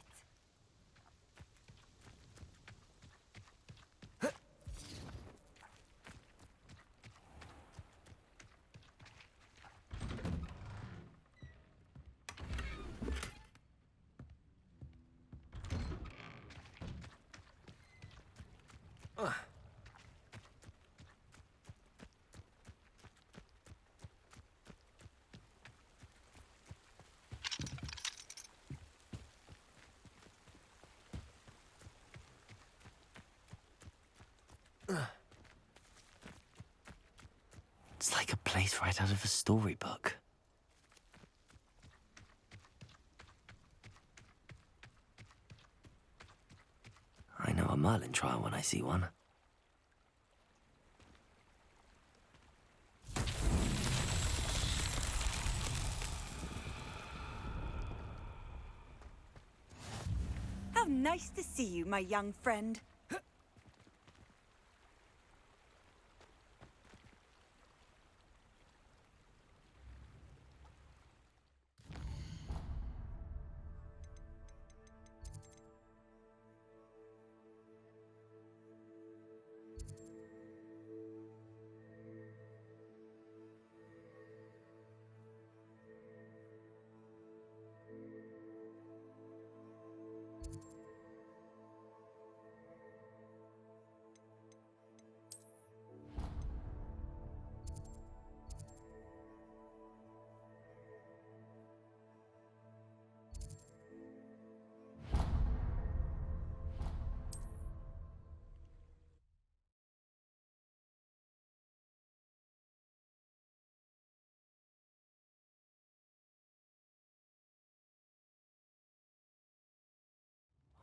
It's like a place right out of a storybook. I know a Merlin trial when I see one. How nice to see you, my young friend.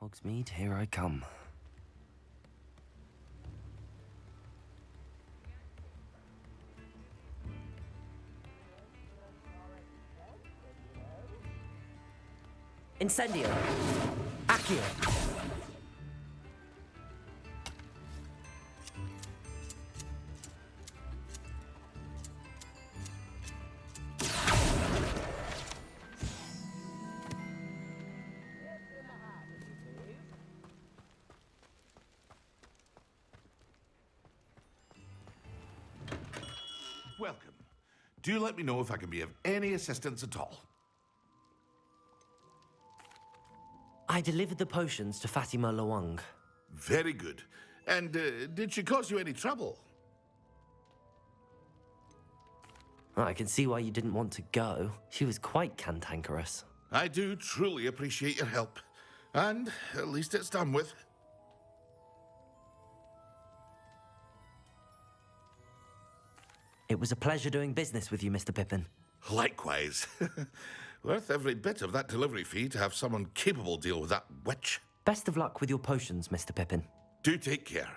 Hogsmeade, here I come. Incendio. Accio. Welcome. Do let me know if I can be of any assistance at all. I delivered the potions to Fatima Lawang. Very good. And did she cause you any trouble? Well, I can see why you didn't want to go. She was quite cantankerous. I do truly appreciate your help. And at least it's done with. It was a pleasure doing business with you, Mr. Pippin. Likewise. Worth every bit of that delivery fee to have someone capable deal with that witch. Best of luck with your potions, Mr. Pippin. Do take care.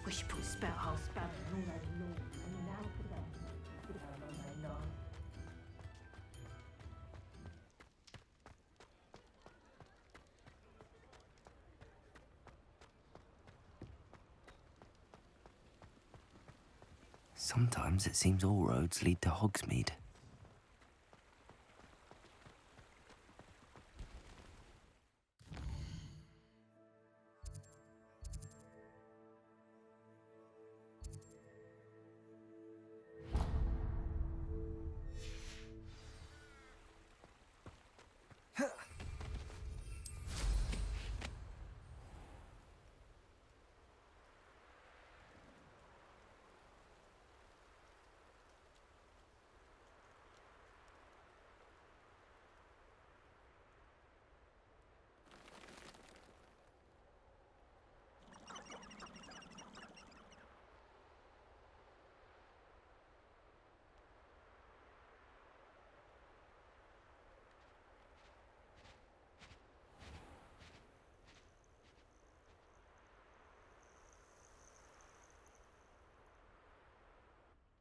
Wish put spell house spell and all that law. And now for them. Sometimes it seems all roads lead to Hogsmeade.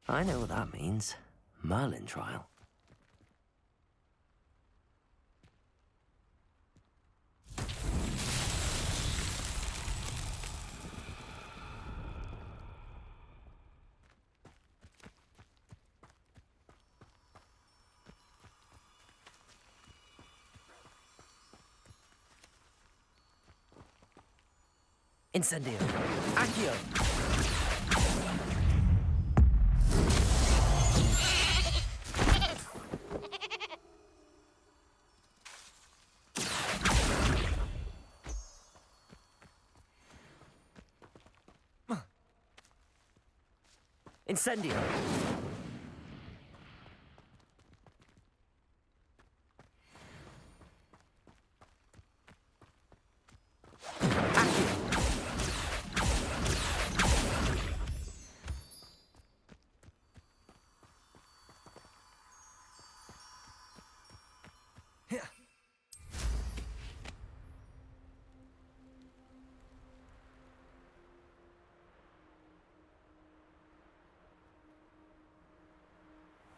I know what that means. Merlin trial. Incendio. Accio. Incendio.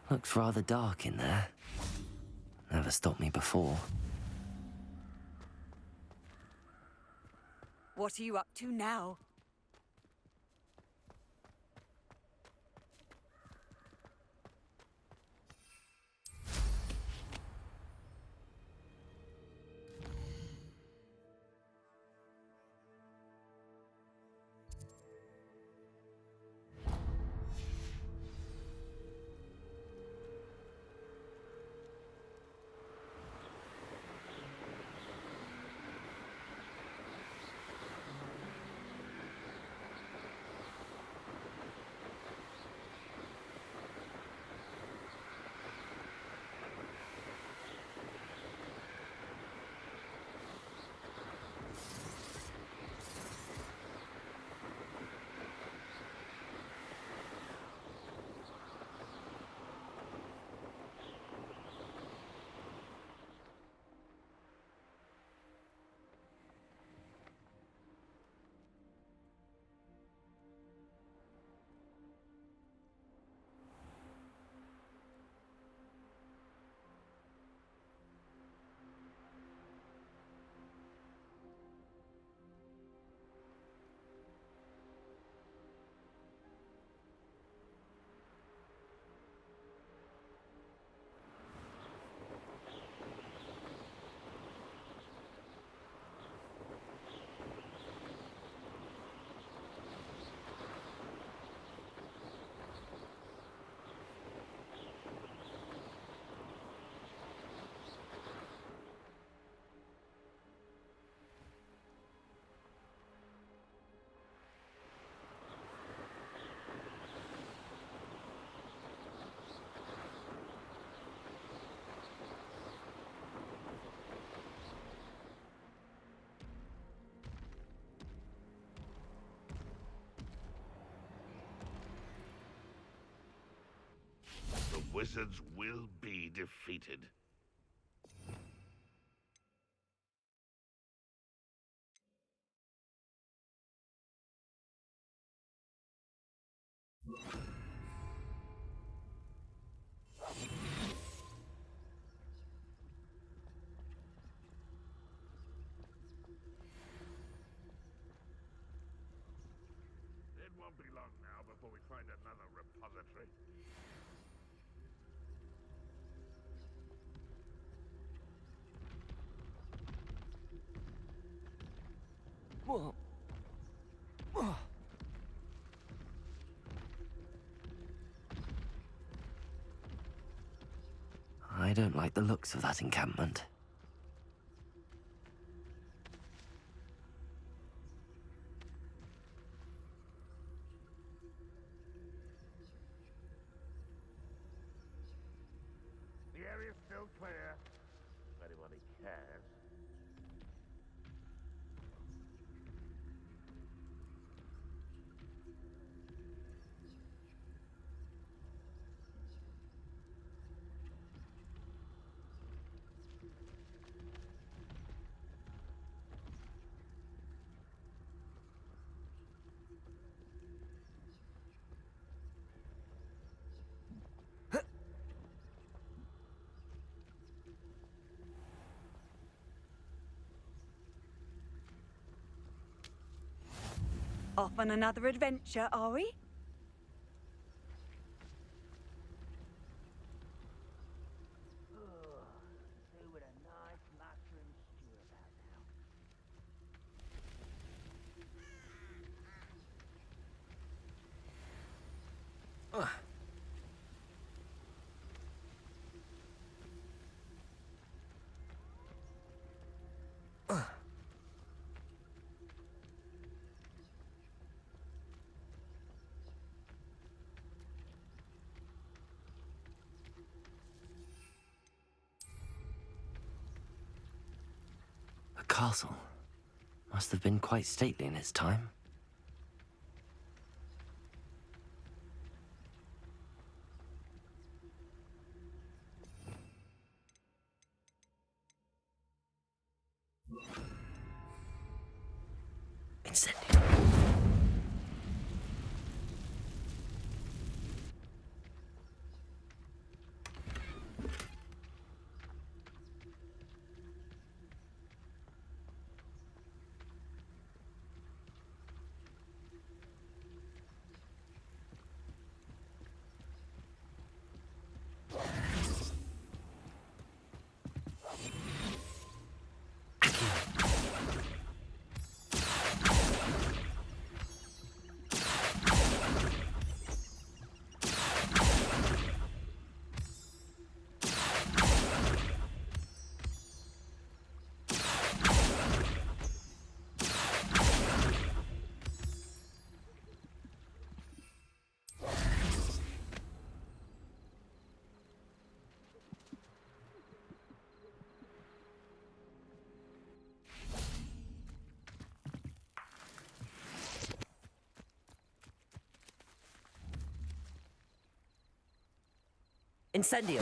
Looks rather dark in there. Never stopped me before. What are you up to now? wizards will be defeated. It won't be long now before we find another repository. Whoa. I don't like the looks of that encampment. The area's still clear. If anybody cares. Off on another adventure, are we? A castle. Must have been quite stately in its time. Incendio. Incendio!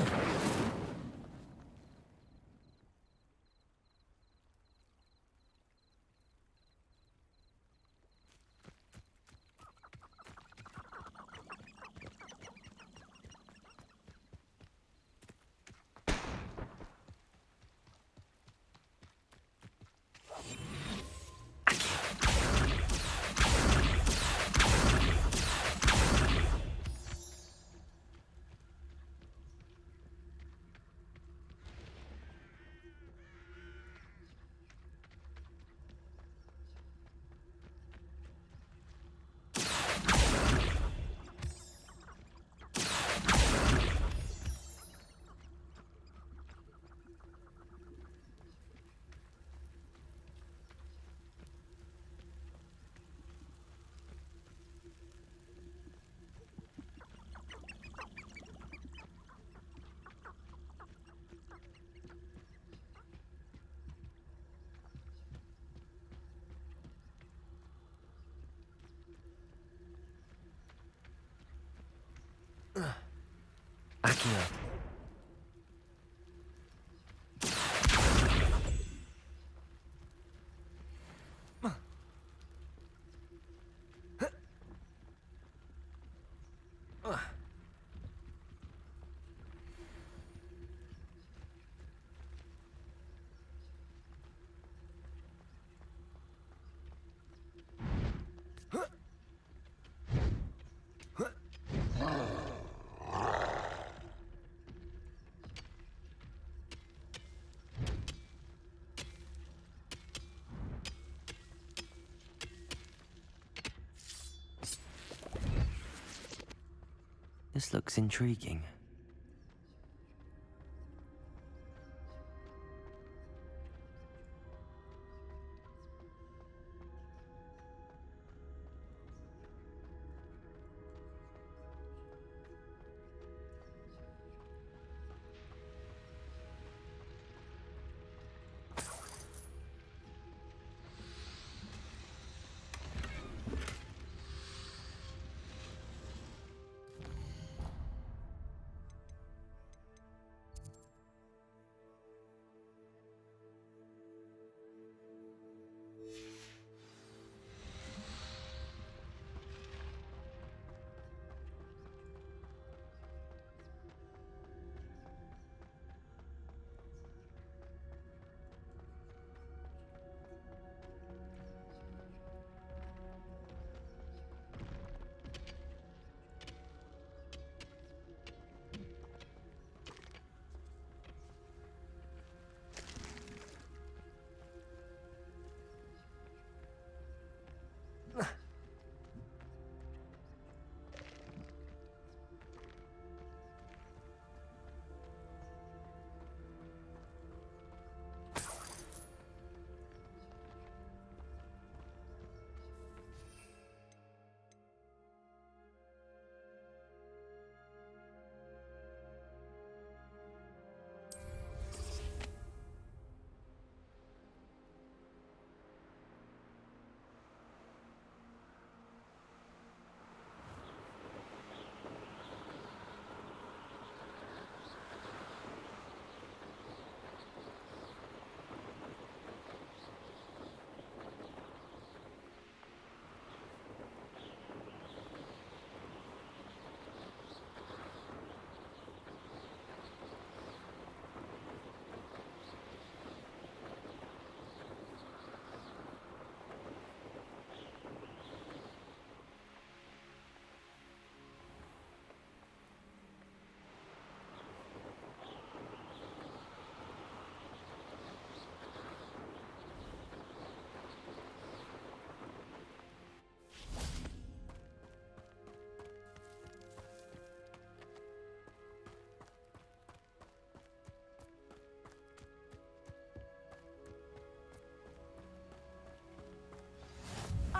Akio. This looks intriguing.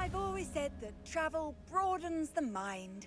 I've always said that travel broadens the mind.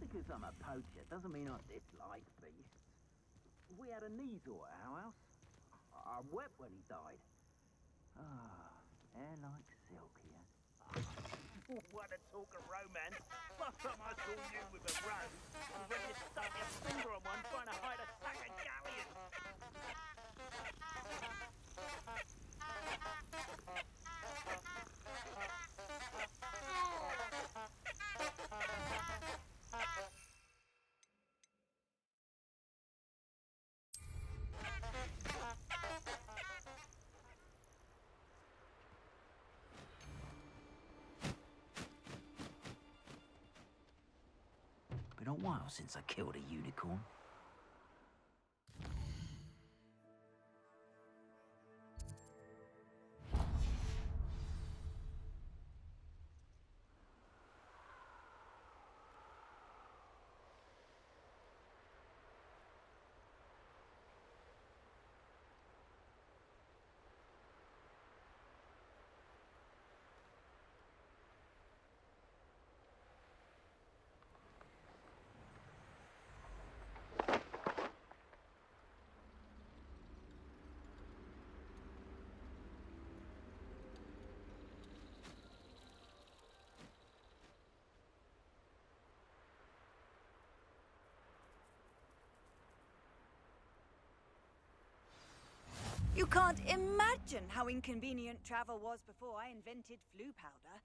Because I'm a poacher doesn't mean I dislike beasts. We had a Neasel at our house. I wept when he died. Hair like silk, yeah. What a talk of romance. Last time I saw you with a rose was when you stuck your finger on one trying to hide a sack of galleons. Been a while since I killed a unicorn. You can't imagine how inconvenient travel was before I invented flu powder.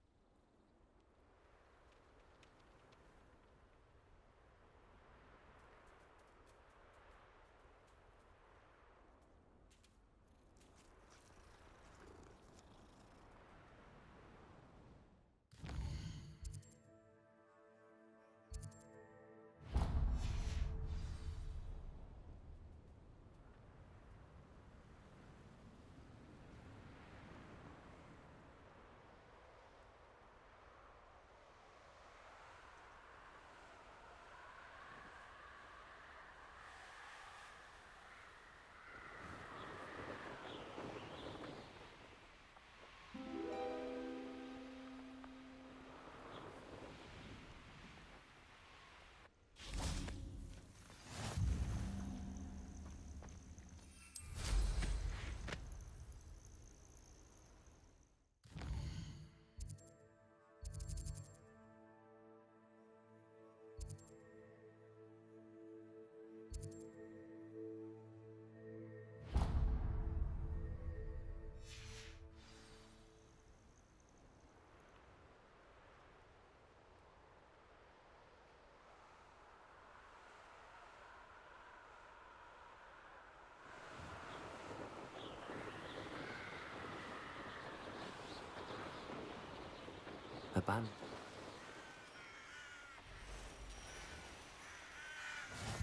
Ban.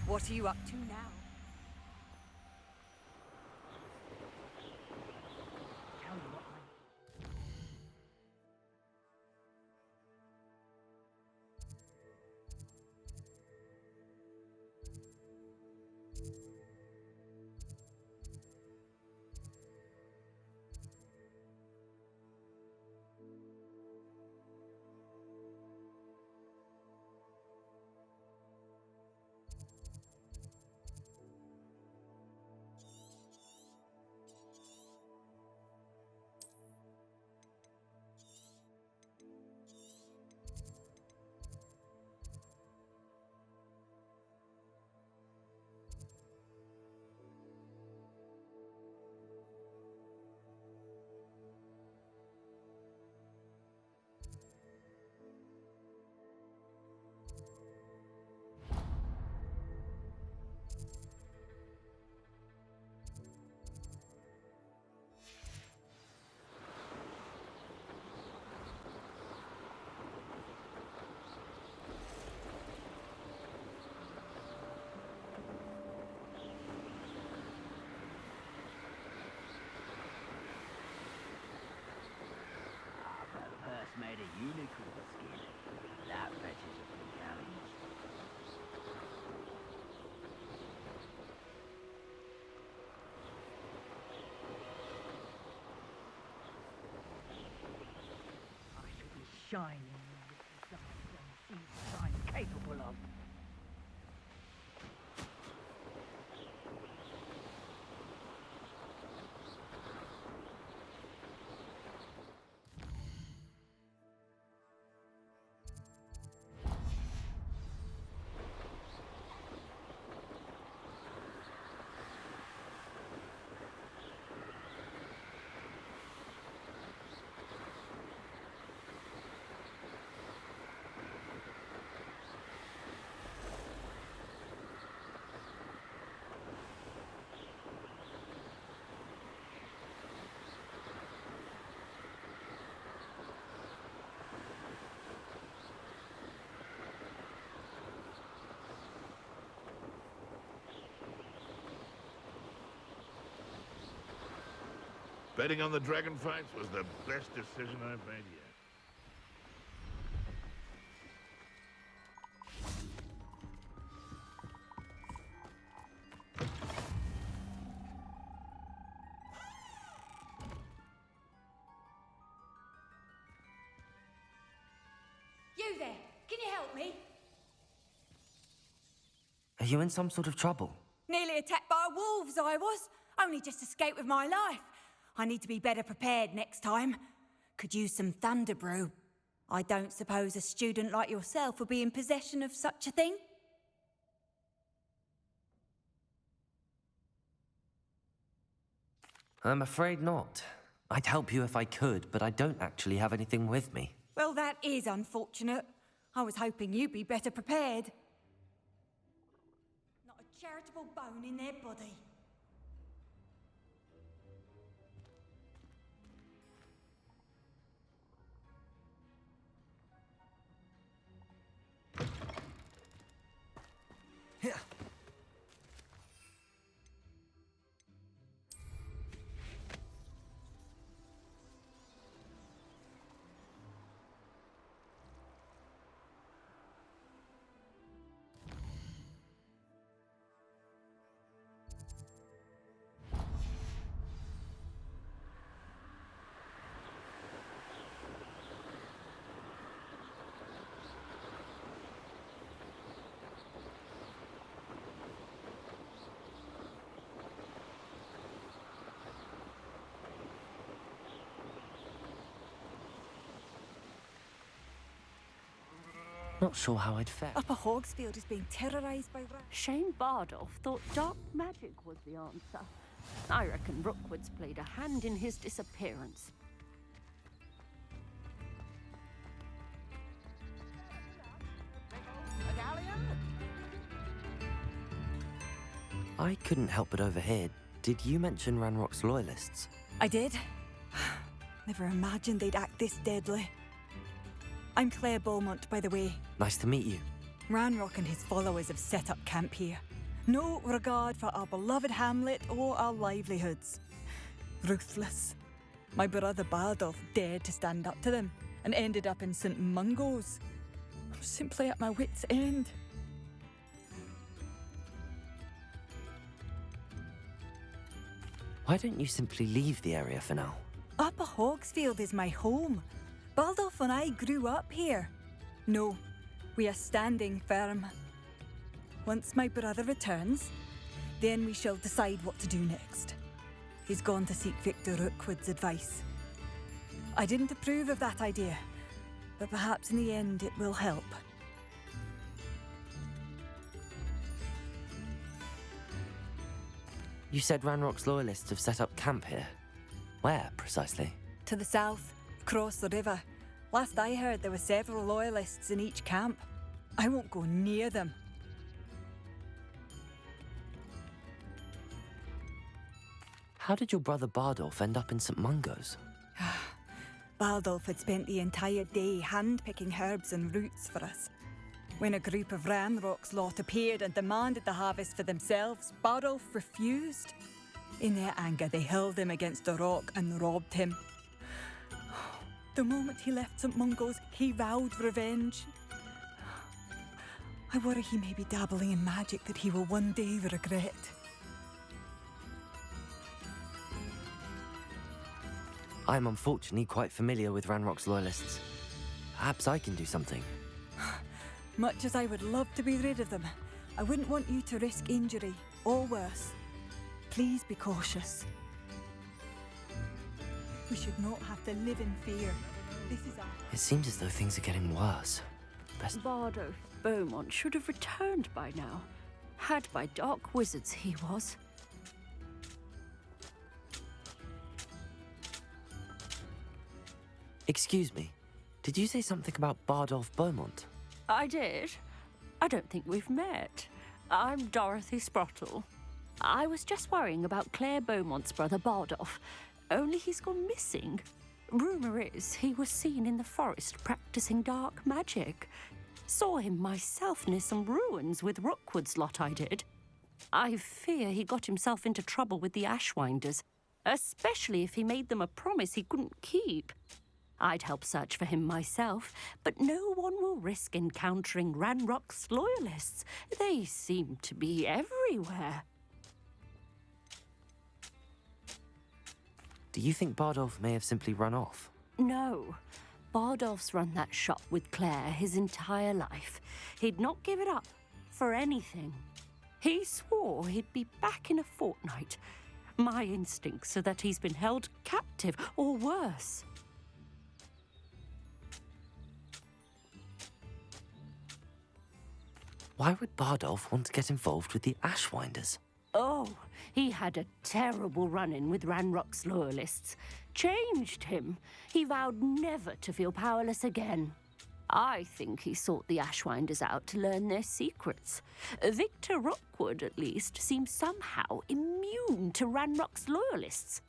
What are you up to now? tickle the skin. That fetches a few galleons. I shall be shining with the sun and see what I'm capable of. Betting on the dragon fights was the best decision I've made yet. You there, can you help me? Are you in some sort of trouble? Nearly attacked by wolves, I was. Only just escaped with my life. I need to be better prepared next time. Could use some thunder brew. I don't suppose a student like yourself would be in possession of such a thing? I'm afraid not. I'd help you if I could, but I don't actually have anything with me. Well, that is unfortunate. I was hoping you'd be better prepared. Not a charitable bone in their body. Not sure how I'd fare. Upper Hogsfield is being terrorised by rats. Shane Bardolph thought dark magic was the answer. I reckon Rookwood's played a hand in his disappearance. I couldn't help but overhear. Did you mention Ranrock's loyalists? I did. Never imagined they'd act this deadly. I'm Claire Beaumont, by the way. Nice to meet you. Ranrock and his followers have set up camp here. No regard for our beloved hamlet or our livelihoods. Ruthless. My brother Bardolph dared to stand up to them and ended up in St. Mungo's. I'm simply at my wit's end. Why don't you simply leave the area for now? Upper Hogsfield is my home. Bardolph and I grew up here. No, we are standing firm. Once my brother returns, then we shall decide what to do next. He's gone to seek Victor Rookwood's advice. I didn't approve of that idea, but perhaps in the end it will help. You said Ranrock's loyalists have set up camp here. Where, precisely? To the south, across the river. Last I heard, there were several loyalists in each camp. I won't go near them. How did your brother Bardolph end up in St. Mungo's? Bardolph had spent the entire day hand-picking herbs and roots for us. When a group of Ranrock's lot appeared and demanded the harvest for themselves, Bardolph refused. In their anger, they hurled him against a rock and robbed him. The moment he left St. Mungo's, he vowed revenge. I worry he may be dabbling in magic that he will one day regret. I'm unfortunately quite familiar with Ranrock's loyalists. Perhaps I can do something. Much as I would love to be rid of them, I wouldn't want you to risk injury, or worse. Please be cautious. We should not have to live in fear. This is our... It seems as though things are getting worse. Best... Bardo Beaumont should have returned by now. Had by dark wizards he was. Excuse me, did you say something about Bardolph Beaumont? I did. I don't think we've met. I'm Dorothy Sprottle. I was just worrying about Claire Beaumont's brother Bardolph, only he's gone missing. Rumour is he was seen in the forest practicing dark magic. Saw him myself near some ruins with Rookwood's lot I did. I fear he got himself into trouble with the Ashwinders, especially if he made them a promise he couldn't keep. I'd help search for him myself, but no one will risk encountering Ranrock's loyalists. They seem to be everywhere. Do you think Bardolph may have simply run off? No. Bardolph's run that shop with Claire his entire life. He'd not give it up for anything. He swore he'd be back in a fortnight. My instincts are that he's been held captive, or worse. Why would Bardolph want to get involved with the Ashwinders? Oh, he had a terrible run-in with Ranrock's loyalists. Changed him. He vowed never to feel powerless again. I think he sought the Ashwinders out to learn their secrets. Victor Rookwood, at least, seems somehow immune to Ranrock's loyalists.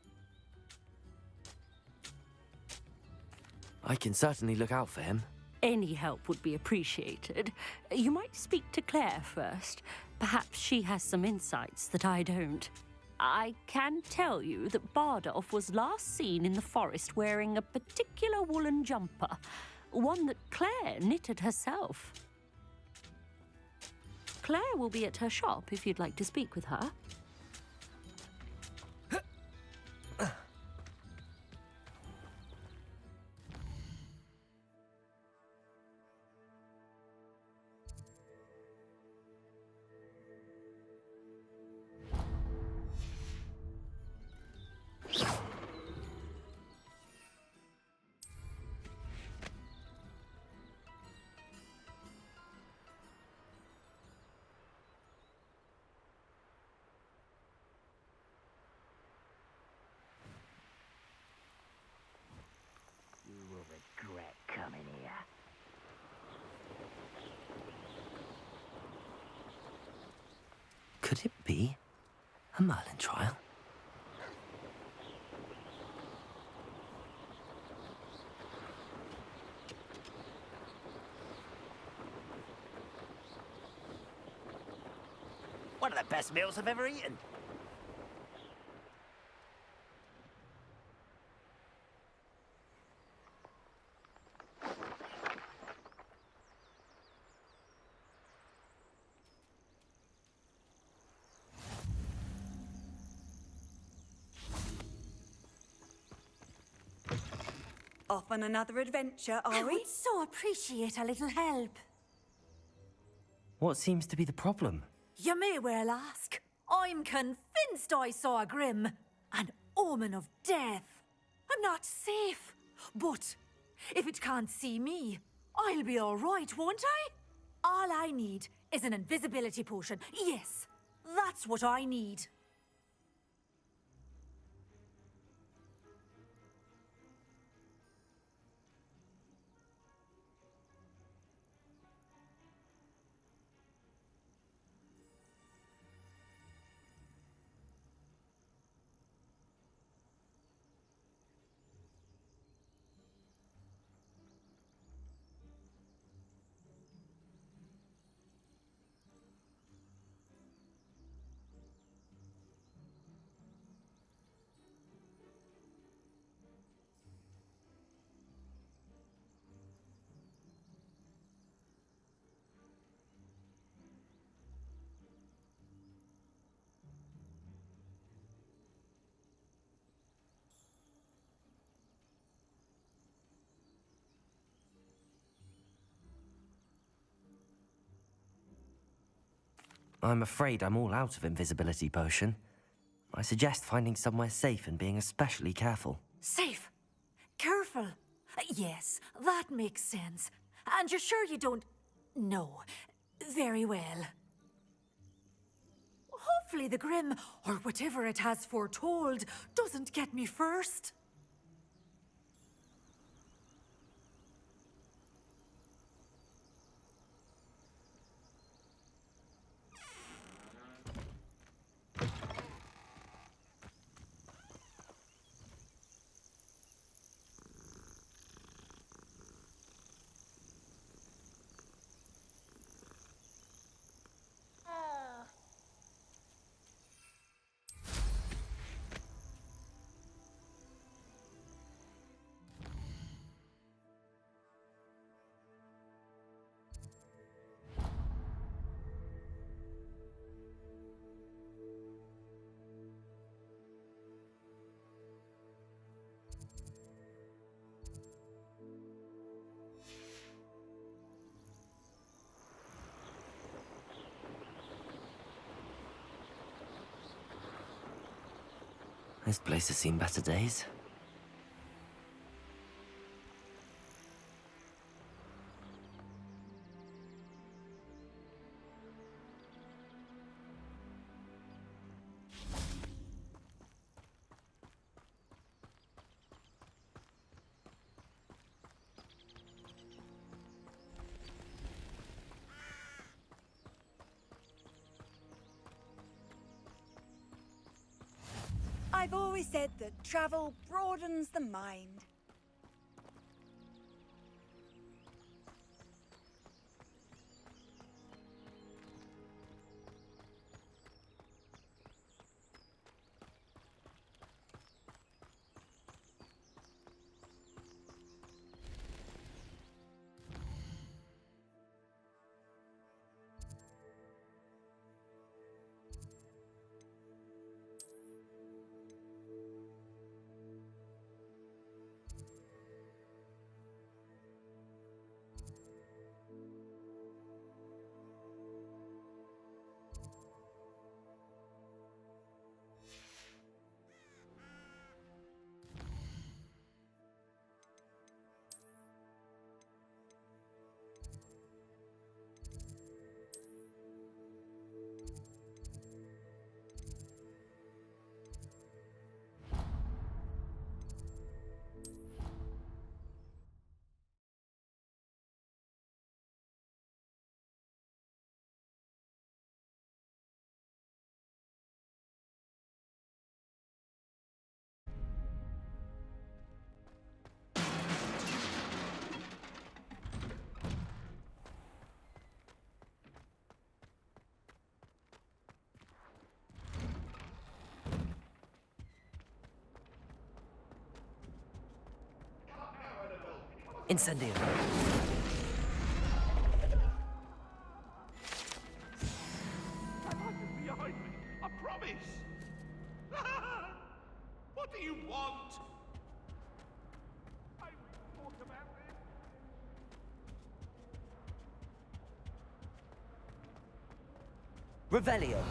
I can certainly look out for him. Any help would be appreciated. You might speak to Claire first. Perhaps she has some insights that I don't. I can tell you that Bardolph was last seen in the forest wearing a particular woolen jumper, one that Claire knitted herself. Claire will be at her shop if you'd like to speak with her. You will regret coming here. Could it be a Merlin trial? One of the best meals I've ever eaten. Off on another adventure, I are we? would so appreciate a little help. What seems to be the problem? You may well ask. I'm convinced I saw a grim, an omen of death. I'm not safe, but if it can't see me, I'll be all right, won't I? All I need is an invisibility potion. Yes, that's what I need. I'm afraid I'm all out of invisibility potion. I suggest finding somewhere safe and being especially careful. Safe. Careful. Yes, that makes sense. And you're sure you don't... No. Very well. Hopefully the Grim, or whatever it has foretold, doesn't get me first. This place has seen better days. I've always said that travel broadens the mind. Incendio. Behind me, I promise! What do you want? I thought about this. Revelio.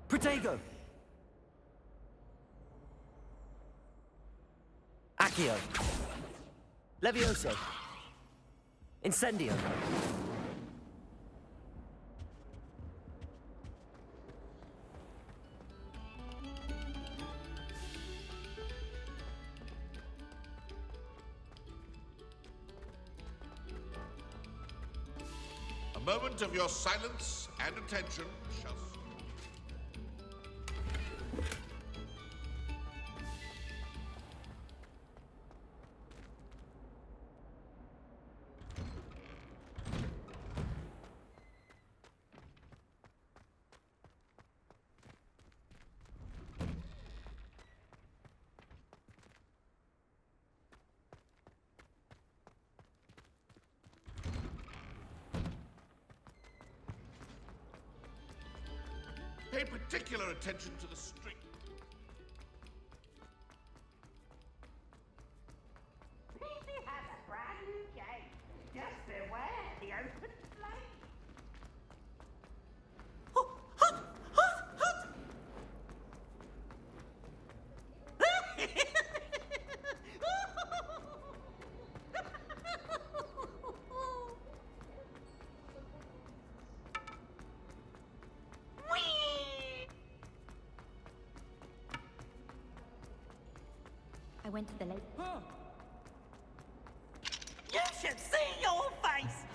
Protego! Accio! Levioso! Incendio! A moment of your silence and attention shall... Pay particular attention to the string. Peasy has a brand new game. Just beware the open flame. I went to the lake. You should see your face!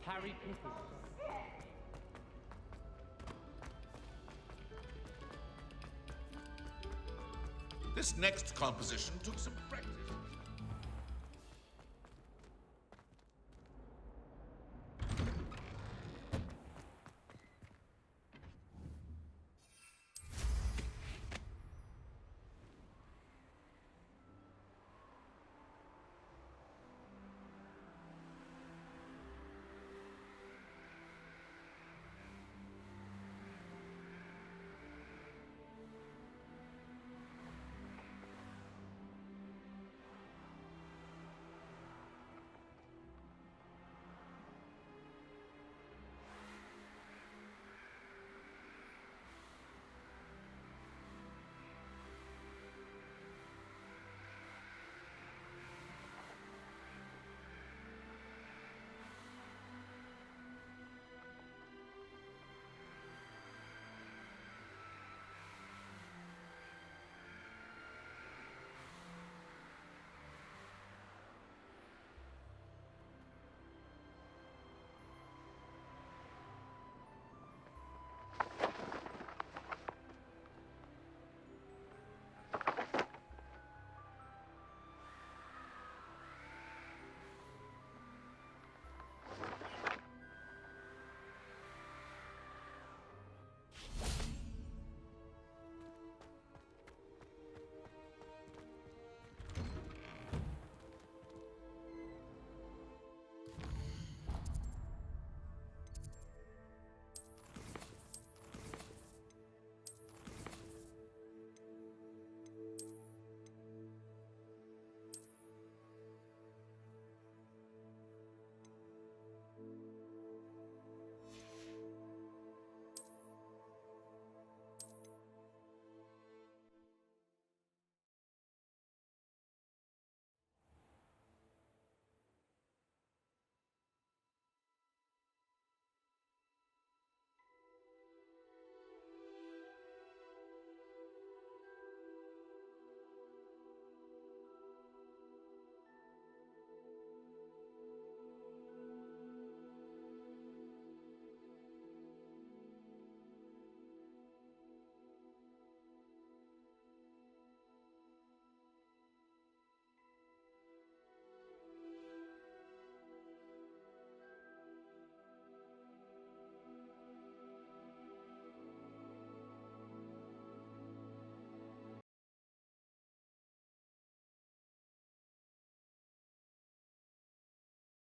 Harry Potter. This next composition took some practice.